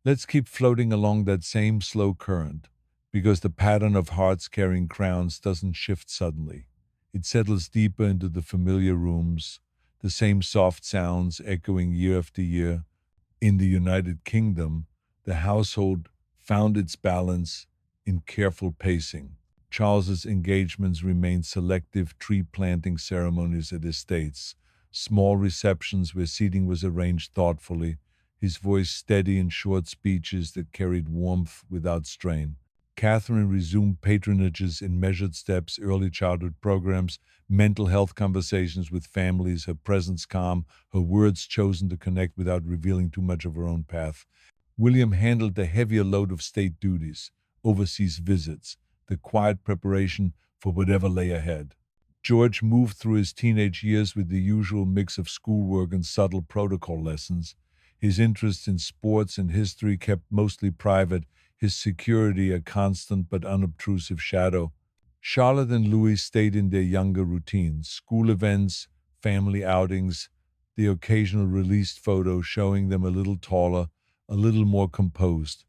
Let's keep floating along that same slow current, because the pattern of hearts carrying crowns doesn't shift suddenly. It settles deeper into the familiar rooms, the same soft sounds echoing year after year. In the United Kingdom, the household found its balance in careful pacing. Charles's engagements remained selective tree planting ceremonies at estates, small receptions where seating was arranged thoughtfully, his voice steady in short speeches that carried warmth without strain. Catherine resumed patronages in measured steps, early childhood programs, mental health conversations with families, her presence calm, her words chosen to connect without revealing too much of her own path. William handled the heavier load of state duties, overseas visits, the quiet preparation for whatever lay ahead. George moved through his teenage years with the usual mix of schoolwork and subtle protocol lessons. His interests in sports and history kept mostly private, his security a constant but unobtrusive shadow. Charlotte and Louis stayed in their younger routines: school events, family outings, the occasional released photo showing them a little taller, a little more composed.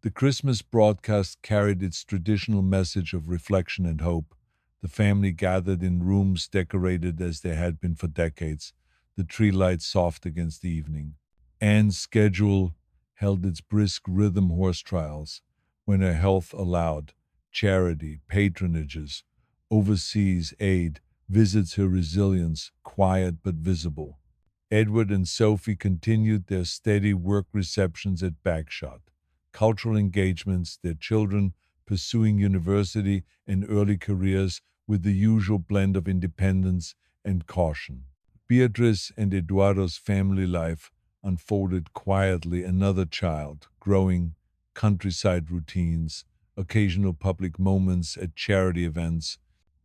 The Christmas broadcast carried its traditional message of reflection and hope. The family gathered in rooms decorated as they had been for decades, the tree light soft against the evening. Anne's schedule held its brisk rhythm horse trials when her health allowed, charity, patronages, overseas aid, visits her resilience, quiet but visible. Edward and Sophie continued their steady work receptions at Bagshot, cultural engagements, their children pursuing university and early careers with the usual blend of independence and caution. Beatrice and Eduardo's family life unfolded quietly, another child, growing, countryside routines, occasional public moments at charity events.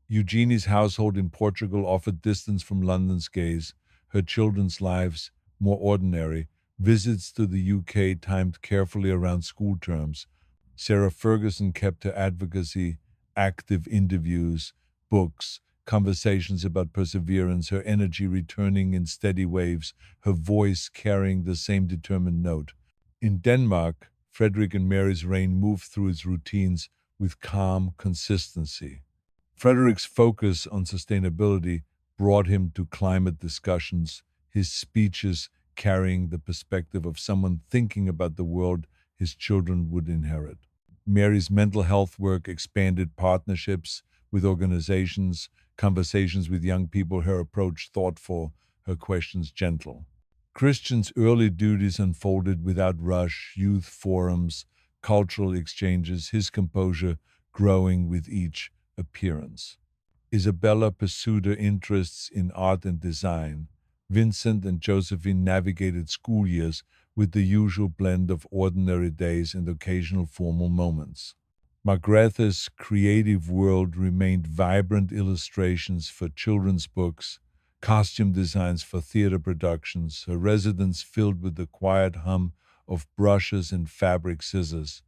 Eugenie's household in Portugal offered distance from London's gaze, her children's lives more ordinary, visits to the UK timed carefully around school terms. Sarah Ferguson kept her advocacy, active interviews, books, conversations about perseverance, her energy returning in steady waves, her voice carrying the same determined note. In Denmark, Frederick and Mary's reign moved through its routines with calm consistency. Frederick's focus on sustainability brought him to climate discussions, his speeches carrying the perspective of someone thinking about the world his children would inherit. Mary's mental health work expanded partnerships with organizations, conversations with young people, her approach thoughtful, her questions gentle. Christian's early duties unfolded without rush, youth forums, cultural exchanges, his composure growing with each appearance. Isabella pursued her interests in art and design. Vincent and Josephine navigated school years with the usual blend of ordinary days and occasional formal moments. Margrethe's creative world remained vibrant illustrations for children's books, costume designs for theater productions, her residence filled with the quiet hum of brushes and fabric scissors.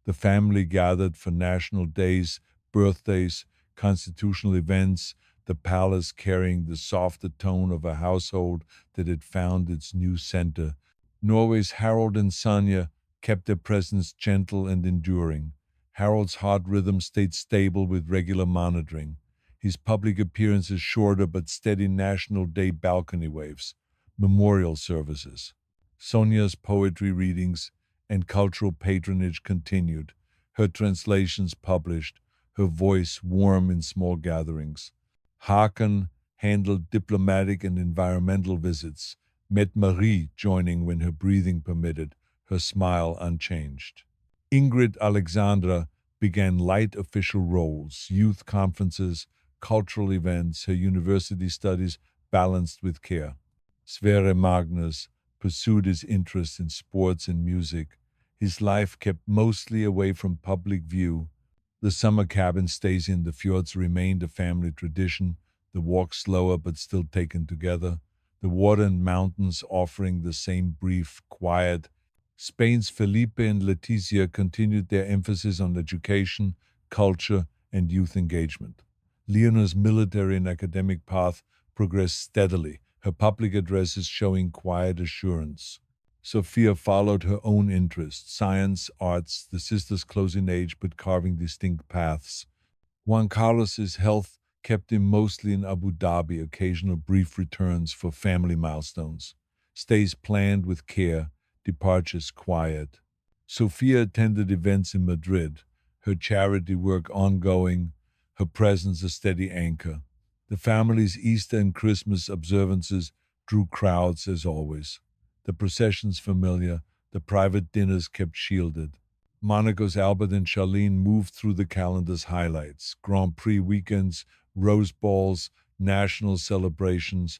The family gathered for national days, birthdays, constitutional events, the palace carrying the softer tone of a household that had found its new center. Norway's Harold and Sonja kept their presence gentle and enduring. Harold's heart rhythm stayed stable with regular monitoring. His public appearances shorter but steady National Day balcony waves, memorial services. Sonia's poetry readings and cultural patronage continued, her translations published, her voice warm in small gatherings. Hakan handled diplomatic and environmental visits, met Marie joining when her breathing permitted, her smile unchanged. Ingrid Alexandra began light official roles, youth conferences, cultural events, her university studies balanced with care. Sverre Magnus pursued his interests in sports and music, his life kept mostly away from public view. The summer cabin stays in the fjords remained a family tradition, the walk slower but still taken together, the water and mountains offering the same brief, quiet. Spain's Felipe and Leticia continued their emphasis on education, culture, and youth engagement. Leona's military and academic path progressed steadily, her public addresses showing quiet assurance. Sophia followed her own interests, science, arts, the sisters close in age but carving distinct paths. Juan Carlos's health kept him mostly in Abu Dhabi, occasional brief returns for family milestones. Stays planned with care, departures quiet. Sophia attended events in Madrid, her charity work ongoing, her presence a steady anchor. The family's Easter and Christmas observances drew crowds as always. The processions familiar, the private dinners kept shielded. Monaco's Albert and Charlene moved through the calendar's highlights, Grand Prix weekends, Rose Balls, national celebrations.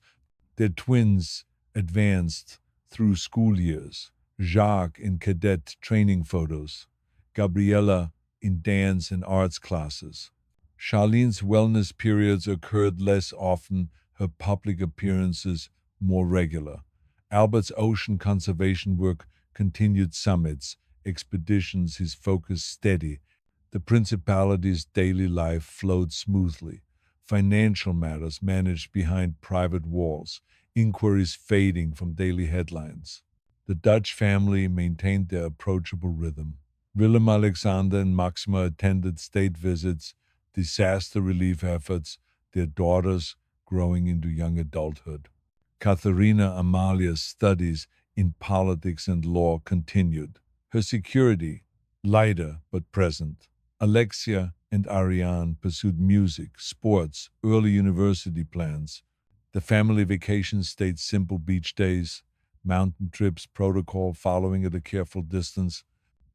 Their twins advanced through school years, Jacques in cadet training photos, Gabriella in dance and arts classes. Charlene's wellness periods occurred less often, her public appearances more regular. Albert's ocean conservation work continued summits, expeditions, his focus steady. The principality's daily life flowed smoothly. Financial matters managed behind private walls, inquiries fading from daily headlines. The Dutch family maintained their approachable rhythm. Willem Alexander and Maxima attended state visits, disaster relief efforts, their daughters growing into young adulthood. Katharina Amalia's studies in politics and law continued. Her security, lighter but present. Alexia and Ariane pursued music, sports, early university plans. The family vacation stayed simple beach days, mountain trips, protocol following at a careful distance.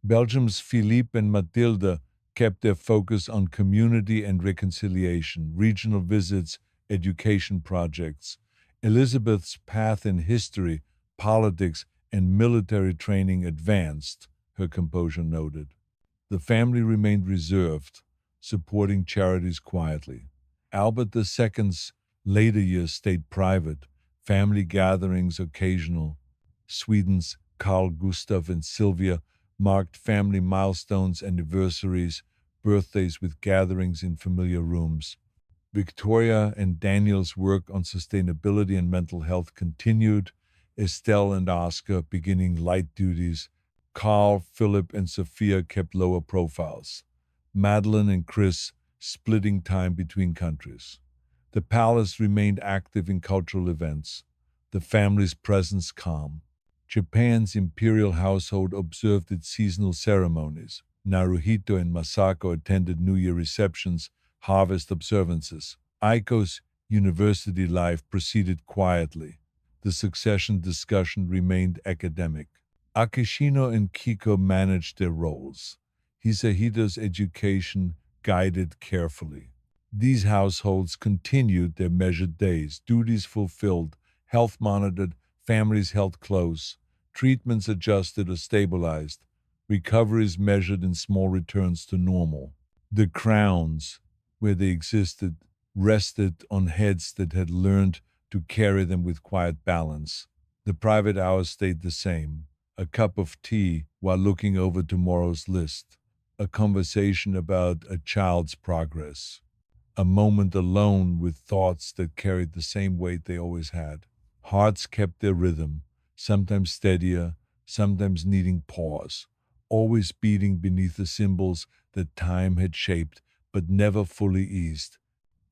Belgium's Philippe and Mathilde kept their focus on community and reconciliation, regional visits, education projects. Elizabeth's path in history, politics, and military training advanced, her composure noted. The family remained reserved, supporting charities quietly. Albert II's later years stayed private, family gatherings occasional. Sweden's Carl Gustav and Sylvia marked family milestones, anniversaries, birthdays with gatherings in familiar rooms. Victoria and Daniel's work on sustainability and mental health continued, Estelle and Oscar beginning light duties, Carl, Philip, and Sophia kept lower profiles, Madeline and Chris splitting time between countries. The palace remained active in cultural events, the family's presence calm. Japan's imperial household observed its seasonal ceremonies. Naruhito and Masako attended New Year receptions, harvest observances. Aiko's university life proceeded quietly. The succession discussion remained academic. Akishino and Kiko managed their roles. Hisahito's education guided carefully. These households continued their measured days, duties fulfilled, health monitored, families held close, treatments adjusted or stabilized, recoveries measured in small returns to normal. The crowns, where they existed, rested on heads that had learned to carry them with quiet balance. The private hours stayed the same, a cup of tea while looking over tomorrow's list, a conversation about a child's progress, a moment alone with thoughts that carried the same weight they always had. Hearts kept their rhythm, sometimes steadier, sometimes needing pause, always beating beneath the symbols that time had shaped but never fully eased.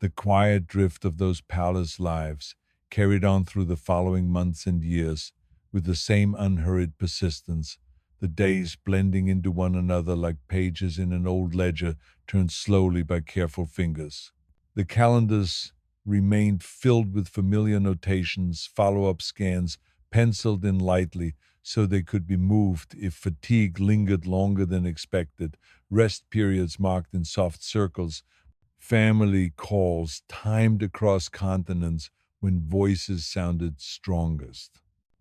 The quiet drift of those palace lives carried on through the following months and years with the same unhurried persistence, the days blending into one another like pages in an old ledger turned slowly by careful fingers. The calendars remained filled with familiar notations, follow-up scans, penciled in lightly so they could be moved if fatigue lingered longer than expected, rest periods marked in soft circles, family calls timed across continents when voices sounded strongest.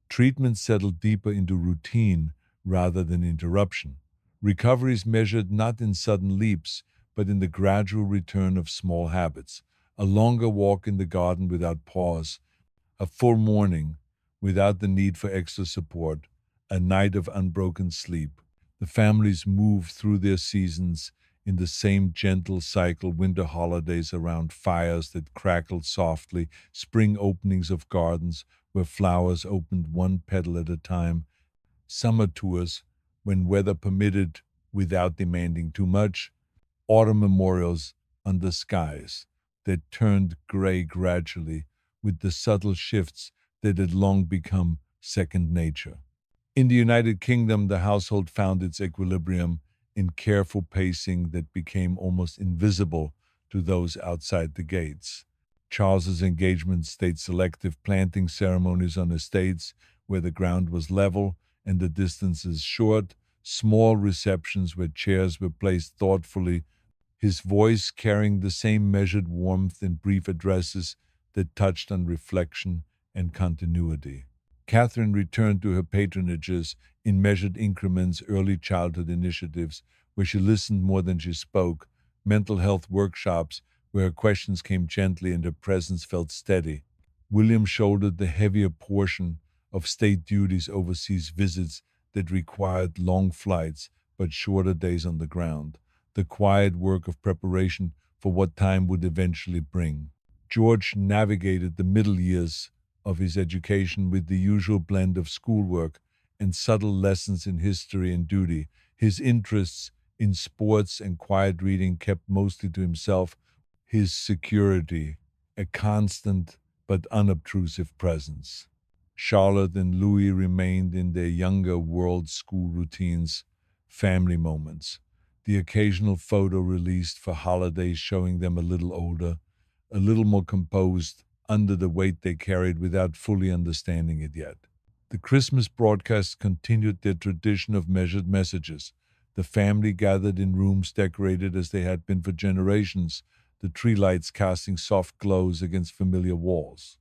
Treatment settled deeper into routine rather than interruption. Recoveries measured not in sudden leaps, but in the gradual return of small habits. A longer walk in the garden without pause, a full morning without the need for extra support, a night of unbroken sleep. The families moved through their seasons in the same gentle cycle, winter holidays around fires that crackled softly, spring openings of gardens where flowers opened one petal at a time, summer tours when weather permitted without demanding too much, autumn memorials under skies that turned gray gradually with the subtle shifts that had long become second nature. In the United Kingdom, the household found its equilibrium in careful pacing that became almost invisible to those outside the gates. Charles's engagement stayed selective, planting ceremonies on estates where the ground was level and the distances short, small receptions where chairs were placed thoughtfully, his voice carrying the same measured warmth in brief addresses that touched on reflection and continuity. Catherine returned to her patronages in measured increments, early childhood initiatives where she listened more than she spoke, mental health workshops where her questions came gently and her presence felt steady. William shouldered the heavier portion of state duties, overseas visits that required long flights but shorter days on the ground, the quiet work of preparation for what time would eventually bring. George navigated the middle years of his education with the usual blend of schoolwork and subtle lessons in history and duty. His interests in sports and quiet reading kept mostly to himself, his security a constant but unobtrusive presence. Charlotte and Louis remained in their younger world school routines, family moments, the occasional photo released for holidays showing them a little older, a little more composed under the weight they carried without fully understanding it yet. The Christmas broadcasts continued their tradition of measured messages. The family gathered in rooms decorated as they had been for generations, the tree lights casting soft glows against familiar walls.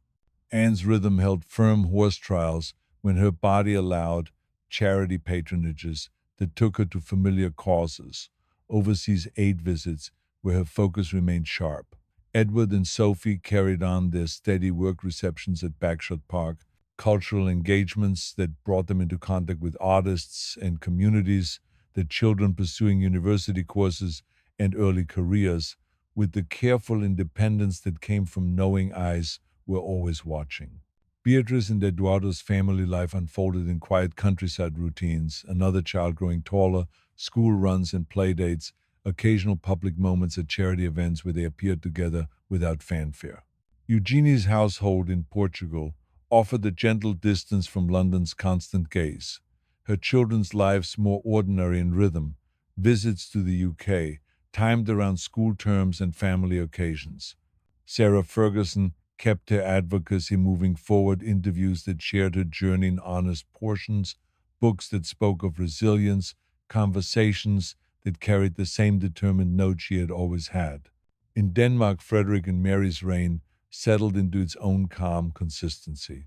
Anne's rhythm held firm horse trials when her body allowed charity patronages that took her to familiar causes, overseas aid visits where her focus remained sharp. Edward and Sophie carried on their steady work receptions at Bagshot Park, cultural engagements that brought them into contact with artists and communities, the children pursuing university courses and early careers, with the careful independence that came from knowing eyes were always watching. Beatrice and Eduardo's family life unfolded in quiet countryside routines, another child growing taller, school runs and playdates, occasional public moments at charity events where they appeared together without fanfare. Eugenie's household in Portugal offered a gentle distance from London's constant gaze. Her children's lives more ordinary in rhythm, visits to the UK, timed around school terms and family occasions. Sarah Ferguson kept her advocacy moving forward, interviews that shared her journey in honest portions, books that spoke of resilience, conversations that carried the same determined note she had always had. In Denmark, Frederick and Mary's reign settled into its own calm consistency.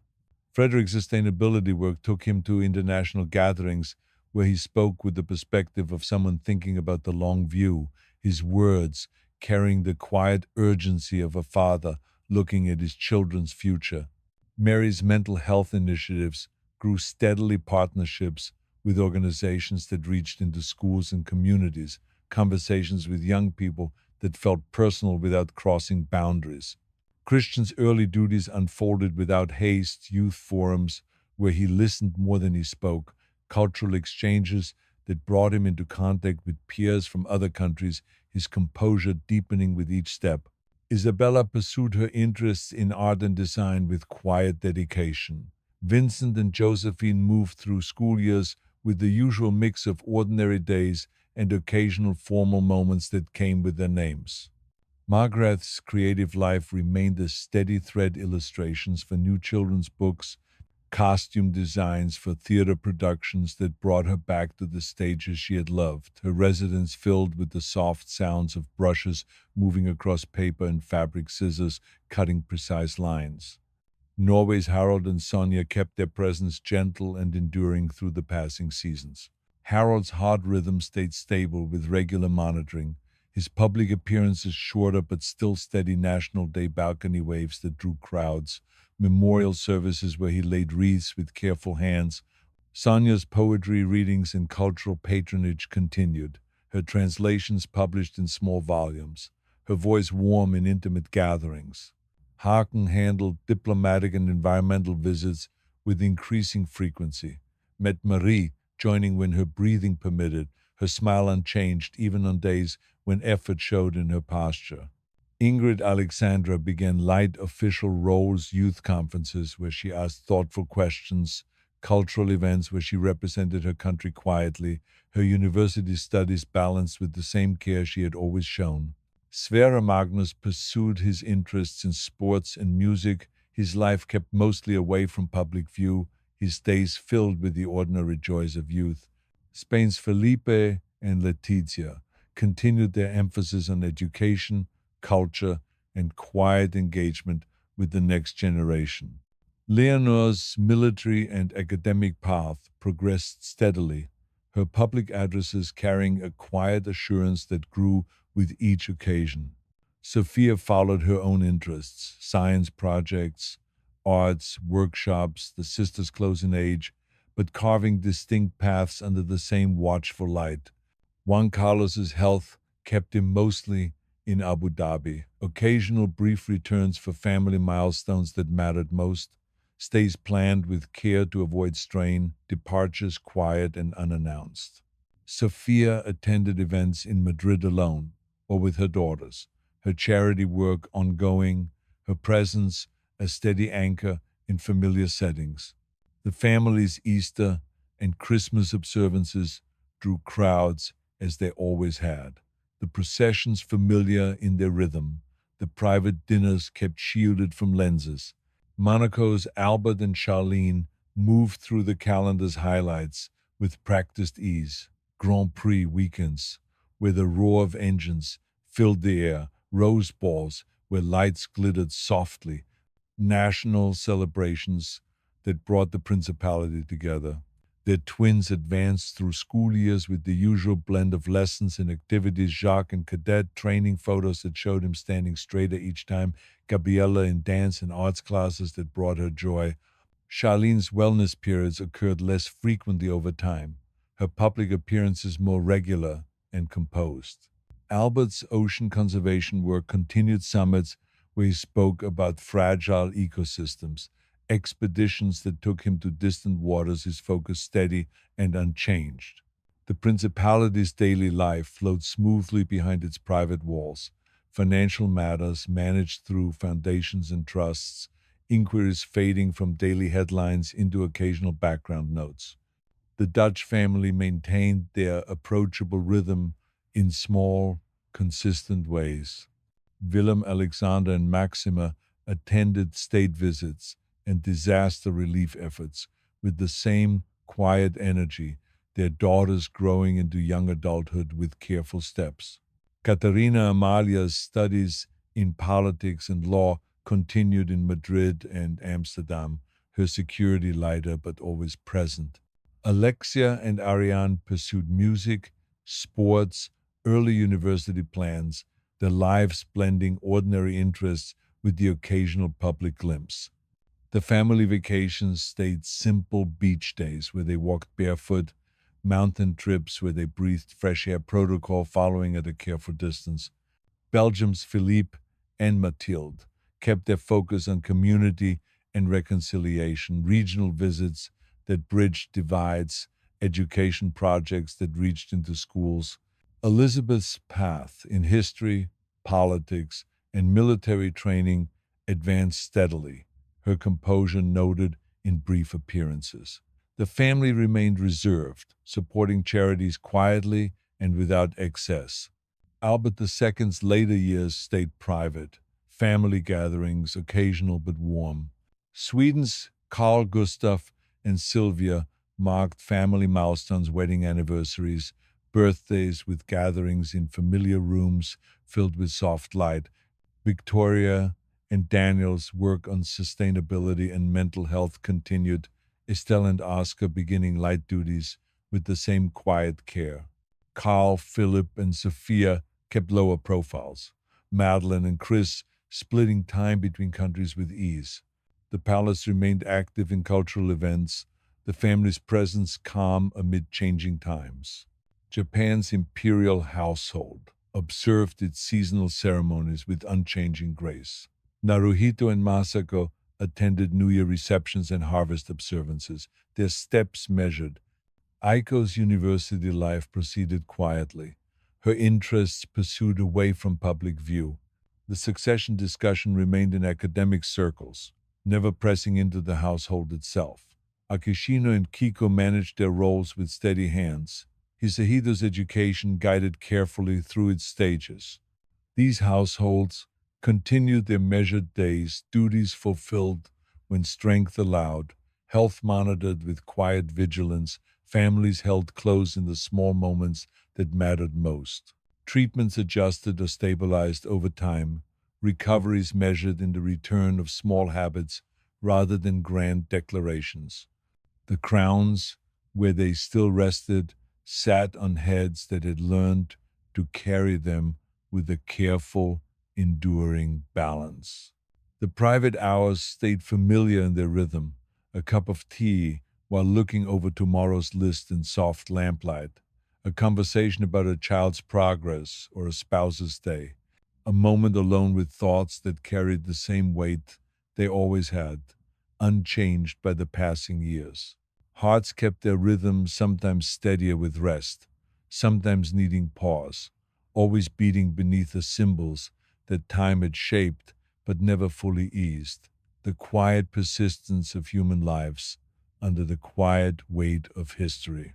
Frederick's sustainability work took him to international gatherings where he spoke with the perspective of someone thinking about the long view, his words carrying the quiet urgency of a father looking at his children's future. Mary's mental health initiatives grew steadily partnerships with organizations that reached into schools and communities, conversations with young people that felt personal without crossing boundaries. Christian's early duties unfolded without haste, youth forums where he listened more than he spoke, cultural exchanges that brought him into contact with peers from other countries, his composure deepening with each step. Isabella pursued her interests in art and design with quiet dedication. Vincent and Josephine moved through school years with the usual mix of ordinary days and occasional formal moments that came with their names. Margaret's creative life remained a steady thread, illustrations for new children's books, costume designs for theater productions that brought her back to the stages she had loved, her residence filled with the soft sounds of brushes moving across paper and fabric scissors cutting precise lines. Norway's Harold and Sonia kept their presence gentle and enduring through the passing seasons. Harold's heart rhythm stayed stable with regular monitoring, his public appearances shorter but still steady National Day balcony waves that drew crowds, memorial services where he laid wreaths with careful hands. Sonia's poetry readings and cultural patronage continued, her translations published in small volumes, her voice warm in intimate gatherings. Haken handled diplomatic and environmental visits with increasing frequency, met Marie, joining when her breathing permitted, her smile unchanged even on days when effort showed in her posture. Ingrid Alexandra began light official roles, youth conferences where she asked thoughtful questions, cultural events where she represented her country quietly, her university studies balanced with the same care she had always shown. Sverre Magnus pursued his interests in sports and music, his life kept mostly away from public view, his days filled with the ordinary joys of youth. Spain's Felipe and Letizia continued their emphasis on education, culture, and quiet engagement with the next generation. Leonor's military and academic path progressed steadily, her public addresses carrying a quiet assurance that grew with each occasion. Sophia followed her own interests, science projects, arts, workshops, the sisters close in age, but carving distinct paths under the same watchful light. Juan Carlos's health kept him mostly in Abu Dhabi, occasional brief returns for family milestones that mattered most, stays planned with care to avoid strain, departures quiet and unannounced. Sophia attended events in Madrid alone or with her daughters, her charity work ongoing, her presence a steady anchor in familiar settings. The family's Easter and Christmas observances drew crowds as they always had. The processions familiar in their rhythm, the private dinners kept shielded from lenses. Monaco's Albert and Charlene moved through the calendar's highlights with practiced ease. Grand Prix weekends, where the roar of engines filled the air, rose balls where lights glittered softly, national celebrations that brought the principality together. Their twins advanced through school years with the usual blend of lessons and activities, Jacques and cadet training photos that showed him standing straighter each time, Gabriella in dance and arts classes that brought her joy. Charlene's wellness periods occurred less frequently over time, her public appearances more regular and composed. Albert's ocean conservation work continued summits where he spoke about fragile ecosystems, expeditions that took him to distant waters, his focus steady and unchanged. The principality's daily life flowed smoothly behind its private walls, financial matters managed through foundations and trusts, inquiries fading from daily headlines into occasional background notes. The Dutch family maintained their approachable rhythm in small, consistent ways. Willem Alexander and Maxima attended state visits and disaster relief efforts with the same quiet energy, their daughters growing into young adulthood with careful steps. Caterina Amalia's studies in politics and law continued in Madrid and Amsterdam, her security lighter but always present. Alexia and Ariane pursued music, sports, early university plans, their lives blending ordinary interests with the occasional public glimpse. The family vacations stayed simple beach days where they walked barefoot, mountain trips where they breathed fresh air, protocol following at a careful distance. Belgium's Philippe and Mathilde kept their focus on community and reconciliation, regional visits that bridged divides, education projects that reached into schools. Elizabeth's path in history, politics, and military training advanced steadily, her composure noted in brief appearances. The family remained reserved, supporting charities quietly and without excess. Albert II's later years stayed private, family gatherings occasional but warm. Sweden's Carl Gustaf and Sylvia marked family milestones, wedding anniversaries, birthdays with gatherings in familiar rooms filled with soft light. Victoria and Daniel's work on sustainability and mental health continued, Estelle and Oscar beginning light duties with the same quiet care. Carl, Philip, and Sophia kept lower profiles. Madeline and Chris splitting time between countries with ease. The palace remained active in cultural events, the family's presence calm amid changing times. Japan's imperial household observed its seasonal ceremonies with unchanging grace. Naruhito and Masako attended New Year receptions and harvest observances, their steps measured. Aiko's university life proceeded quietly, her interests pursued away from public view. The succession discussion remained in academic circles, never pressing into the household itself. Akishino and Kiko managed their roles with steady hands, Hisahito's education guided carefully through its stages. These households continued their measured days, duties fulfilled when strength allowed, health monitored with quiet vigilance, families held close in the small moments that mattered most. Treatments adjusted or stabilized over time, recoveries measured in the return of small habits rather than grand declarations. The crowns, where they still rested, sat on heads that had learned to carry them with a careful, enduring balance. The private hours stayed familiar in their rhythm, a cup of tea while looking over tomorrow's list in soft lamplight, a conversation about a child's progress or a spouse's day, a moment alone with thoughts that carried the same weight they always had, unchanged by the passing years. Hearts kept their rhythm, sometimes steadier with rest, sometimes needing pause, always beating beneath the cymbals that time had shaped but never fully eased, the quiet persistence of human lives under the quiet weight of history.